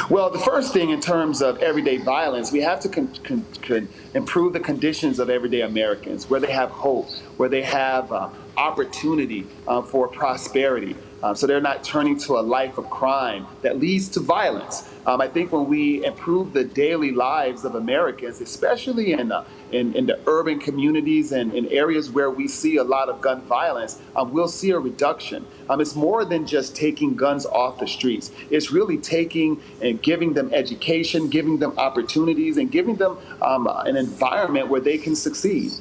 Well, the first thing in terms of everyday violence, we have to improve the conditions of everyday Americans, where they have hope, where they have opportunity for prosperity, so they're not turning to a life of crime that leads to violence. I think when we improve the daily lives of Americans, especially in the urban communities and in areas where we see a lot of gun violence, we'll see a reduction. It's more than just taking guns off the streets. It's really taking and giving them education, giving them opportunities, and giving them an environment where they can succeed.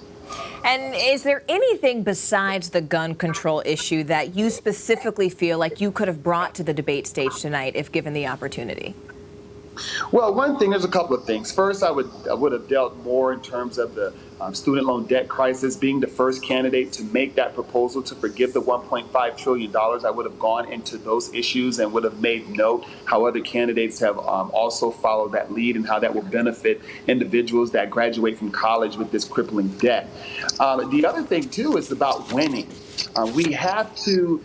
And is there anything besides the gun control issue that you specifically feel like you could have brought to the debate stage tonight if given the opportunity? Well, one thing, there's a couple of things. First, I would have dealt more in terms of the student loan debt crisis, being the first candidate to make that proposal to forgive the $1.5 trillion. I would have gone into those issues and would have made note how other candidates have also followed that lead and how that will benefit individuals that graduate from college with this crippling debt. The other thing, too, is about winning. We have to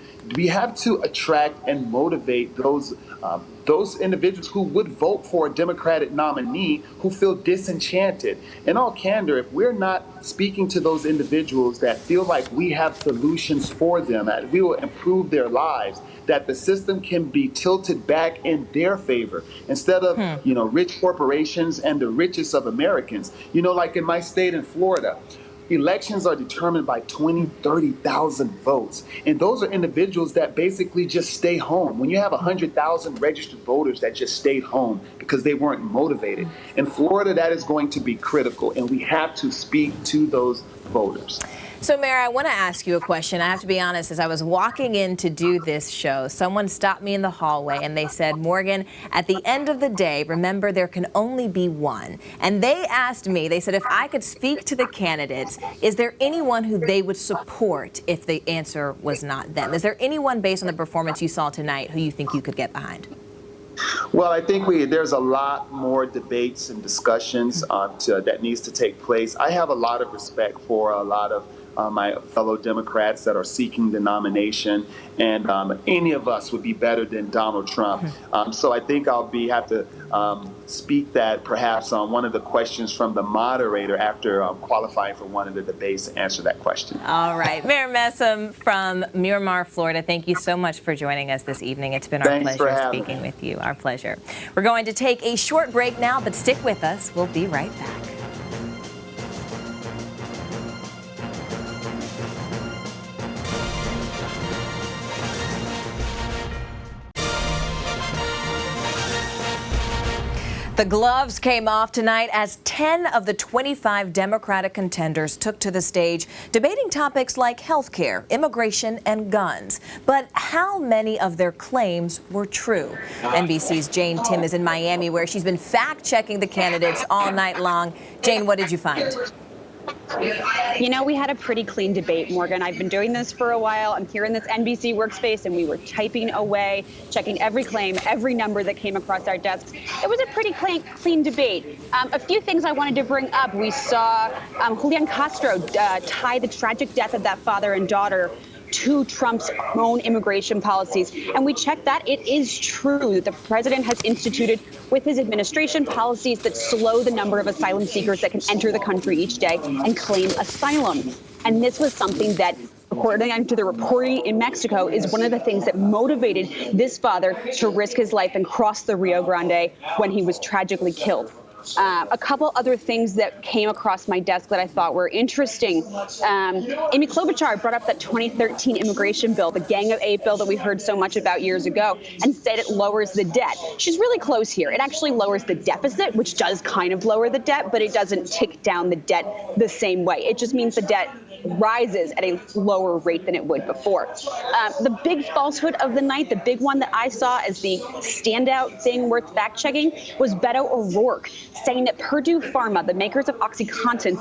attract and motivate those individuals who would vote for a Democratic nominee who feel disenchanted. In all candor, if we're not speaking to those individuals that feel like we have solutions for them, that we will improve their lives, that the system can be tilted back in their favor instead of, rich corporations and the richest of Americans. Like in my state in Florida, elections are determined by 20, 30,000 votes. And those are individuals that basically just stay home. When you have 100,000 registered voters that just stayed home because they weren't motivated. In Florida, that is going to be critical, and we have to speak to those voters. So, Mayor, I want to ask you a question. I have to be honest, as I was walking in to do this show, someone stopped me in the hallway and they said, Morgan, at the end of the day, remember there can only be one. And they asked me, they said, if I could speak to the candidates, is there anyone who they would support if the answer was not them? Is there anyone based on the performance you saw tonight who you think you could get behind? Well, I think there's a lot more debates and discussions that needs to take place. I have a lot of respect for a lot of my fellow Democrats that are seeking the nomination, and any of us would be better than Donald Trump. So I think I'll have to speak that perhaps on one of the questions from the moderator after qualifying for one of the debates to answer that question. All right. Mayor Messam from Miramar, Florida, thank you so much for joining us this evening. It's been our pleasure speaking with you. Our pleasure. We're going to take a short break now, but stick with us. We'll be right back. The gloves came off tonight as 10 of the 25 Democratic contenders took to the stage debating topics like health care, immigration, and guns. But how many of their claims were true? NBC's Jane Tim is in Miami, where she's been fact-checking the candidates all night long. Jane, what did you find? You know, we had a pretty clean debate, Morgan. I've been doing this for a while. I'm here in this NBC workspace, and we were typing away, checking every claim, every number that came across our desks. It was a pretty clean debate. A few things I wanted to bring up. We saw Julian Castro tie the tragic death of that father and daughter to Trump's own immigration policies. And we checked that. It is true that the president has instituted with his administration policies that slow the number of asylum seekers that can enter the country each day and claim asylum. And this was something that, according to the reporting in Mexico, is one of the things that motivated this father to risk his life and cross the Rio Grande when he was tragically killed. A couple other things that came across my desk that I thought were interesting. Amy Klobuchar brought up that 2013 immigration bill, the Gang of Eight bill that we heard so much about years ago, and said it lowers the debt. She's really close here. It actually lowers the deficit, which does kind of lower the debt, but it doesn't tick down the debt the same way. It just means the debt rises at a lower rate than it would before. The big falsehood of the night, the big one that I saw as the standout thing worth fact-checking, was Beto O'Rourke saying that Purdue Pharma, the makers of OxyContin,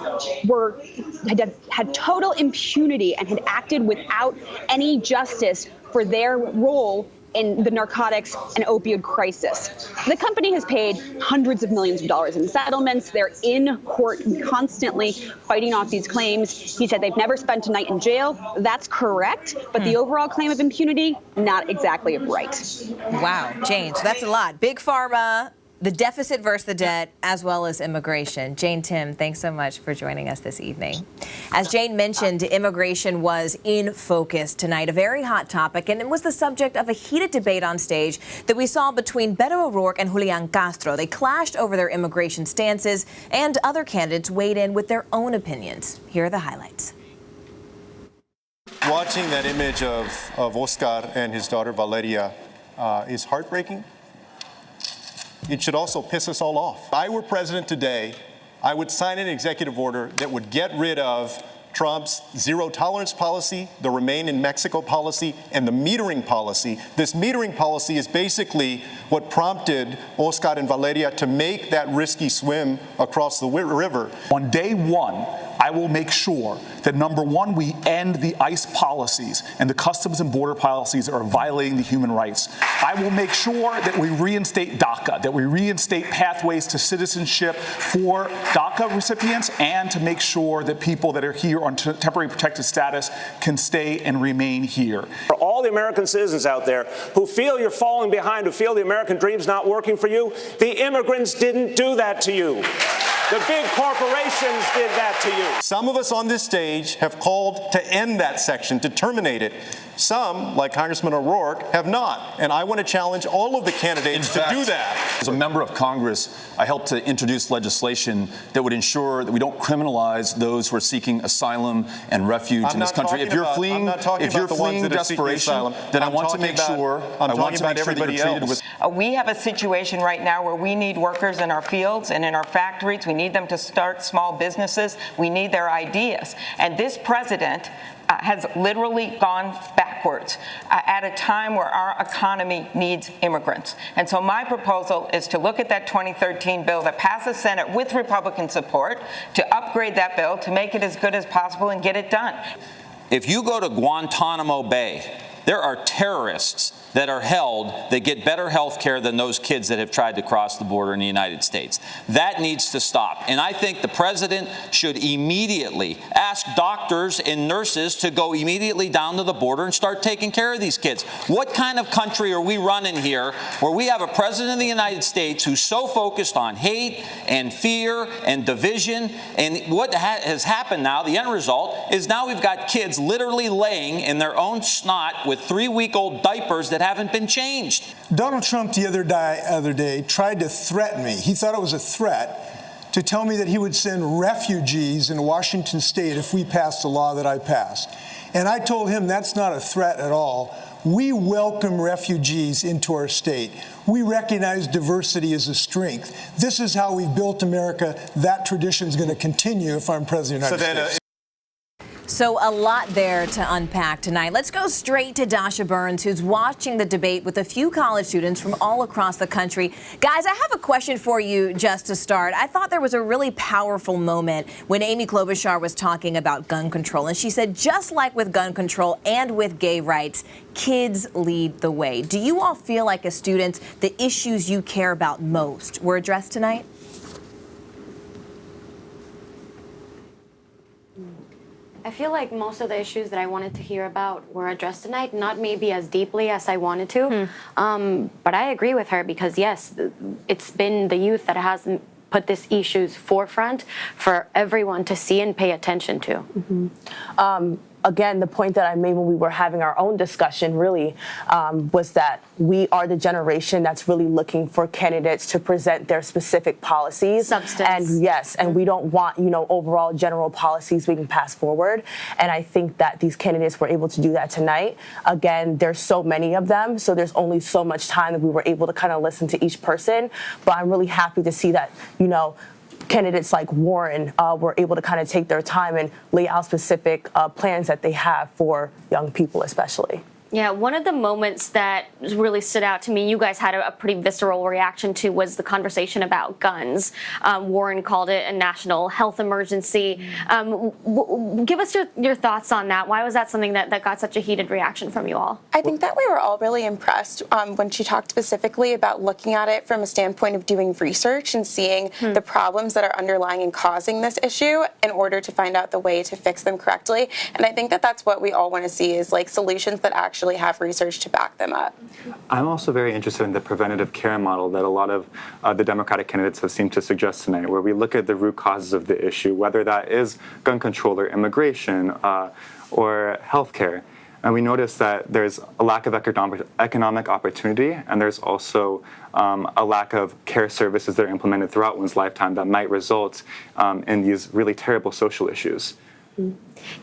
had total impunity and had acted without any justice for their role in the narcotics and opioid crisis. The company has paid hundreds of millions of dollars in settlements. They're in court constantly fighting off these claims. He said they've never spent a night in jail. That's correct, but the overall claim of impunity, not exactly right. Wow, Jane, so that's a lot. Big Pharma, the deficit versus the debt, as well as immigration. Jane Tim, thanks so much for joining us this evening. As Jane mentioned, immigration was in focus tonight, a very hot topic, and it was the subject of a heated debate on stage that we saw between Beto O'Rourke and Julian Castro. They clashed over their immigration stances, and other candidates weighed in with their own opinions. Here are the highlights. Watching that image of Oscar and his daughter Valeria is heartbreaking. It should also piss us all off. If I were president today, I would sign an executive order that would get rid of Trump's zero tolerance policy, the Remain in Mexico policy, and the metering policy. This metering policy is basically what prompted Oscar and Valeria to make that risky swim across the river. On day one, I will make sure that, number one, we end the ICE policies and the customs and border policies that are violating the human rights. I will make sure that we reinstate DACA, that we reinstate pathways to citizenship for DACA recipients, and to make sure that people that are here on temporary protected status can stay and remain here. For all the American citizens out there who feel you're falling behind, who feel the American dream's not working for you, the immigrants didn't do that to you. The big corporations did that to you. Some of us on this stage have called to end that section, to terminate it. Some, like Congressman O'Rourke, have not. And I want to challenge all of the candidates to do that. As a member of Congress, I helped to introduce legislation that would ensure that we don't criminalize those who are seeking asylum and refuge in this country. If you're fleeing desperation, then I want to make sure that you're treated with. We have a situation right now where we need workers in our fields and in our factories. We need them to start small businesses. We need their ideas. And this president has literally gone backwards at a time where our economy needs immigrants. And so my proposal is to look at that 2013 bill that passed the Senate with Republican support, to upgrade that bill, to make it as good as possible and get it done. If you go to Guantanamo Bay, there are terrorists that are held that get better health care than those kids that have tried to cross the border in the United States. That needs to stop. And I think the president should immediately ask doctors and nurses to go immediately down to the border and start taking care of these kids. What kind of country are we running here where we have a president of the United States who's so focused on hate and fear and division? And what has happened now, the end result, is now we've got kids literally laying in their own snot with 3-week-old diapers that haven't been changed. Donald Trump the other day tried to threaten me. He thought it was a threat to tell me that he would send refugees in Washington State if we passed the law that I passed. And I told him that's not a threat at all. We welcome refugees into our state. We recognize diversity as a strength. This is how we've built America. That tradition is going to continue if I'm president of the United States. So a lot there to unpack tonight. Let's go straight to Dasha Burns, who's watching the debate with a few college students from all across the country. Guys, I have a question for you just to start. I thought there was a really powerful moment when Amy Klobuchar was talking about gun control. And she said, just like with gun control and with gay rights, kids lead the way. Do you all feel like as students, the issues you care about most were addressed tonight? I feel like most of the issues that I wanted to hear about were addressed tonight, not maybe as deeply as I wanted to. But I agree with her because, yes, it's been the youth that has put these issues forefront for everyone to see and pay attention to. Again, the point that I made when we were having our own discussion really was that we are the generation that's really looking for candidates to present their specific policies. Substance. And yes, and we don't want, overall general policies we can pass forward. And I think that these candidates were able to do that tonight. Again, there's so many of them, so there's only so much time that we were able to kind of listen to each person. But I'm really happy to see that, candidates like Warren were able to kind of take their time and lay out specific plans that they have for young people especially. Yeah, one of the moments that really stood out to me, you guys had a pretty visceral reaction to, was the conversation about guns. Warren called it a national health emergency. Give us your thoughts on that. Why was that something that got such a heated reaction from you all? I think that we were all really impressed when she talked specifically about looking at it from a standpoint of doing research and seeing the problems that are underlying and causing this issue in order to find out the way to fix them correctly. And I think that that's what we all want to see, is like solutions that actually have research to back them up. I'm also very interested in the preventative care model that a lot of the Democratic candidates have seemed to suggest tonight, where we look at the root causes of the issue, whether that is gun control or immigration or healthcare. And we notice that there's a lack of economic opportunity, and there's also a lack of care services that are implemented throughout one's lifetime that might result in these really terrible social issues.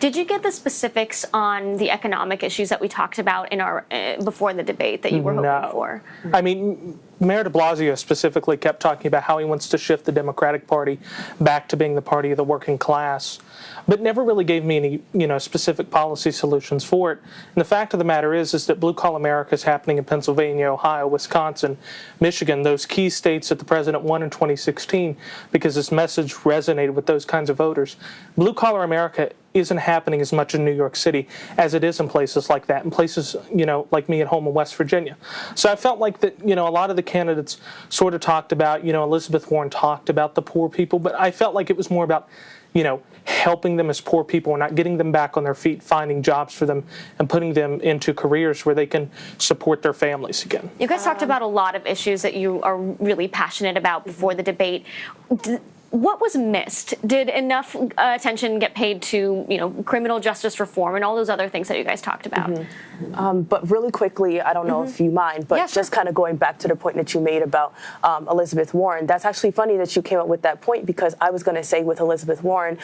Did you get the specifics on the economic issues that we talked about in our before the debate that you were hoping for? I mean, Mayor de Blasio specifically kept talking about how he wants to shift the Democratic Party back to being the party of the working class, but never really gave me any, specific policy solutions for it. And the fact of the matter is that Blue Collar America is happening in Pennsylvania, Ohio, Wisconsin, Michigan, those key states that the president won in 2016, because this message resonated with those kinds of voters. Blue Collar America isn't happening as much in New York City as it is in places like that, in places, like me at home in West Virginia. So I felt like that, a lot of the candidates sort of talked about, Elizabeth Warren talked about the poor people, but I felt like it was more about, helping them as poor people and not getting them back on their feet, finding jobs for them and putting them into careers where they can support their families again. You guys talked about a lot of issues that you are really passionate about before the debate. What was missed? Did enough attention get paid to, criminal justice reform and all those other things that you guys talked about? But really quickly, I don't know if you mind, but just kind of going back to the point that you made about Elizabeth Warren, that's actually funny that you came up with that point, because I was going to say with Elizabeth Warren,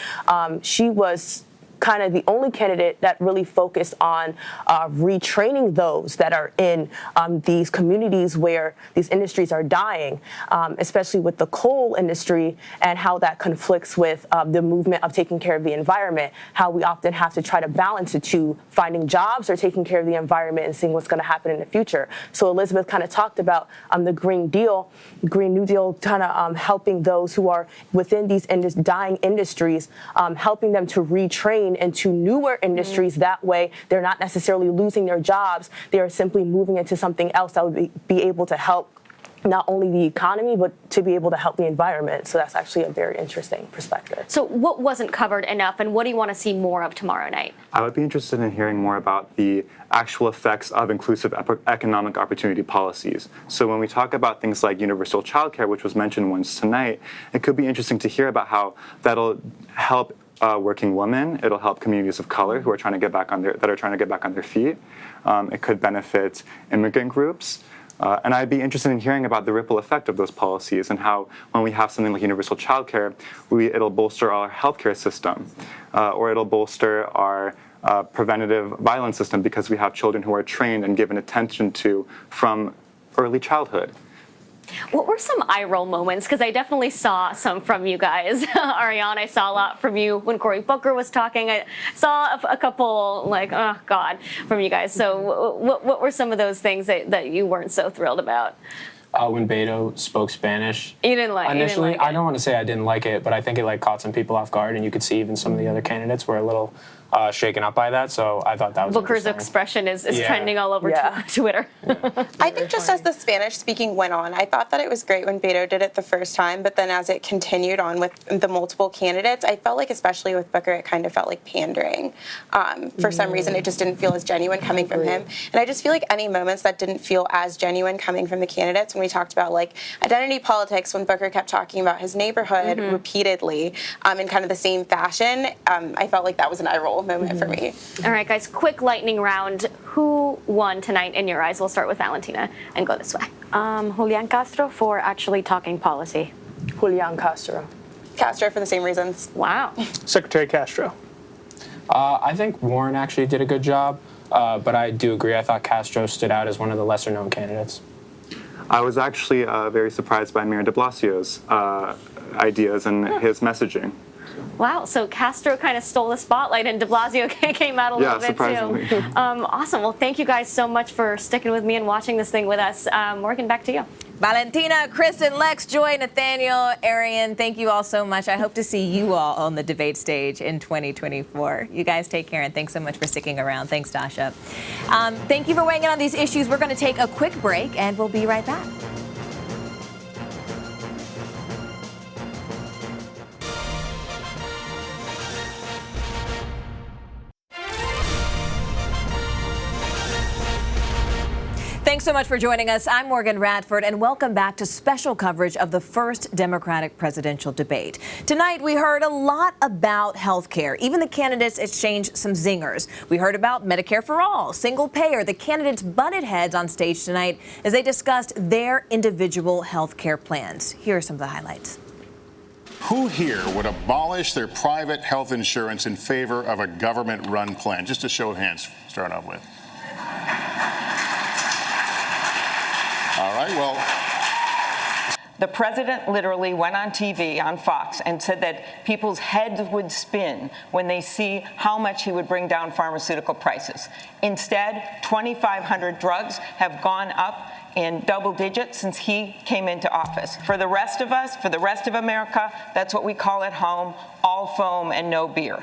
she was kind of the only candidate that really focused on retraining those that are in these communities where these industries are dying, especially with the coal industry and how that conflicts with the movement of taking care of the environment, how we often have to try to balance the two, finding jobs or taking care of the environment and seeing what's going to happen in the future. So Elizabeth kind of talked about the Green New Deal, kind of helping those who are within these dying industries, helping them to retrain into newer industries. That way, they're not necessarily losing their jobs. They are simply moving into something else that would be able to help not only the economy, but to be able to help the environment. So that's actually a very interesting perspective. So what wasn't covered enough, and what do you want to see more of tomorrow night? I would be interested in hearing more about the actual effects of inclusive economic opportunity policies. So when we talk about things like universal childcare, which was mentioned once tonight, it could be interesting to hear about how that'll help working women. It'll help communities of color who are trying to get back on their feet. It could benefit immigrant groups. And I'd be interested in hearing about the ripple effect of those policies and how, when we have something like universal childcare, it'll bolster our healthcare system, or it'll bolster our preventative violence system because we have children who are trained and given attention to from early childhood. What were some eye roll moments? Because I definitely saw some from you guys. Ariane, I saw a lot from you when Cory Booker was talking. I saw a couple, like, oh, God, from you guys. So what were some of those things that you weren't so thrilled about? When Beto spoke Spanish. You didn't like it? Initially, I don't want to say I didn't like it, but I think it caught some people off guard, and you could see even some of the other candidates were a little shaken up by that, so I thought that was Booker's expression is trending all over Twitter. I think just as the Spanish speaking went on, I thought that it was great when Beto did it the first time, but then as it continued on with the multiple candidates, I felt like, especially with Booker, it kind of felt like pandering. For some reason, it just didn't feel as genuine coming from him. And I just feel like any moments that didn't feel as genuine coming from the candidates, when we talked about like identity politics, when Booker kept talking about his neighborhood repeatedly in kind of the same fashion, I felt like that was an eye roll moment for me. All right, guys, quick lightning round. Who won tonight in your eyes? We'll start with Valentina and go this way. Julian Castro for actually talking policy. Julian Castro. Castro for the same reasons. Wow. Secretary Castro. I think Warren actually did a good job, but I do agree. I thought Castro stood out as one of the lesser-known candidates. I was actually very surprised by Mayor de Blasio's ideas and his messaging. Wow, so Castro kind of stole the spotlight and de Blasio came out a little bit surprisingly. too. Awesome. Well, thank you guys so much for sticking with me and watching this thing with us. Morgan, back to you. Valentina, Kristen, Lex, Joy, Nathaniel, Arian, thank you all so much. I hope to see you all on the debate stage in 2024. You guys take care, and thanks so much for sticking around. Thanks, Dasha. Thank you for weighing in on these issues. We're going to take a quick break, and we'll be right back. Thanks so much for joining us. I'm Morgan Radford, and welcome back to special coverage of the first Democratic presidential debate. Tonight, we heard a lot about health care. Even the candidates exchanged some zingers. We heard about Medicare for All, single payer. The candidates butted heads on stage tonight as they discussed their individual health care plans. Here are some of the highlights. Who here would abolish their private health insurance in favor of a government-run plan? Just a show of hands, start off with. All right, well. The president literally went on TV, on Fox, and said that people's heads would spin when they see how much he would bring down pharmaceutical prices. Instead, 2,500 drugs have gone up in double digits since he came into office. For the rest of us, for the rest of America, that's what we call at home, all foam and no beer.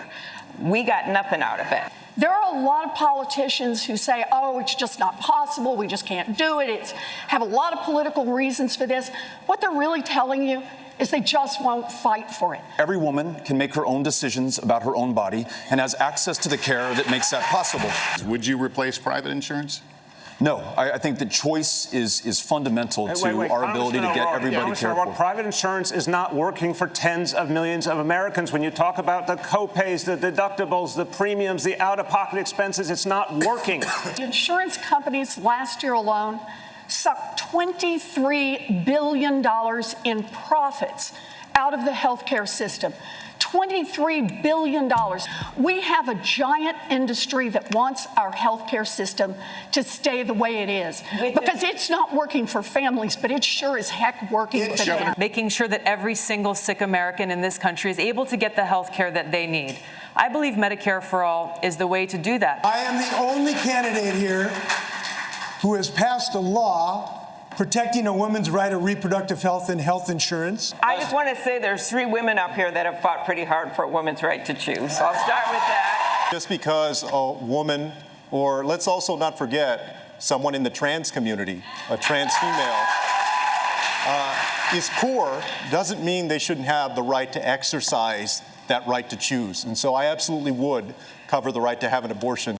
We got nothing out of it. There are a lot of politicians who say, oh, it's just not possible, we just can't do it, have a lot of political reasons for this. What they're really telling you is they just won't fight for it. Every woman can make her own decisions about her own body and has access to the care that makes that possible. Would you replace private insurance? No, I think the choice is fundamental to our ability to get everybody cared for. Private insurance is not working for tens of millions of Americans. When you talk about the co-pays, the deductibles, the premiums, the out-of-pocket expenses, it's not working. The insurance companies last year alone sucked $23 billion in profits out of the healthcare system. $23 billion. We have a giant industry that wants our healthcare system to stay the way it is. Because it's not working for families, but it sure as heck working for them. Making sure that every single sick American in this country is able to get the health care that they need. I believe Medicare for All is the way to do that. I am the only candidate here who has passed a law protecting a woman's right of reproductive health and health insurance. I just want to say there's 3 women up here that have fought pretty hard for a woman's right to choose. So I'll start with that. Just because a woman, or let's also not forget, someone in the trans community, a trans female, is poor, doesn't mean they shouldn't have the right to exercise that right to choose. And so I absolutely would cover the right to have an abortion.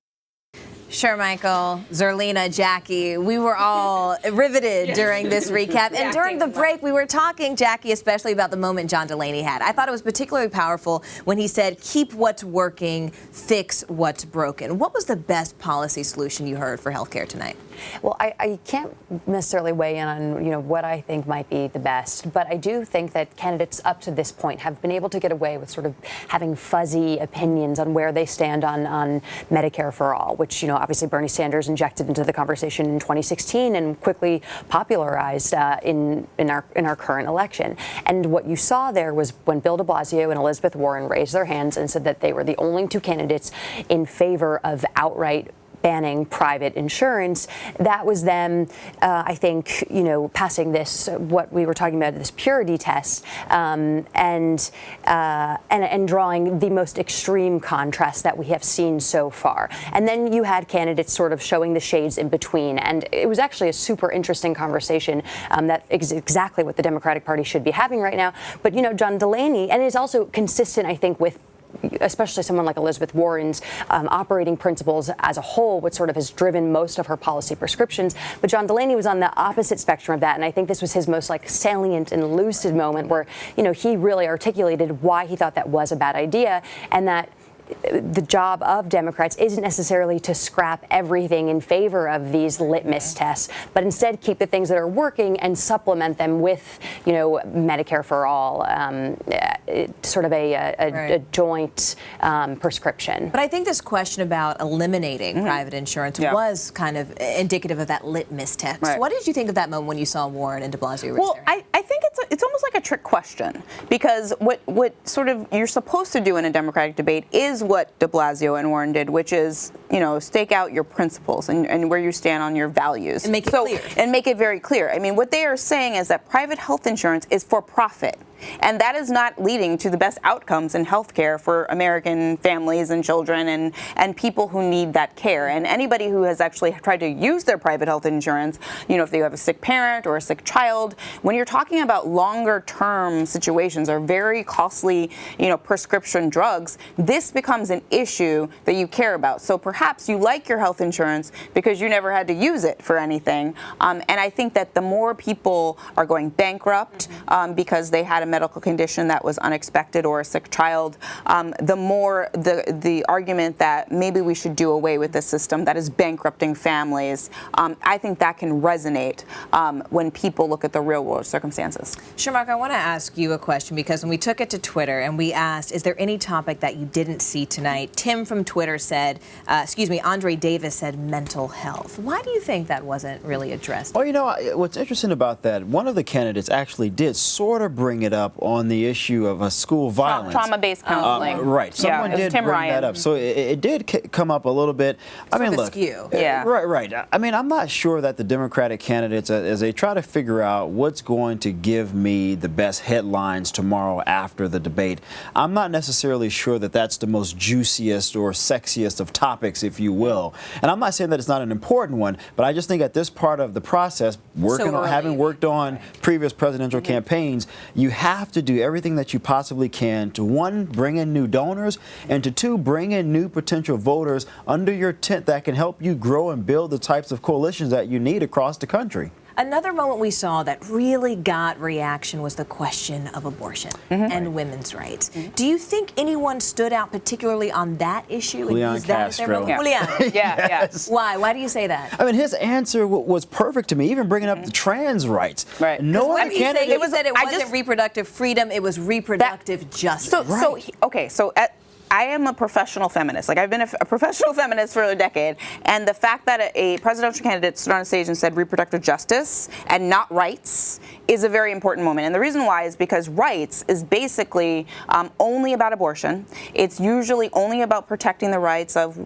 Sure, Michael, Zerlina, Jackie, we were all riveted during this recap. And during the break, we were talking, Jackie, especially about the moment John Delaney had. I thought it was particularly powerful when he said, keep what's working, fix what's broken. What was the best policy solution you heard for healthcare tonight? Well, I can't necessarily weigh in on what I think might be the best, but I do think that candidates up to this point have been able to get away with sort of having fuzzy opinions on where they stand on Medicare for All, which obviously Bernie Sanders injected into the conversation in 2016 and quickly popularized in our current election. And what you saw there was when Bill de Blasio and Elizabeth Warren raised their hands and said that they were the only 2 candidates in favor of outright banning private insurance, that was them, I think, passing this, what we were talking about, this purity test, and drawing the most extreme contrast that we have seen so far. And then you had candidates sort of showing the shades in between. And it was actually a super interesting conversation that is exactly what the Democratic Party should be having right now. But, John Delaney, and it is also consistent, I think, with especially someone like Elizabeth Warren's operating principles as a whole, what sort of has driven most of her policy prescriptions. But John Delaney was on the opposite spectrum of that, and I think this was his most salient and lucid moment where, he really articulated why he thought that was a bad idea, and that the job of Democrats isn't necessarily to scrap everything in favor of these litmus tests, but instead keep the things that are working and supplement them with, Medicare for All, sort of a joint prescription. But I think this question about eliminating private insurance was kind of indicative of that litmus test. Right. What did you think of that moment when you saw Warren and de Blasio? Well, I think it's almost like a trick question, because what sort of you're supposed to do in a Democratic debate is what de Blasio and Warren did, which is, stake out your principles and where you stand on your values. And make it clear. And make it very clear. I mean, what they are saying is that private health insurance is for profit. And that is not leading to the best outcomes in healthcare for American families and children and people who need that care. And anybody who has actually tried to use their private health insurance, if they have a sick parent or a sick child, when you're talking about longer term situations or very costly, prescription drugs, this becomes an issue that you care about. So perhaps you like your health insurance because you never had to use it for anything. And I think that the more people are going bankrupt because they had a medical condition that was unexpected or a sick child, the more the argument that maybe we should do away with this system that is bankrupting families, I think that can resonate when people look at the real world circumstances. Sure, Mark, I want to ask you a question, because when we took it to Twitter and we asked, is there any topic that you didn't see tonight? Tim from Twitter said, Andre Davis said mental health. Why do you think that wasn't really addressed? Well, what's interesting about that, one of the candidates actually did sort of bring it up on the issue of a school violence. Trauma-based counseling. Right. Someone did bring that up. So it did come up a little bit. I mean, look. Yeah. Right. I mean, I'm not sure that the Democratic candidates, as they try to figure out what's going to give me the best headlines tomorrow after the debate, I'm not necessarily sure that that's the most juiciest or sexiest of topics, if you will. And I'm not saying that it's not an important one, but I just think at this part of the process, having worked on previous presidential campaigns, you have to do everything that you possibly can to, one, bring in new donors, and to, two, bring in new potential voters under your tent that can help you grow and build the types of coalitions that you need across the country. Another moment we saw that really got reaction was the question of abortion and women's rights. Do you think anyone stood out particularly on that issue? Julian used that as their Castro. moment? Julian. Yes. Why? Why do you say that? I mean, his answer was perfect to me, even bringing up the trans rights. Right. No What other did he say? candidate. He said it wasn't reproductive freedom, it was reproductive justice. I am a professional feminist. Like, I've been a professional feminist for a decade, and the fact that a presidential candidate stood on a stage and said reproductive justice and not rights is a very important moment. And the reason why is because rights is basically only about abortion. It's usually only about protecting the rights of,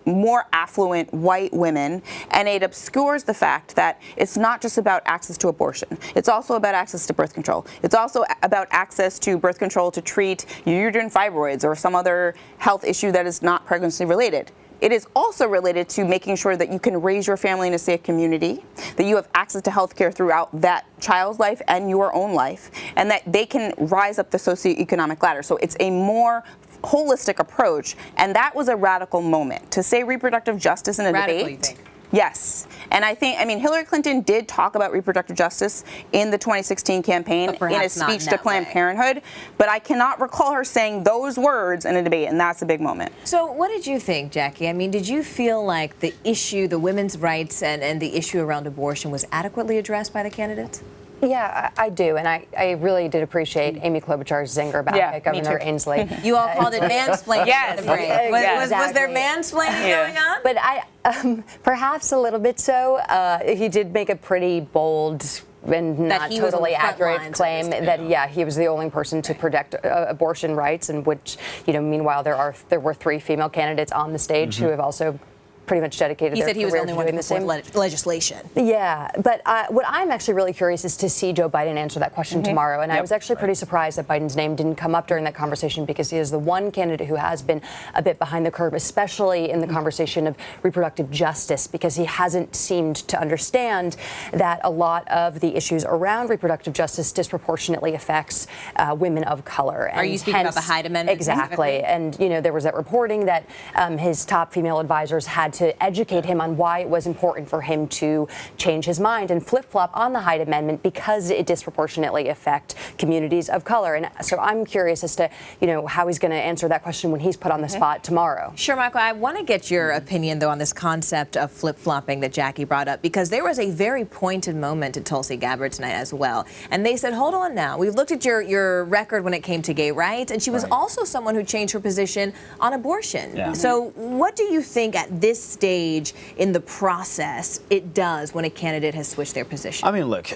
more affluent white women, and it obscures the fact that it's not just about access to abortion. It's also about access to birth control. It's also about access to birth control to treat uterine fibroids or some other health issue that is not pregnancy related. It is also related to making sure that you can raise your family in a safe community, that you have access to health care throughout that child's life and your own life, and that they can rise up the socioeconomic ladder. So it's a more holistic approach, and that was a radical moment. To say reproductive justice in a debate. Yes. And Hillary Clinton did talk about reproductive justice in the 2016 campaign in a speech to Planned Parenthood, but I cannot recall her saying those words in a debate, and that's a big moment. So what did you think, Jackie? I mean, did you feel like the issue, the women's rights and the issue around abortion was adequately addressed by the candidates? Yeah, I do, and I really did appreciate Amy Klobuchar's zinger back at Governor Inslee. You all called it mansplaining. Yes. On the break. Was there mansplaining going on? But perhaps a little bit so. He did make a pretty bold and not totally accurate claim that he was the only person to protect abortion rights, and which meanwhile there were 3 female candidates on the stage who have also pretty much dedicated their career to doing the same. He said he was the only one to support legislation. Yeah, but what I'm actually really curious is to see Joe Biden answer that question tomorrow. And I was actually pretty surprised that Biden's name didn't come up during that conversation, because he is the one candidate who has been a bit behind the curve, especially in the conversation of reproductive justice, because he hasn't seemed to understand that a lot of the issues around reproductive justice disproportionately affects women of color. Are you speaking about the Hyde Amendment? Exactly. And, there was that reporting that his top female advisors had to educate him on why it was important for him to change his mind and flip-flop on the Hyde Amendment, because it disproportionately affect communities of color. And so I'm curious as to, how he's going to answer that question when he's put on the spot tomorrow. Sure, Michael. I want to get your opinion, though, on this concept of flip-flopping that Jackie brought up, because there was a very pointed moment at Tulsi Gabbard tonight as well. And they said, hold on now. We've looked at your record when it came to gay rights, and she was also someone who changed her position on abortion. Yeah. So what do you think at this stage in the process it does when a candidate has switched their position? I mean, look,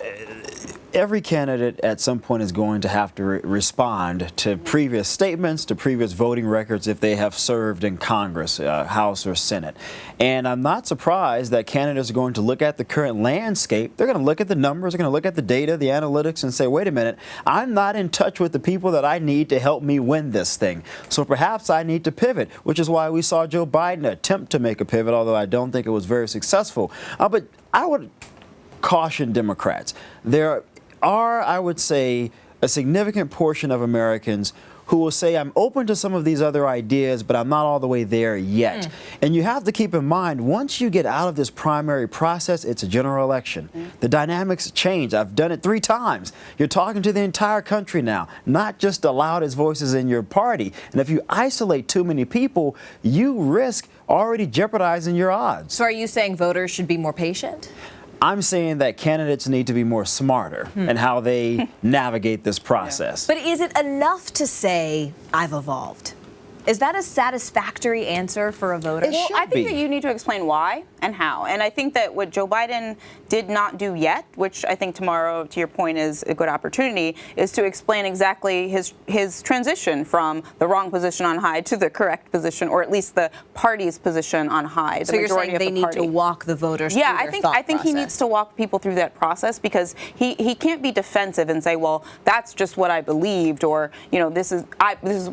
every candidate at some point is going to have to respond to previous statements, to previous voting records if they have served in Congress, House or Senate. And I'm not surprised that candidates are going to look at the current landscape. They're going to look at the numbers, they're going to look at the data, the analytics, and say, wait a minute, I'm not in touch with the people that I need to help me win this thing. So perhaps I need to pivot, which is why we saw Joe Biden attempt to make a pivot, although I don't think it was very successful. But I would caution Democrats. There are, I would say, a significant portion of Americans who will say, I'm open to some of these other ideas, but I'm not all the way there yet. And you have to keep in mind, once you get out of this primary process, it's a general election. The dynamics change. I've done it 3 times. You're talking to the entire country now, not just the loudest voices in your party. And if you isolate too many people, you risk already jeopardizing your odds. So are you saying voters should be more patient? I'm saying that candidates need to be more smarter in how they navigate this process. But is it enough to say, I've evolved? Is that a satisfactory answer for a voter? Well, I think that you need to explain why and how. And I think that what Joe Biden did not do yet, which I think tomorrow, to your point, is a good opportunity, is to explain exactly his transition from the wrong position on Hyde to the correct position, or at least the party's position on Hyde. So you're saying they need to walk the voters through their thought I think he needs to walk people through that process, because he can't be defensive and say, well, that's just what I believed, or this is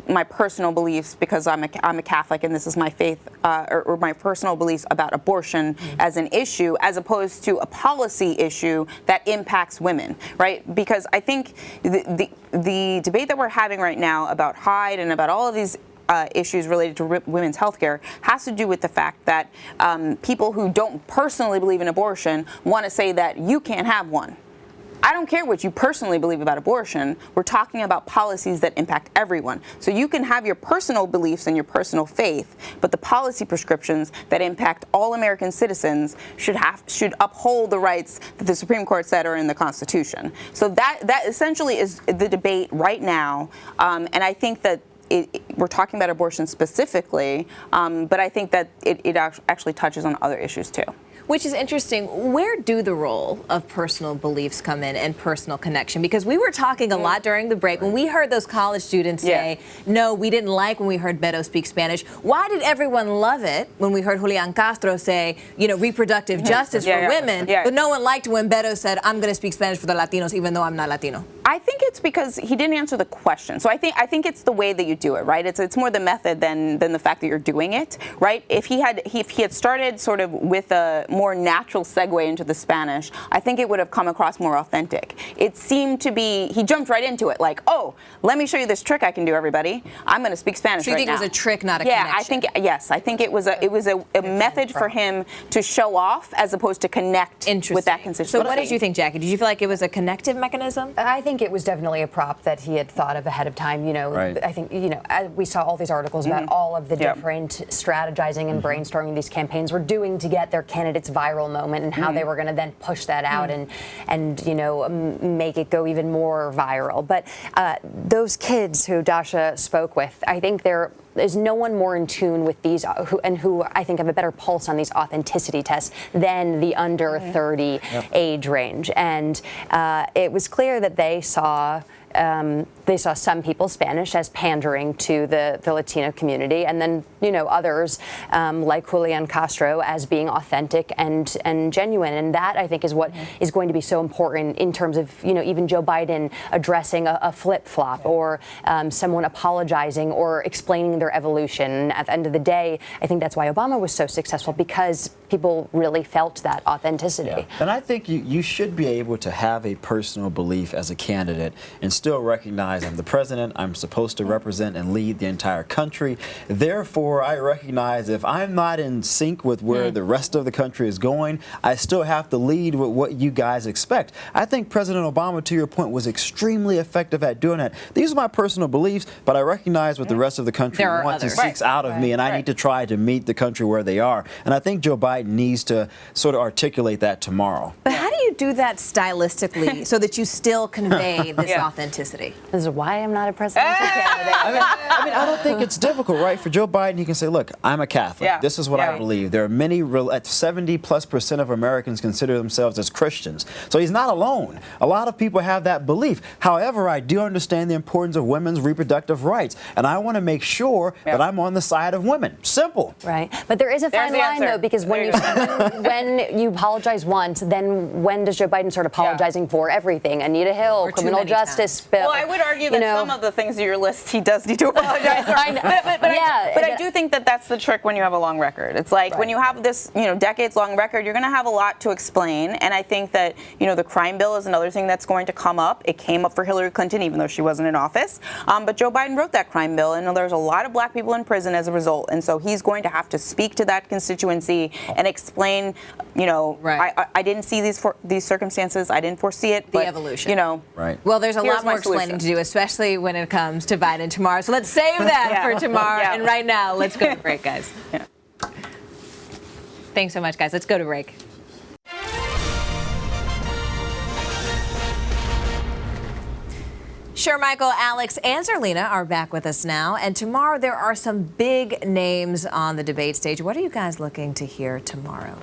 my personal beliefs because I'm a Catholic and this is my faith or my personal beliefs about abortion as an issue, as opposed to a policy issue that impacts women, right? Because I think the debate that we're having right now about Hyde and about all of these issues related to women's health care has to do with the fact that people who don't personally believe in abortion want to say that you can't have one. I don't care what you personally believe about abortion. We're talking about policies that impact everyone. So you can have your personal beliefs and your personal faith, but the policy prescriptions that impact all American citizens should uphold the rights that the Supreme Court said are in the Constitution. So that essentially is the debate right now, and I think that we're talking about abortion specifically, but I think that it actually touches on other issues too. Which is interesting. Where do the role of personal beliefs come in and personal connection? Because we were talking a lot during the break when we heard those college students say, no, we didn't like when we heard Beto speak Spanish. Why did everyone love it when we heard Julian Castro say, reproductive justice for women, but no one liked when Beto said, I'm going to speak Spanish for the Latinos, even though I'm not Latino? I think it's because he didn't answer the question. So I think it's the way that you do it, right? It's more the method than the fact that you're doing it, right? If he had started sort of with a more natural segue into the Spanish, I think it would have come across more authentic. It seemed to be, he jumped right into it like, oh, let me show you this trick I can do, everybody. I'm going to speak Spanish right now. So you think it was a trick, not a connection? I think it was a method for him to show off as opposed to connect with that constituency. So what did you think, Jackie? Did you feel like it was a connective mechanism? I think it was definitely a prop that he had thought of ahead of time. I think, we saw all these articles about all of the different strategizing and brainstorming these campaigns were doing to get their candidates viral moment and how they were going to then push that out and make it go even more viral. But those kids who Dasha spoke with, I think there's no one more in tune with these who I think have a better pulse on these authenticity tests than the under 30 age range. And it was clear that they saw some people Spanish as pandering to the Latino community, and then others like Julian Castro as being authentic and genuine. And that, I think, is what is going to be so important in terms of even Joe Biden addressing a flip-flop or someone apologizing or explaining their evolution. At the end of the day, I think that's why Obama was so successful, because people really felt that authenticity. And I think you should be able to have a personal belief as a candidate and still recognize I'm the president, I'm supposed to represent and lead the entire country. Therefore, I recognize if I'm not in sync with where the rest of the country is going, I still have to lead with what you guys expect. I think President Obama, to your point, was extremely effective at doing that. These are my personal beliefs, but I recognize what the rest of the country wants and seeks out of me, and I need to try to meet the country where they are. And I think Joe Biden needs to sort of articulate that tomorrow. But how do you do that stylistically so that you still convey this authenticity? This is why I'm not a presidential candidate. I don't think it's difficult, right? For Joe Biden, he can say, look, I'm a Catholic. This is what I believe. There are many, 70+% of Americans consider themselves as Christians. So he's not alone. A lot of people have that belief. However, I do understand the importance of women's reproductive rights, and I want to make sure that I'm on the side of women. Simple. Right. But there is a fine line, though, because when you apologize once, then when does Joe Biden start apologizing for everything? Anita Hill, criminal justice bill. Well, I would argue that some of the things on your list he does need to apologize for. But I do think that that's the trick when you have a long record. It's like when you have this, decades-long record, you're going to have a lot to explain. And I think that, the crime bill is another thing that's going to come up. It came up for Hillary Clinton, even though she wasn't in office. But Joe Biden wrote that crime bill, and there's a lot of black people in prison as a result. And so he's going to have to speak to that constituency and explain, I didn't see these circumstances. I didn't foresee it. The evolution. Right. Well, there's a lot more explaining to do, especially when it comes to Biden tomorrow. So let's save that for tomorrow. And right now, let's go to break, guys. Thanks so much, guys. Let's go to break. Sure, Michael, Alex, and Zerlina are back with us now. And tomorrow there are some big names on the debate stage. What are you guys looking to hear tomorrow?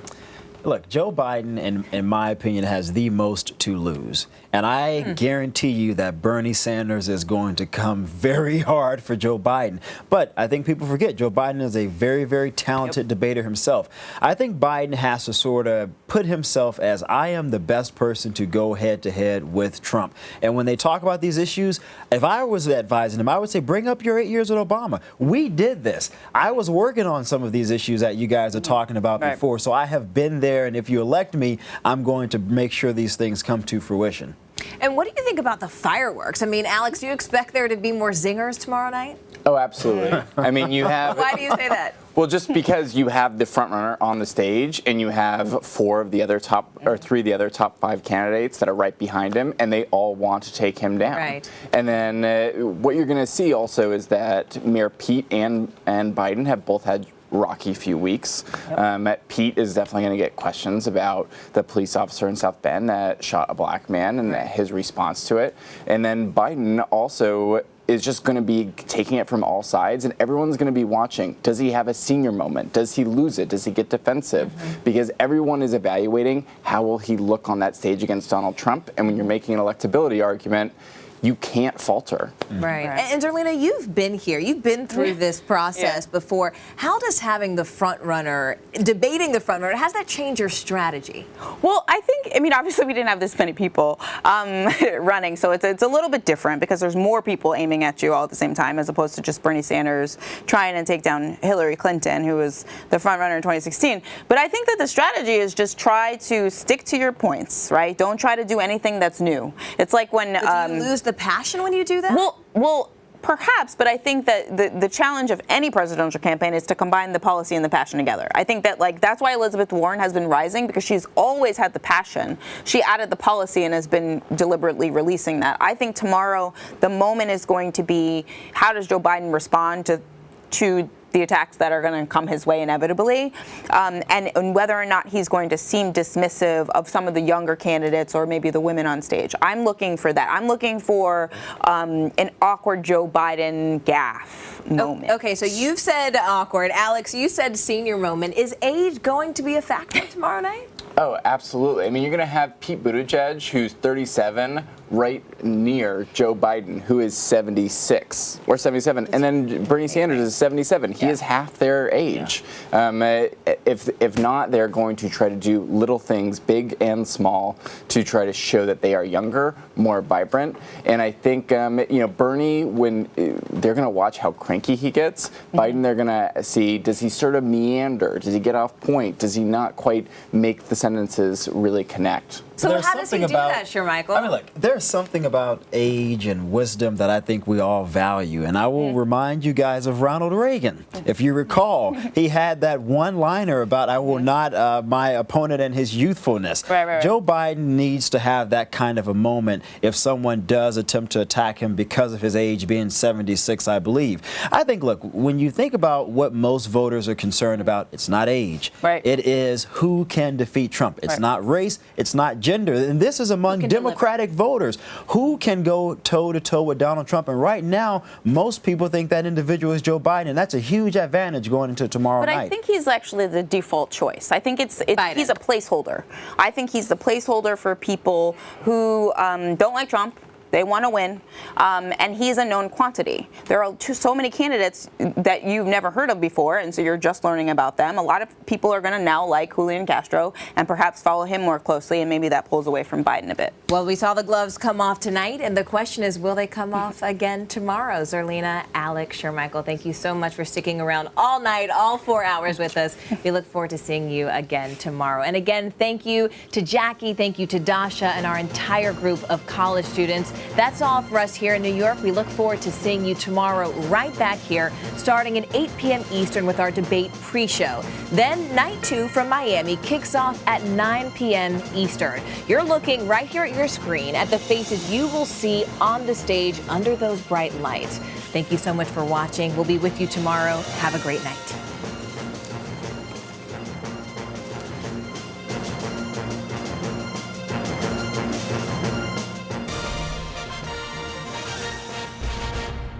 Look, Joe Biden, in my opinion, has the most to lose. And I guarantee you that Bernie Sanders is going to come very hard for Joe Biden. But I think people forget Joe Biden is a very, very talented debater himself. I think Biden has to sort of put himself as, I am the best person to go head-to-head with Trump. And when they talk about these issues, if I was advising him, I would say, bring up your 8 years with Obama. We did this. I was working on some of these issues that you guys are talking about before. So I have been there. And if you elect me, I'm going to make sure these things come to fruition. And what do you think about the fireworks? I mean, Alex, do you expect there to be more zingers tomorrow night? Oh, absolutely. I mean, you have... Why do you say that? Well, just because you have the front runner on the stage and you have three of the other top 5 candidates that are right behind him, and they all want to take him down. Right. And then what you're going to see also is that Mayor Pete and Biden have both had rocky few weeks. Yep. Pete is definitely going to get questions about the police officer in South Bend that shot a black man and his response to it. And then Biden also is just going to be taking it from all sides, and everyone's going to be watching. Does he have a senior moment? Does he lose it? Does he get defensive? Because everyone is evaluating how will he look on that stage against Donald Trump, and when you're making an electability argument, you can't falter. Right. And Darlena, you've been here. You've been through this process before. How does having the front runner, debating the front runner, how does that change your strategy? Well, I mean, obviously we didn't have this many people running, so it's a little bit different because there's more people aiming at you all at the same time as opposed to just Bernie Sanders trying to take down Hillary Clinton, who was the front runner in 2016. But I think that the strategy is just try to stick to your points, right? Don't try to do anything that's new. It's like when... But do you lose the passion when you do that? Well, perhaps, but I think that the challenge of any presidential campaign is to combine the policy and the passion together. I think that that's why Elizabeth Warren has been rising, because she's always had the passion. She added the policy and has been deliberately releasing that. I think tomorrow the moment is going to be, how does Joe Biden respond to the attacks that are going to come his way inevitably, and whether or not he's going to seem dismissive of some of the younger candidates or maybe the women on stage. I'm looking for that. I'm looking for an awkward Joe Biden gaffe moment. Okay, so you've said awkward. Alex, you said senior moment. Is age going to be a factor tomorrow night? Oh, absolutely. I mean, you're going to have Pete Buttigieg, who's 37, right near Joe Biden, who is 76 or 77, and then Bernie Sanders is 77. He is half their age. If not, they're going to try to do little things, big and small, to try to show that they are younger, more vibrant. And I think Bernie, when they're going to watch how cranky he gets, Biden, they're going to see, does he sort of meander? Does he get off point? Does he not quite make the sentences really connect? So how does he do that, Shermichael? I mean, look, there's something about age and wisdom that I think we all value. And I will remind you guys of Ronald Reagan. If you recall, he had that one-liner about, I will not my opponent and his youthfulness. Right. Joe Biden needs to have that kind of a moment if someone does attempt to attack him because of his age being 76, I believe. I think, look, when you think about what most voters are concerned about, it's not age. Right. It is who can defeat Trump. It's not race. It's not gender. And this is among Democratic voters. Who can go toe-to-toe with Donald Trump? And right now, most people think that individual is Joe Biden. And that's a huge advantage going into tomorrow night. But I think he's actually the default choice. I think he's a placeholder. I think he's the placeholder for people who don't like Trump. They want to win, and he's a known quantity. There are so many candidates that you've never heard of before, and so you're just learning about them. A lot of people are going to now like Julian Castro and perhaps follow him more closely, and maybe that pulls away from Biden a bit. Well, we saw the gloves come off tonight, and the question is, will they come off again tomorrow? Zerlina, Alex, Shermichael, thank you so much for sticking around all night, all 4 hours with us. We look forward to seeing you again tomorrow. And again, thank you to Jackie, thank you to Dasha, and our entire group of college students. That's all for us here in New York. We look forward to seeing you tomorrow right back here, starting at 8 p.m. Eastern with our debate pre-show. Then night 2 from Miami kicks off at 9 p.m. Eastern. You're looking right here at your screen at the faces you will see on the stage under those bright lights. Thank you so much for watching. We'll be with you tomorrow. Have a great night.